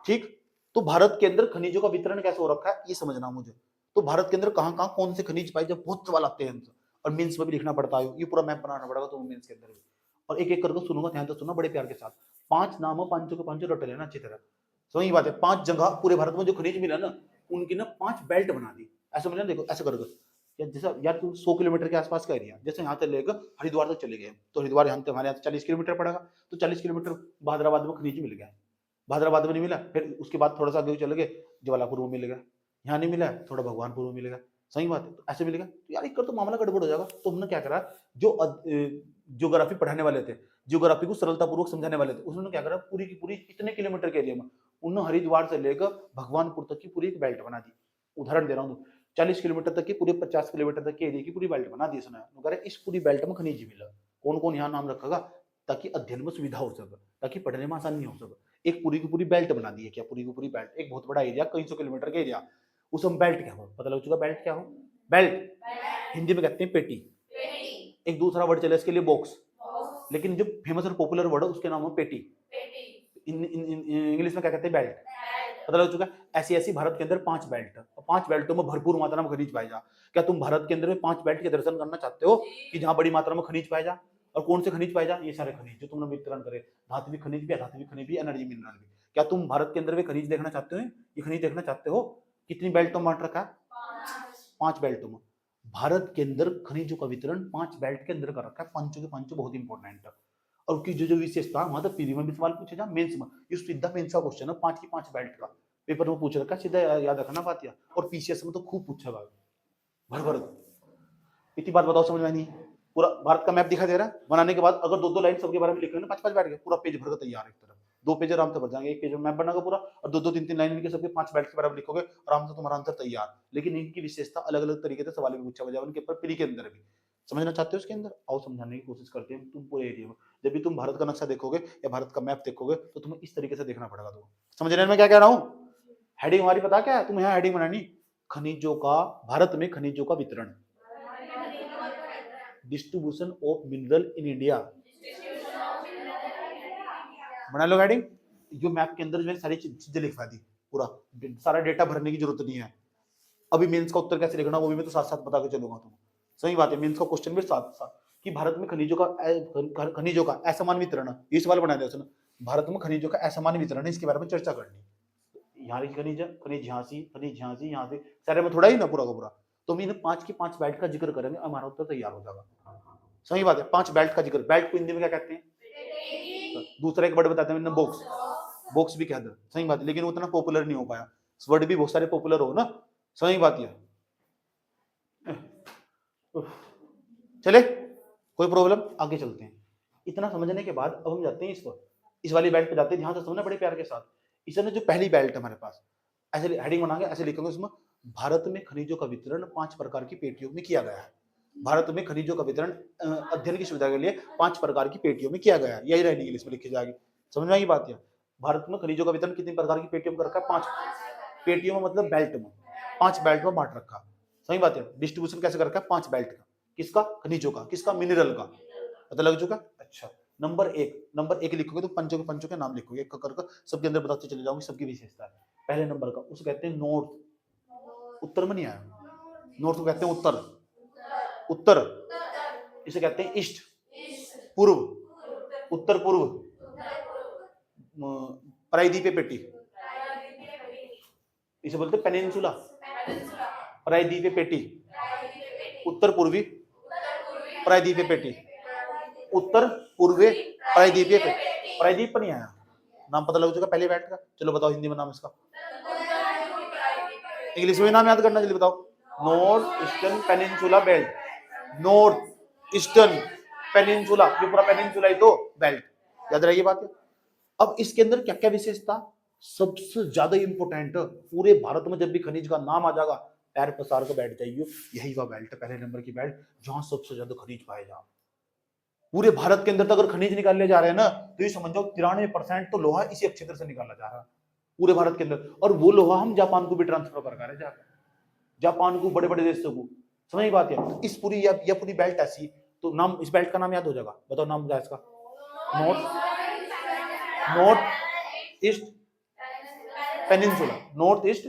ठीक। तो भारत के अंदर खनिजों का वितरण कैसे हो रखा है ये समझना मुझे। तो भारत के अंदर कहां कहां कौन से खनिज पाए, जब बहुत सवाल आते हैं और मीन्स में भी लिखना पड़ता है, ये पूरा मैप बनाना पड़ेगा तो मीन्स के अंदर भी। और एक एक करके सुनूंगा, ध्यान से सुनना बड़े प्यार के साथ। 5 नाम हो, पांचों के पांचों रट लेना अच्छी तरह। सही बात है, 5 जगह पूरे भारत में जो खनिज मिला ना, उनकी ना 5 बेल्ट बना दी। ऐसे समझना, देखो ऐसे करके, या जैसा यार तुम 100 किलोमीटर के आसपास का एरिया, जैसे यहाँ से लेकर हरिद्वार तक चले गए, तो हरिद्वार यहाँ हमारे यहाँ 40 किलोमीटर पड़ेगा, तो 40 किलोमीटर भादराबाद में खनिज मिल गया। भादराबाद में नहीं मिला, फिर उसके बाद थोड़ा सा आगे चले गए, जवालापुर में मिलेगा। यहाँ नहीं मिला, थोड़ा भगवानपुर में मिलेगा। सही बात है, तो ऐसे मिलेगा। तो यार एक कर तो मामला गड़बड़ हो जाएगा। तो हमने क्या करा, जो ज्योग्राफी पढ़ाने वाले थे, ज्योग्राफी को सरलतापूर्वक समझाने वाले थे, उन्होंने क्या करा, पूरी की पूरी इतने किलोमीटर के एरिया में उन्होंने हरिद्वार से लेकर भगवानपुर तक की पूरी एक बेल्ट बना दी। उदाहरण दे रहा हूँ, 40 किलोमीटर तक की, पूरे 50 किलोमीटर तक के एरिया की पूरी बेल्ट बना दी इसने। इस पूरी बेल्ट में खनिज मिला, कौन कौन यहाँ नाम रखेगा, ताकि अध्ययन में सुविधा हो सके, ताकि पढ़ने में आसानी हो सके। एक पूरी की पूरी बेल्ट बना दी है। क्या पूरी की पूरी बेल्ट, एक बहुत बड़ा एरिया, कई 100 किलोमीटर का एरिया, उस हम बेल्ट क्या हो, पता लग चुका बेल्ट क्या हो। बेल्ट हिंदी में कहते हैं पेटी। एक दूसरा वर्ड चले इसके लिए, बॉक्स, लेकिन जो फेमस और पॉपुलर वर्ड है उसके नाम है पेटी। इंग्लिश में क्या कहते हैं, बेल्ट। पता लग चुका। ऐसी ऐसी भारत के अंदर 5 बेल्ट, 5 बेल्टों में भरपूर मात्रा में खनिज पाया जा। क्या तुम भारत के अंदर में 5 बेल्ट के दर्शन करना चाहते हो कि जहां बड़ी मात्रा में खनिज पाया जा। और कौन से खनिज पाए जा, ये सारे खनिज जो तुमने वितरण करे, धात्विक खनिज भी, अधात्विक खनिज भी, एनर्जी मिनरल भी। क्या तुम भारत के अंदर वे खनिज देखना चाहते हो, ये खनिज देखना चाहते हो। कितनी बेल्टों में बांट रखा है, 5 बेल्टों में। भारत के अंदर खनिजों का वितरण 5 बेल्ट के अंदर कर रखा है। पांचों के पांचों बहुत इंपॉर्टेंट है। और उसकी जो जो विशेषता, वहां तक पीरी में भी सवाल पूछे जा, मेंस में, ये सीधा मेंस का क्वेश्चन है। 5 की 5 बेल्ट का पेपर में पूछ रखा, सीधा याद रखना बात। या और पीसीएस में तो खूब पूछा भर भर। इतनी बात बताओ, समझ में नहीं। पूरा भारत का मैप दिखा दे रहा है। बनाने के बाद अगर 2-2 लाइन सबके बारे में लिख ना, 5-5 बैठ गए, पूरा पेज भर कर तैयार। एक तरफ 2 पेज आराम से भर जाएंगे, एक पेज में मैप बनाकर पूरा, और 2-2 3-3 लाइन इनके सबके 5 बैठ के बारे में लिखोगे, आराम से तुम्हारा आंसर तैयार। लेकिन इनकी विशेषता अलग अलग तरीके से सवाल भी पूछा जाए उनके ऊपर, प्री के अंदर भी। समझना चाहते हो इसके अंदर, आओ समझाने की कोशिश करते हैं। तुम पूरे एरिया में जब भी तुम भारत का नक्शा देखोगे या भारत का मैप देखोगे, तो तुम्हें इस तरीके से देखना पड़ेगा। तो समझ रहे हैं मैं क्या कह रहा हूँ। हेडिंग हमारी पता क्या है, तुम यहाँ हेडिंग बनानी, खनिजों का, भारत में खनिजों का वितरण, distribution of mineral in India. बना लो हेडिंग। जो मैप के अंदर जो है सारी चीजें लिखवा दी, पूरा सारा डेटा भरने की जरूरत नहीं है। अभी मेंस का उत्तर कैसे लिखना वो भी मैं तो साथ साथ बता के चलूंगा तुम्हें। सही बात है, मेंस का क्वेश्चन भी साथ साथ कि भारत में खनिजों का असमान वितरण, ये सवाल बना दिया उसने। भारत में खनिजों का असमान वितरण है, इसके बारे में चर्चा करनी। यहाँ की खनिज, खनिज झांसी, खनिज झांसी, यहाँ से सारे में थोड़ा ही ना पूरा का पूरा। तो हम इन 5 की 5 बेल्ट का जिक्र करेंगे, हमारा उत्तर तैयार हो जाएगा। सही बात है, 5 बेल्ट का जिक्र। बेल्ट को हिंदी में क्या कहते हैं, दूसरा एक वर्ड बताते हैं, बॉक्स। बॉक्स भी कहते हैं। सही बात है, लेकिन उतना पॉपुलर नहीं हो पाया। वर्ड भी बहुत सारे पॉपुलर हो ना। सही बात है। चले, कोई प्रॉब्लम, आगे चलते हैं। इतना समझने के बाद अब हम जाते हैं इस पर, इस वाली बेल्ट पे जाते हैं, ध्यान से समझना बड़े प्यार के साथ। इसने जो पहली बेल्ट हमारे पास, ऐसे हेडिंग बनाएंगे, ऐसे लिखेंगे उसमें, भारत में खनिजों का वितरण 5 प्रकार की पेटियों में किया गया है। भारत में खनिजों का वितरण अध्ययन की सुविधा के लिए 5 प्रकार की पेटियों में किया गया है। यही रहेगी इंग्लिश में लिखी जाएगी। समझ में आई बात है। भारत में खनिजों का वितरण कितनी प्रकार की पेटियों में कर रखा है, 5 पेटियों में, मतलब बेल्ट में, 5 बेल्ट में बांट रखा। सही बात है। डिस्ट्रीब्यूशन कैसे कर रखा है, 5 बेल्ट का। किसका, खनिजों का, किसका, मिनरल का। पता लग चुका। अच्छा, नंबर 1 लिखोगे तो पंचों के नाम लिखोगे, एक करके सबके अंदर बताते चले जाओगे सबकी विशेषता है। पहले नंबर का उसे कहते हैं नॉर्थ, उत्तर में नहीं आया, नॉर्थ को कहते हैं उत्तर, उत्तर। इसे कहते हैं ईस्ट, पूर्व, उत्तर पूर्व, प्रायद्वीपीय पेटी, इसे बोलते हैं पेनिनसुला, प्रायद्वीपीय पेटी, उत्तर पूर्वी प्रायद्वीपीय पेटी, उत्तर पूर्वी प्रायद्वीपीय पेटी। प्रायद्वीप पर नहीं आया, नाम पता लग चुका पहले बैठ का। चलो बताओ हिंदी में नाम इसका, इंग्लिश में नाम याद करना, जल्दी बताओ। North eastern peninsula belt, north eastern peninsula, ये पूरा पेनिनसुला ही तो बेल्ट, याद रहिए बात है। अब इसके अंदर क्या क्या विशेषता, सबसे ज्यादा इंपोर्टेंट, पूरे भारत में जब भी खनिज का नाम आ जाएगा, पैर पसार कर बैठ जाइए, यही वह बेल्ट है, पहले नंबर की बेल्ट, जहां सबसे ज्यादा खनिज पाए जा। पूरे भारत के अंदर तो अगर खनिज निकाले जा रहे हैं ना, तो ये समझ जाओ 93% तो लोहा इसी क्षेत्र से निकाला जा रहा है। पूरे भारत के अंदर। और वो लोहा हम जापान को भी ट्रांसफर कर रहे हैं, जापान को, बड़े बड़े देशों को। समझ बात है। तो इस पूरी यह पूरी बेल्ट ऐसी, तो नाम इस बेल्ट का नाम याद हो जाएगा, बताओ नाम क्या है इसका? North east peninsula, north east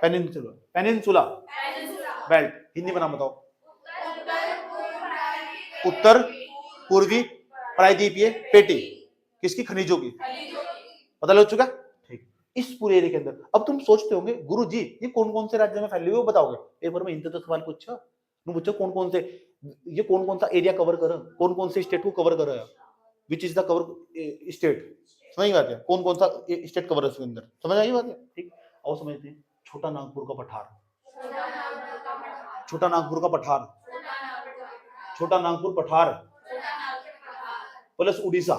peninsula belt. Hindi में नाम बताओ। उत्तर पूर्वी प्रायद्वीपीय पेटी, किसकी? खनिजों की। पता लग चुका? ठीक। इस पूरे एरिया के अंदर अब तुम सोचते होंगे गुरु जी ये कौन कौन से राज्य में फैले हुए वो बताओगे? एक बार मैं इनसे तो सवाल पूछा, पूछो कौन कौन से, ये कौन कौन सा एरिया कवर कर, कौन कौन से स्टेट को कवर कर रहा है, which is the cover state. समझ बात है, कौन कौन सा स्टेट कवर है उसके अंदर, समझ आई बात है? ठीक। और समझते हैं छोटा नागपुर का पठार, छोटा नागपुर का पठार, छोटा नागपुर पठार प्लस उड़ीसा,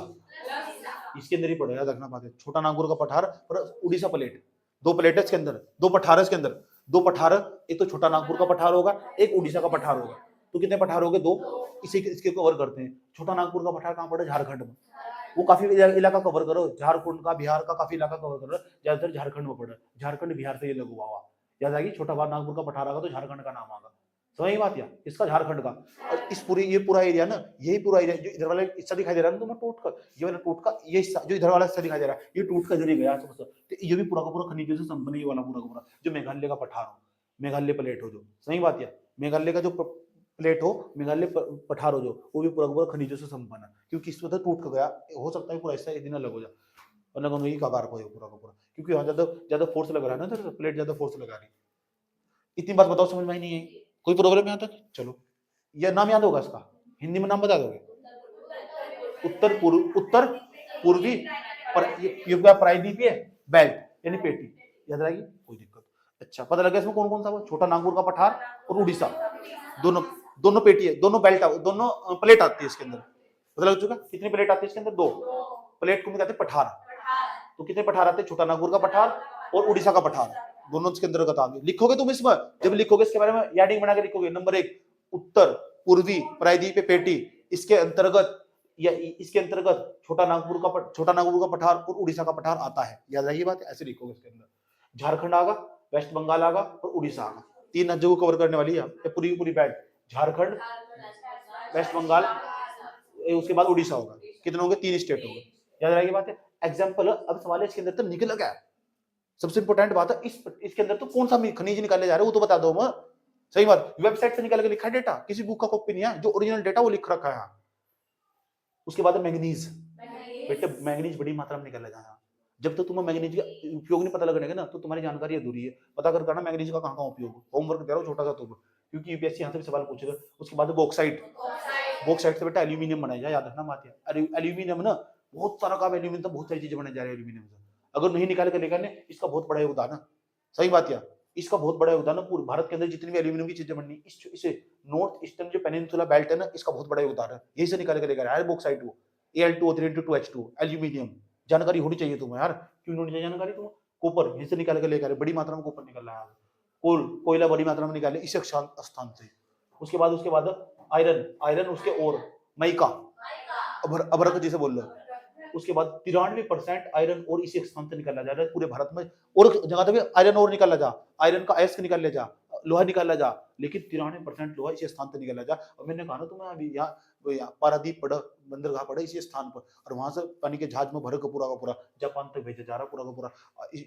इसके अंदर ही पड़ा, याद रखना बात है। छोटा नागपुर का पठार प्लस उड़ीसा प्लेट, दो प्लेट है इसके अंदर, दो पठार है इसके अंदर, दो पठार, एक तो छोटा नागपुर का पठार होगा, एक उड़ीसा का पठार होगा। तो कितने पठार हो गए? दो। इसे इसके कवर करते हैं। छोटा नागपुर का पठार कहाँ पड़ा? झारखंड में। वो काफी इलाका कवर करो, झारखंड का, बिहार का काफी इलाका कवर करो, ज्यादातर झारखंड में पड़ा। झारखंड बिहार से ये लग हुआ, याद आएगी। छोटा नागपुर का पठार आगा तो झारखंड का नाम आगा। समझ बात या? इसका झारखंड का। और इस पूरी ये पूरा एरिया ना, यही पूरा एरिया जो इधर वाला हिस्सा दिखाई दे रहा है ना तुम्हें, टोटका, ये वाला टोटका, ये हिस्सा जो इधर वाला हिस्सा दिखाई दे रहा है, ये टोटका इधर ही गया। तो ये भी पूरा का पूरा खनिजों से संपन्न, ये वाला पूरा का पूरा जो मेघालय का पठार हो, मेघालय प्लेट हो जो। सही बात या? मेघालय का जो प्लेट हो, मेघालय पठार हो जो, वो भी पूरा का पूरा खनिजों से संपन्न है, क्योंकि इसमें तो टूट गया, हो सकता है पूरा हिस्सा एक दिन अलग हो जाए, अलग होने की कगार पर पूरा का पूरा, क्योंकि वहां ज्यादा फोर्स लग रहा है ना, प्लेट ज्यादा फोर्स लगा रही। इतनी बात बताओ, समझ में नहीं है? कोई प्रॉब्लम यहाँ तक? चलो, यह नाम याद होगा इसका, हिंदी में नाम बता दोगे? उत्तर पूर्वी प्रायद्वीपीय बेल्ट यानी पेटी, याद रहेगी, कोई दिक्कत? अच्छा, पता लगा इसमें कौन कौन सा? छोटा नागपुर का पठार और उड़ीसा, दोनों पेटी है, दोनों बेल्ट, दोनों प्लेट आती है इसके अंदर। पता लग चुका? कितनी प्लेट आती है इसके अंदर? दो प्लेट को कहते हैं पठार। तो कितने पठार आते हैं? छोटा नागपुर का पठार और उड़ीसा का पठार, दोनों इसके अंतर्गत आ गए। लिखोगे तुम इसमें, जब लिखोगे इसके बारे में याडिंग बना के लिखोगे। नंबर 1 उत्तर पूर्वी प्रायद्वीपीय पेटी, इसके अंतर्गत या इसके अंतर्गत छोटा नागपुर का पठार और उड़ीसा का पठार आता है। याद रही बात है, ऐसे लिखोगे इसके अंदर। झारखंड आगा, वेस्ट बंगाल आगा और उड़ीसा आगा, 3 राज्यों को कवर करने वाली है पूरी पूरी बेल्ट। झारखंड, वेस्ट बंगाल, उसके बाद उड़ीसा होगा। कितने होंगे? 3 स्टेट होंगे। याद रहेगी बात है। एग्जाम्पल, अब सवाल इसके अंदर तो निकल गया, सबसे इंपॉर्टेंट बात है इसके अंदर तो कौन सा खनिज निकाले जा रहे हैं वो तो बता दो। सही बात, वेबसाइट से निकाल के लिखा है डेटा, किसी बुक का कॉपी नहीं है, जो ओरिजिनल डेटा वो लिख रखा है। उसके बाद मैग्नीज, बेटे मैग्नीज बड़ी मात्रा में निकाला जाएगा। जब तक तुम्हें मैग्नीज का उपयोग नहीं पता लगेगा ना, तो तुम्हारी जानकारी अधूरी है। पता कर करना मैग्नीज का कहाँ उपयोग। होमवर्क दे रहा हूँ छोटा सा तुम, क्योंकि यूपीएससी यहाँ से भी सवाल पूछेगा। उसके बाद बॉक्साइट से बेटा एल्यूमिनियम बनाया जाए, याद रखना बात है। एल्यूमिनियम ना बहुत सारा काम, एल्यूमिनियम तो बहुत सारी चीजें बनाई जा रही है एल्यूमिनियम से। अगर नहीं निकाल के लेकर इसका बहुत बड़ा योगदान है। सही बात है, इसका बहुत बड़ा योगदान है। पूरे भारत के अंदर जितनी भी एल्यूमिनियम की चीजें बननी, इसे नॉर्थ ईस्टर्न जो पेनिनसुला बेल्ट है ना, इसका बहुत बड़ा योगदान है। यही से निकाल के लेकर आया बॉक्साइट वो Al2O3 एल्यूमिनियम। जानकारी होनी चाहिए तुम्हें यार, क्यों होनी चाहिए जानकारी तुम्हें? कॉपर यहीं से निकाल के लेकर, बड़ी मात्रा में कॉपर निकल रहा है। कोयला बड़ी मात्रा में निकाले इस स्थान से। उसके बाद आयरन उसके और माइका, अभ्रक जिसे बोल लो। उसके बाद 93% आयरन और इसी स्थान से निकाला जा रहा है पूरे भारत में। और जगह भी आयरन और निकाला जा, आयरन का अयस्क निकाल ले जा, लोहा निकाला जा, लेकिन 93% लोहा इसी स्थान से निकाला जा। और मैंने कहा ना तुम्हें अभी यहाँ पारादीप पड़ा, बंदरगाह पड़ा इसी स्थान पर, और वहां से पानी के जहाज में भर के पूरा का पूरा जापान तक भेजा जा रहा पूरा का पूरा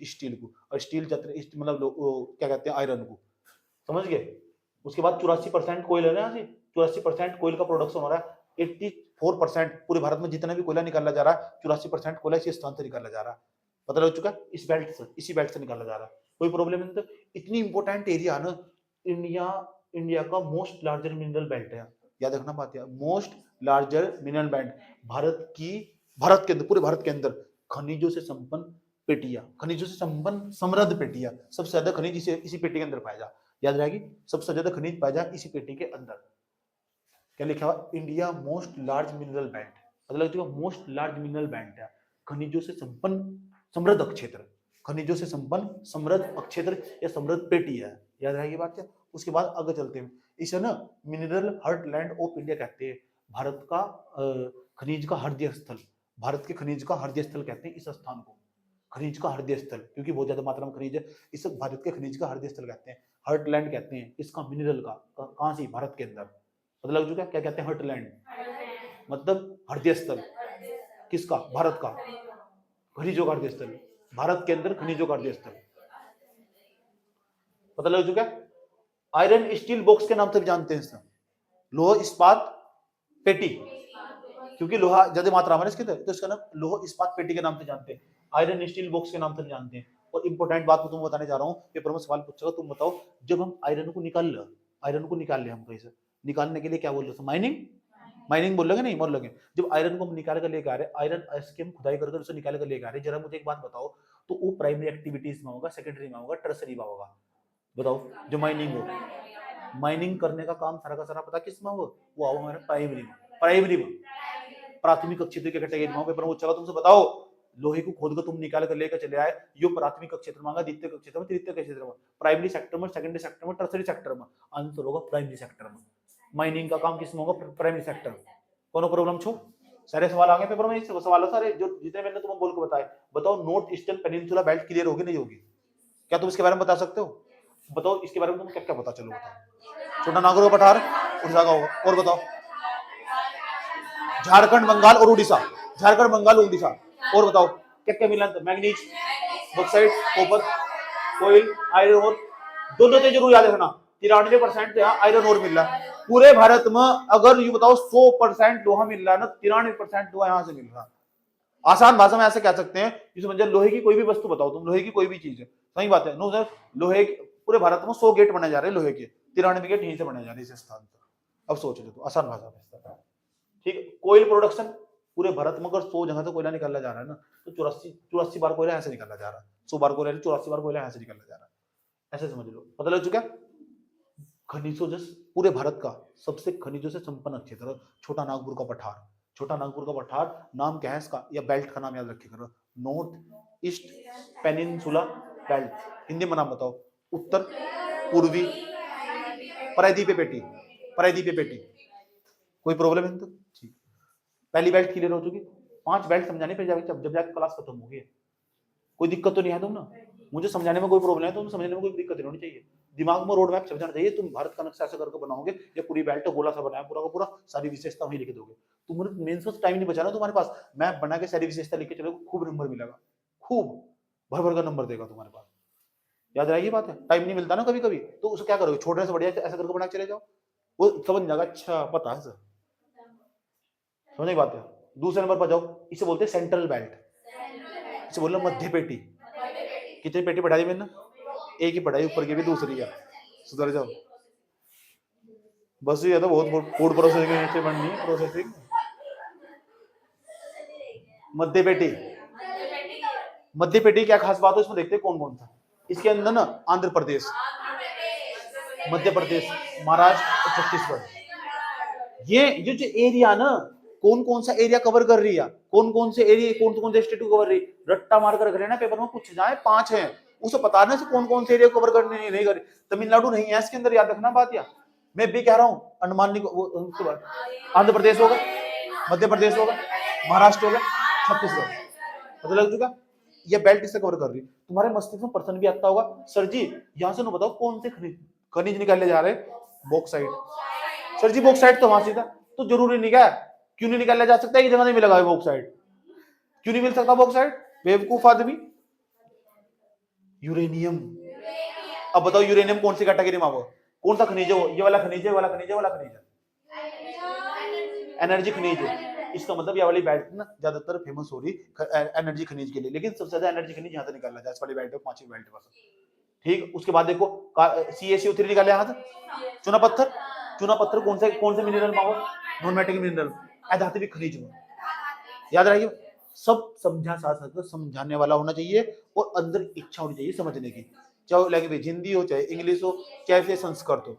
स्टील को। और स्टील मतलब क्या कहते हैं, आयरन को, समझ गए। उसके बाद 84% कोयला है ना, 84% कोयल का प्रोडक्शन हो रहा है। 84% पूरे भारत में जितना भी कोयला निकाला जा रहा है, 84% कोयला इसी स्थान से निकाला जा रहा है। पता लग चुका? इस बेल्ट से, इसी बेल्ट से निकाला जा रहा है। कोई प्रॉब्लम नहीं। तो इतनी इंपॉर्टेंट एरिया ना, इंडिया का मोस्ट लार्जर मिनरल बेल्ट है। याद रखना बात है, most larger mineral belt. Bharat के अंदर, पूरे भारत के अंदर खनिजों से संपन्न पेटियां, खनिजों से संपन्न समृद्ध पेटियां, सबसे ज्यादा खनिज इसी पेटी के अंदर पाया जा। याद रहेगी, सबसे ज्यादा खनिज पाया जाए इसी पेटी के अंदर। क्या लिखा हुआ? India most large mineral belt. मतलब मोस्ट लार्ज मिनरल बेल्ट है। खनिजों से संपन्न समृद्ध अक्षेत्र, खनिजों से संपन्न समृद्ध अक्षेत्र या समृद्ध पेटी है। याद रहेगी बात है। उसके बाद आगे चलते हैं, इसे ना मिनरल हार्टलैंड ऑफ इंडिया कहते हैं। भारत का खनिज का हृदय स्थल, भारत के खनिज का हृदय स्थल कहते हैं इस स्थान को। खनिज का हृदय स्थल, क्योंकि बहुत ज्यादा मात्रा में खनिज है, इसे भारत के खनिज का हृदय स्थल कहते हैं, हर्टलैंड कहते हैं इसका, मिनरल का, कहां से, भारत के अंदर, पता लग चुका है क्या कहते हैं हर्टलैंड, मतलब हृदय स्थल किसका, भारत का, खनिजों का हृदय स्थल, भारत के अंदर खनिजों का हृदय स्थल, पता लग चुका है। आयरन स्टील बॉक्स के नाम से भी जानते हैं इसे, लोह इस्पात पेटी, क्योंकि लोहा ज्यादा मात्रा में इसके अंदर, तो इसका नाम लोह इस्पात पेटी के नाम से जानते हैं, आयरन स्टील बॉक्स के नाम से जानते हैं। और इंपॉर्टेंट बात मैं तुम्हें बताने जा रहा हूँ, पेपर में सवाल पूछेगा, तुम बताओ जब हम आयरन को निकाल ले हम कहीं से, निकालने के लिए क्या बोल रहे थे, माइनिंग बोल लगे, नहीं बोल लगे, जब आयरन को हम निकाल कर लेके आ रहे, आयरन इसकी हम खुदाई कर उसे निकाल कर लेके आ रहे, जरा मुझे एक बात बताओ, तो वो प्राइमरी एक्टिविटीज में होगा, सेकेंडरी में होगा, टर्सरी में होगा, बताओ, जो माइनिंग हो, माइनिंग करने का काम सारा का सारा पता किस में हो, वो आओ हमारे प्राइमरी में, प्राथमिक क्षेत्र के कैटेगरी में पेपर पूछेगा, तुमसे बताओ लोहे को खोद कर तुम निकाल कर लेकर चले आए, यो प्राथमिक क्षेत्र मांगा, द्वितीय क्षेत्र में, तृतीय क्षेत्र में, प्राइमरी सेक्टर में, सेकेंडरी सेक्टर में, टर्सरी सेक्टर में, आंसर होगा प्राइमरी सेक्टर में। माइनिंग का काम किसमें होगा, प्राइमरी सेक्टर में। कोनो प्रॉब्लम छो, सारे सवाल आ गए पेपर में, इससे सवाल सारे जो जितने मैंने तुम्हें बोल के बताए। बताओ north eastern peninsula belt clear होगी नहीं होगी, क्या तुम इसके बारे में बता सकते हो, बताओ इसके बारे में तुम्हें क्या क्या पता, चलो बताओ। छोटा नागौर का पठार उड़ीसा का होगा, और बताओ झारखंड बंगाल और उड़ीसा, झारखंड बंगाल उड़ीसा, और बताओ क्या क्या मिला, मैग्नीज, बॉक्साइट, कॉपर, कोयल, आयरन ओर, दोनों तो जरूर याद रखना, 93% यहाँ आयरन ओर मिल रहा है पूरे भारत में। अगर ये बताओ 100% लोहा मिल रहा है ना, 93% लोहा यहाँ से मिल रहा है। आसान भाषा में ऐसे कह सकते हैं, जिसे मतलब लोहे की कोई भी वस्तु बताओ तुम, लोहे की कोई भी चीज है, सही बात है, नो सर, लोहे पूरे भारत में 100 गेट बनाए जा रहे हैं लोहे के, 93 गेट यहीं से बनाए जा रहे हैं इस स्थान पर। अब सोच लो, आसान भाषा में, ठीक। कोयल प्रोडक्शन पूरे भारत में अगर 100 जगह से कोयला निकाला जा रहा है ना, तो 84 बार कोयला ऐसे निकाला जा रहा है, 100 बार कोयला 84 बार कोयला ऐसे निकाला जा रहा है, ऐसे समझ लो, पता लग चुका। खनिजों से पूरे भारत का सबसे खनिजों से संपन्न क्षेत्र छोटा नागपुर का पठार, छोटा नागपुर का पठार नाम क्या है इसका, या बेल्ट का नाम याद रखिएगा, north east peninsula belt, Hindi में नाम बताओ, उत्तर पूर्वी प्रायद्वीपीय पेटी, कोई प्रॉब्लम है तो ठीक। पहली बेल्ट क्लियर हो चुकी, 5 बेल्ट समझाने पे जब जाके क्लास खत्म होगी, कोई दिक्कत तो नहीं है तुम ना, मुझे समझाने में कोई प्रॉब्लम है, तुम समझने में कोई दिक्कत नहीं होनी चाहिए, दिमाग में रोड मैप समझना चाहिए। तुम भारत का नक्शा ऐसा करके बनाओगे, ये पूरी बेल्ट गोला सा बनाया पूरा का पूरा, सारी विशेषता वहीं लिख दोगे, तुम्हारे मेंस में टाइम नहीं बचाना तुम्हारे पास, मैप बना के सारी विशेषता लिख के चलोगे, खूब नंबर मिलेगा, खूब भर भर का नंबर देगा तुम्हारे पास, याद रहेगी बात है। टाइम नहीं मिलता ना कभी कभी, तो उसे क्या करोगे, छोड़ने से बढ़िया ऐसा करके बना के चले जाओ, वो समझ जाएगा, अच्छा पता है सर, समझ बात है। दूसरे नंबर पर जाओ, इसे बोलते हैं सेंट्रल बेल्ट, इसे बोल मध्य पेटी। कितनी पेटी पढ़ाई मैंने, एक ही पढ़ाई, ऊपर की भी दूसरी है, सुधर जाओ बस, ये तो बहुत फूड प्रोसेसिंग नीचे बननी है, प्रोसेसिंग। मध्य पेटी क्या खास बात है इसमें, देखते हैं कौन कौन सा इसके अंदर ना, आंध्र प्रदेश, मध्य प्रदेश, महाराष्ट्र और छत्तीसगढ़, ये जो एरिया ना, कौन कौन सा एरिया कवर कर रही है, कौन कौन से एरिया, कौन से स्टेट को कवर रही, रट्टा मार कर रख रहे ना, पेपर में पूछ जाए 5 है, उसे बताने से कौन कौन से एरिया कवर करने नहीं कर, तमिलनाडु नहीं है इसके अंदर, याद रखना बात। या मैं भी कह रहा हूँ, अंडमान आंध्र प्रदेश होगा, मध्य प्रदेश होगा, महाराष्ट्र होगा, छत्तीसगढ़, पता लग चुका। ये बेल्ट इसे कवर कर रही है। तुम्हारे मस्तिष्क में प्रश्न भी आता होगा, सर जी यहाँ से बताओ कौन से खनिज निकाले जा रहे, बॉक्साइट, सर जी बॉक्साइट तो वहां से था, तो जरूरी नहीं क्या, क्यों नहीं निकाला जा सकता, एक जगह नहीं मिलेगा बॉक्साइट, क्यों नहीं मिल सकता बॉक्साइट, बेवकूफ आदमी। यूरेनियम, अब बताओ यूरेनियम कौन सी कैटेगरी में होगा, कौन सा खनिज है, ये वाला खनिज है, वाला खनिज है, वाला खनिज है, एनर्जी खनिज है। इसका मतलब ये वाली बेल्ट ना ज्यादातर फेमस हो रही एनर्जी खनिज के लिए, लेकिन सबसे ज्यादा एनर्जी खनिज यहाँ से निकाला जाए, इस वाली बेल्ट, 5वीं बेल्ट पर, ठीक। उसके बाद देखो CaCO3 निकाले यहाँ से, चूना पत्थर कौन से मिनरल में होगा, नॉन मेटेलिक मिनरल, अधात्विक खनिज में, याद रखिए। सब समझाने वाला होना चाहिए, और अंदर इच्छा होनी चाहिए समझने की, चाहे लैंग्वेज हिंदी हो, चाहे इंग्लिश हो, चाहे फिर संस्कृत हो।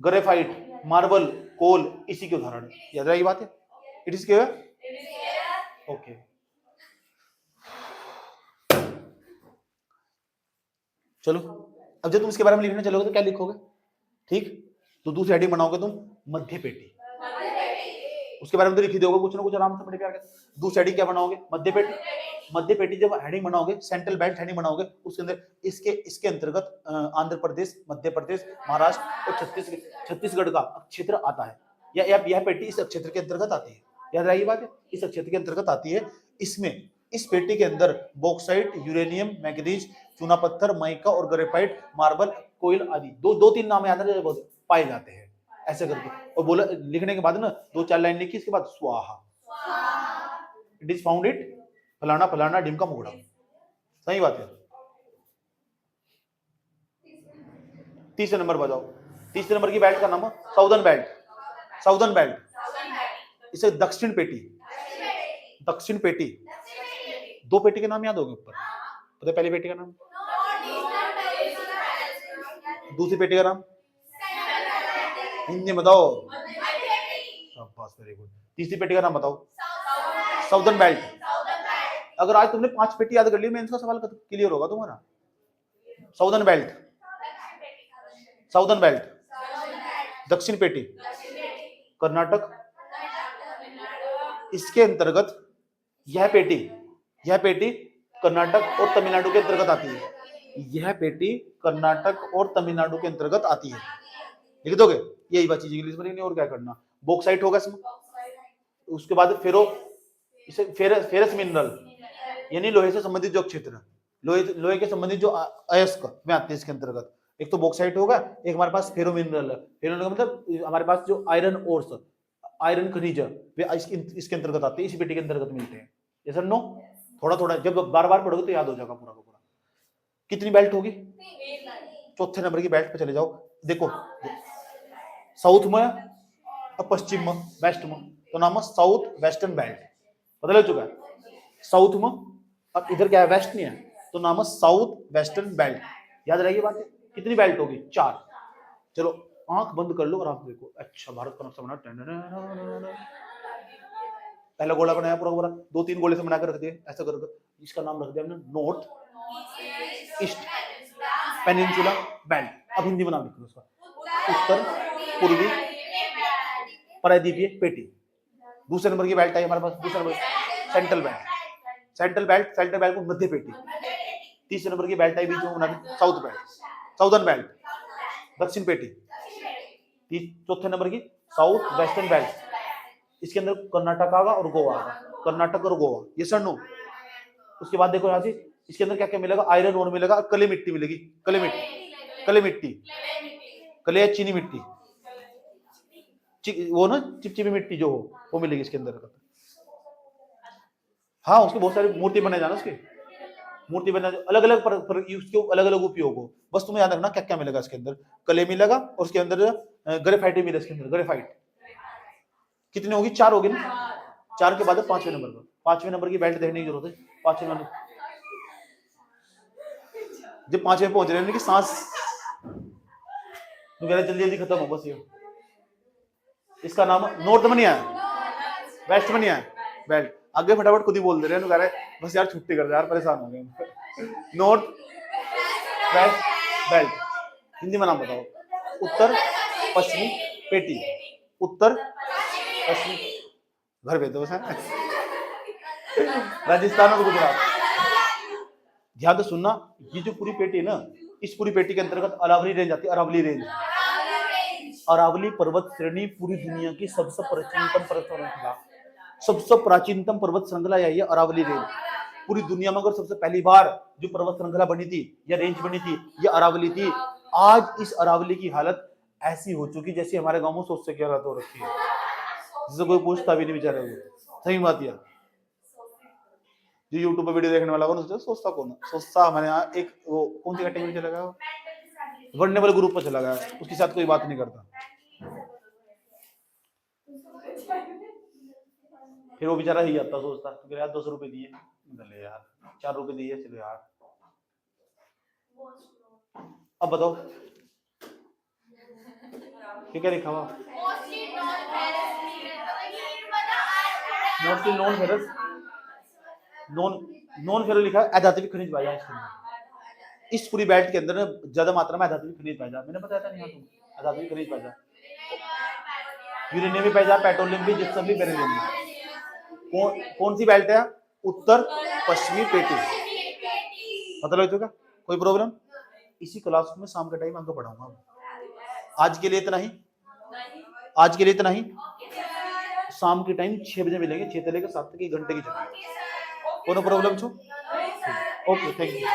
ग्रेफाइट, मार्बल, कोल, इसी के उदाहरण, याद रही बात है, इट इज क्लियर, ओके। चलो अब जब तुम इसके बारे में लिखने चलोगे तो क्या लिखोगे, ठीक, तो दूसरी हेडिंग बनाओगे तुम, मध्य पेटी, उसके बारे में तो लिख ही दोगे कुछ ना कुछ आराम से, बड़े प्यार के। दूसरी हेडिंग क्या बनाओगे? मध्य पेटी। मध्य पेटी जब हेडिंग बनाओगे, सेंट्रल बेल्ट हेडिंग बनाओगे, उसके अंदर इसके अंतर्गत आंध्र प्रदेश, मध्य प्रदेश, महाराष्ट्र और छत्तीसगढ़ का क्षेत्र आता है। यह पेटी इस क्षेत्र के अंतर्गत आती है। याद रही बात है, इस क्षेत्र के अंतर्गत आती है। इसमें इस पेटी के अंदर बॉक्साइट, यूरेनियम, मैग्नीज, चूना पत्थर, माइका और ग्रेफाइट, मार्बल, कोयल आदि दो तीन नाम याद है पाए जाते हैं, ऐसे करके। और बोला लिखने के बाद ना 2-4 लाइन लिखी, इसके बाद स्वाहा, इट इज फाउंड इट फलाना फलाना ढिमका मुगड़ा। सही बात है। तीसरे नंबर बताओ। तीसरे नंबर की बेल्ट का नाम है साउदर्न बेल्ट। साउदर्न बेल्ट इसे दक्षिण पेटी। दक्षिण पेटी। दो पेटी के नाम याद होंगे ऊपर, पता पहली पेटी का नाम, दूसरी पेटी का नाम हिंदी बताओ। शाबाश, वेरी गुड। तीसरी पेटी का नाम बताओ। Southern belt. अगर आज तुमने 5 पेटी याद कर ली, मेंस का सवाल क्लियर होगा तुम्हारा। साउदर्न बेल्ट, साउदर्न बेल्ट, दक्षिण पेटी, कर्नाटक, इसके अंतर्गत यह पेटी कर्नाटक और तमिलनाडु के अंतर्गत आती है। यह पेटी कर्नाटक और तमिलनाडु के अंतर्गत आती है। लिख दोगे? यही बात चीज इंग्लिश में नहीं, और क्या करना। बॉक्साइट होगा इसमें, उसके बाद फेरस मिनरल यानी लोहे से संबंधित जो क्षेत्र, लोहे के संबंधित जो अयस्क में आते हैं इसके अंतर्गत। एक तो बॉक्साइट होगा, एक हमारे पास फेरो मिनरल है। फेरो का मतलब हमारे पास जो आयरन ओर्स, आयरन खनिज वे इसके अंतर्गत आते हैं, इसी पेटी के अंतर्गत मिलते हैं। ये सर नो, थोड़ा थोड़ा जब बार बार पढ़ोगे तो याद हो जाएगा पूरा का पूरा। कितनी बेल्ट होगी? चौथे नंबर की बेल्ट पे चले जाओ। देखो साउथ में और पश्चिम में, वेस्ट में, तो नाम है साउथ वेस्टर्न बेल्ट। बदल चुका है साउथ में, अब इधर क्या है वेस्ट नहीं है, तो नाम है साउथ वेस्टर्न बेल्ट। याद रहेगी बात है। कितनी बेल्ट होगी? 4। चलो आंख बंद कर लो और आप देखो। अच्छा, भारत का नक्शा बना, पहला गोला बनाया पूरा पूरा, 2-3 गोले से बनाकर रख दिए ऐसा करके। इसका नाम रख दिया हमने नॉर्थ ईस्ट पेनिनसुला बेल्ट। अब हिंदी में नाम लिख लो उसका, उत्तर पूर्वी प्रायद्वीपीय पेटी। दूसरे नंबर की बेल्ट आई हमारे पास, दूसरा number central belt. Central belt को मध्य पेटी। तीसरे नंबर की बेल्ट आई बीच में बना दी साउथ बेल्ट, साउदर्न बेल्ट, दक्षिण पेटी। चौथे नंबर की साउथ वेस्टर्न बेल्ट, इसके अंदर कर्नाटक आगा और गोवा आगा, कर्नाटक और गोवा, ये सर नो। उसके बाद देखो यहाँ से इसके अंदर क्या क्या मिलेगा? आयरन ओर मिलेगा, कले मिट्टी मिलेगी, कले मिट्टी, कले या चीनी मिट्टी, वो ना चिपचिपी मिट्टी जो हो वो मिलेगी इसके अंदर। हाँ, उसके बहुत सारी मूर्ति बनाए जाना, उसके मूर्ति बना, अलग अलग उसके अलग अलग उपयोग हो। बस तुम्हें याद रखना क्या क्या मिलेगा इसके अंदर। कले मिलेगा और उसके अंदर ग्रेफाइट मिलेगा इसके अंदर, ग्रेफाइट। कितनी होगी? 4 होगी ना। 4 के बाद 5वें नंबर पर, 5वें नंबर की बेल्ट देखने की जरूरत है। 5वें नंबर जब 5वें पहुंच रहे हैं कि सांस जल्दी जल्दी खत्म हो बस। ये इसका नाम नॉर्थ में नहीं है, वेस्ट में नहीं है बेल्ट। आगे फटाफट खुद ही बोल दे रहे हैं, कह रहे बस यार छुट्टी कर दे यार, परेशान हो गए। North west belt. हिंदी में नाम बताओ। उत्तर पश्चिमी पेटी, उत्तर पश्चिमी, घर भेज दो। राजस्थान और गुजरात। ध्यान से सुनना, ये जो पूरी पेटी है ना, इस पूरी पेटी के अंतर्गत अरावली रेंज आती है। अरावली रेंज, अरावली पर्वत श्रेणी पूरी दुनिया की सबसे प्राचीनतम पर्वत श्रृंखला यही है, अरावली रेंज। पूरी दुनिया में अगर सबसे पहली बार जो पर्वत श्रृंखला बनी थी या रेंज बनी थी, ये अरावली थी। आज इस अरावली की हालत ऐसी हो चुकी जैसे हमारे गांव में सोच से क्या हालत हो रखी है, जिसे कोई पूछता भी नहीं बेचारे को। सही बात है। जो यूट्यूब पे वीडियो देखने वाला कौन सोचता कौन? सोचता हमारे यहाँ एक वो कौन सी कैटेगरी चला गया, वर्नेबल ग्रुप पर चला गया, उसके साथ कोई बात नहीं करता। फिर वो बेचारा ही आता सोचता तो यार 200 रुपए दिए, चले यार 4 रुपए दिए, चलो यार। अब बताओ क्या लिखा हुआ? Mostly non ferrous, non ferrous लिखा है। अधात्विक खनिज पाया इसके अंदर। इस पूरी बेल्ट के अंदर ज्यादा मात्रा में अधात्विक खनिज पाया जाता। मैंने बताया था नहीं तुम, अधात्विक खनिज पाया जाता। यूरेनियम भी पाई जा, पेट्रोलियम भी, जिप्सम भी, बेरिलियम भी। कौन सी बेल्ट है? उत्तर पश्चिमी पेटी। मतलब चुका कोई प्रॉब्लम? इसी क्लास को मैं शाम के टाइम आगे पढ़ाऊंगा। आज के लिए इतना ही, आज के लिए इतना ही। शाम के टाइम 6 बजे मिलेंगे, 6 से लेकर 7 तक, 1 घंटे की छुट्टी। कोनो प्रॉब्लम छो? Okay, thank you.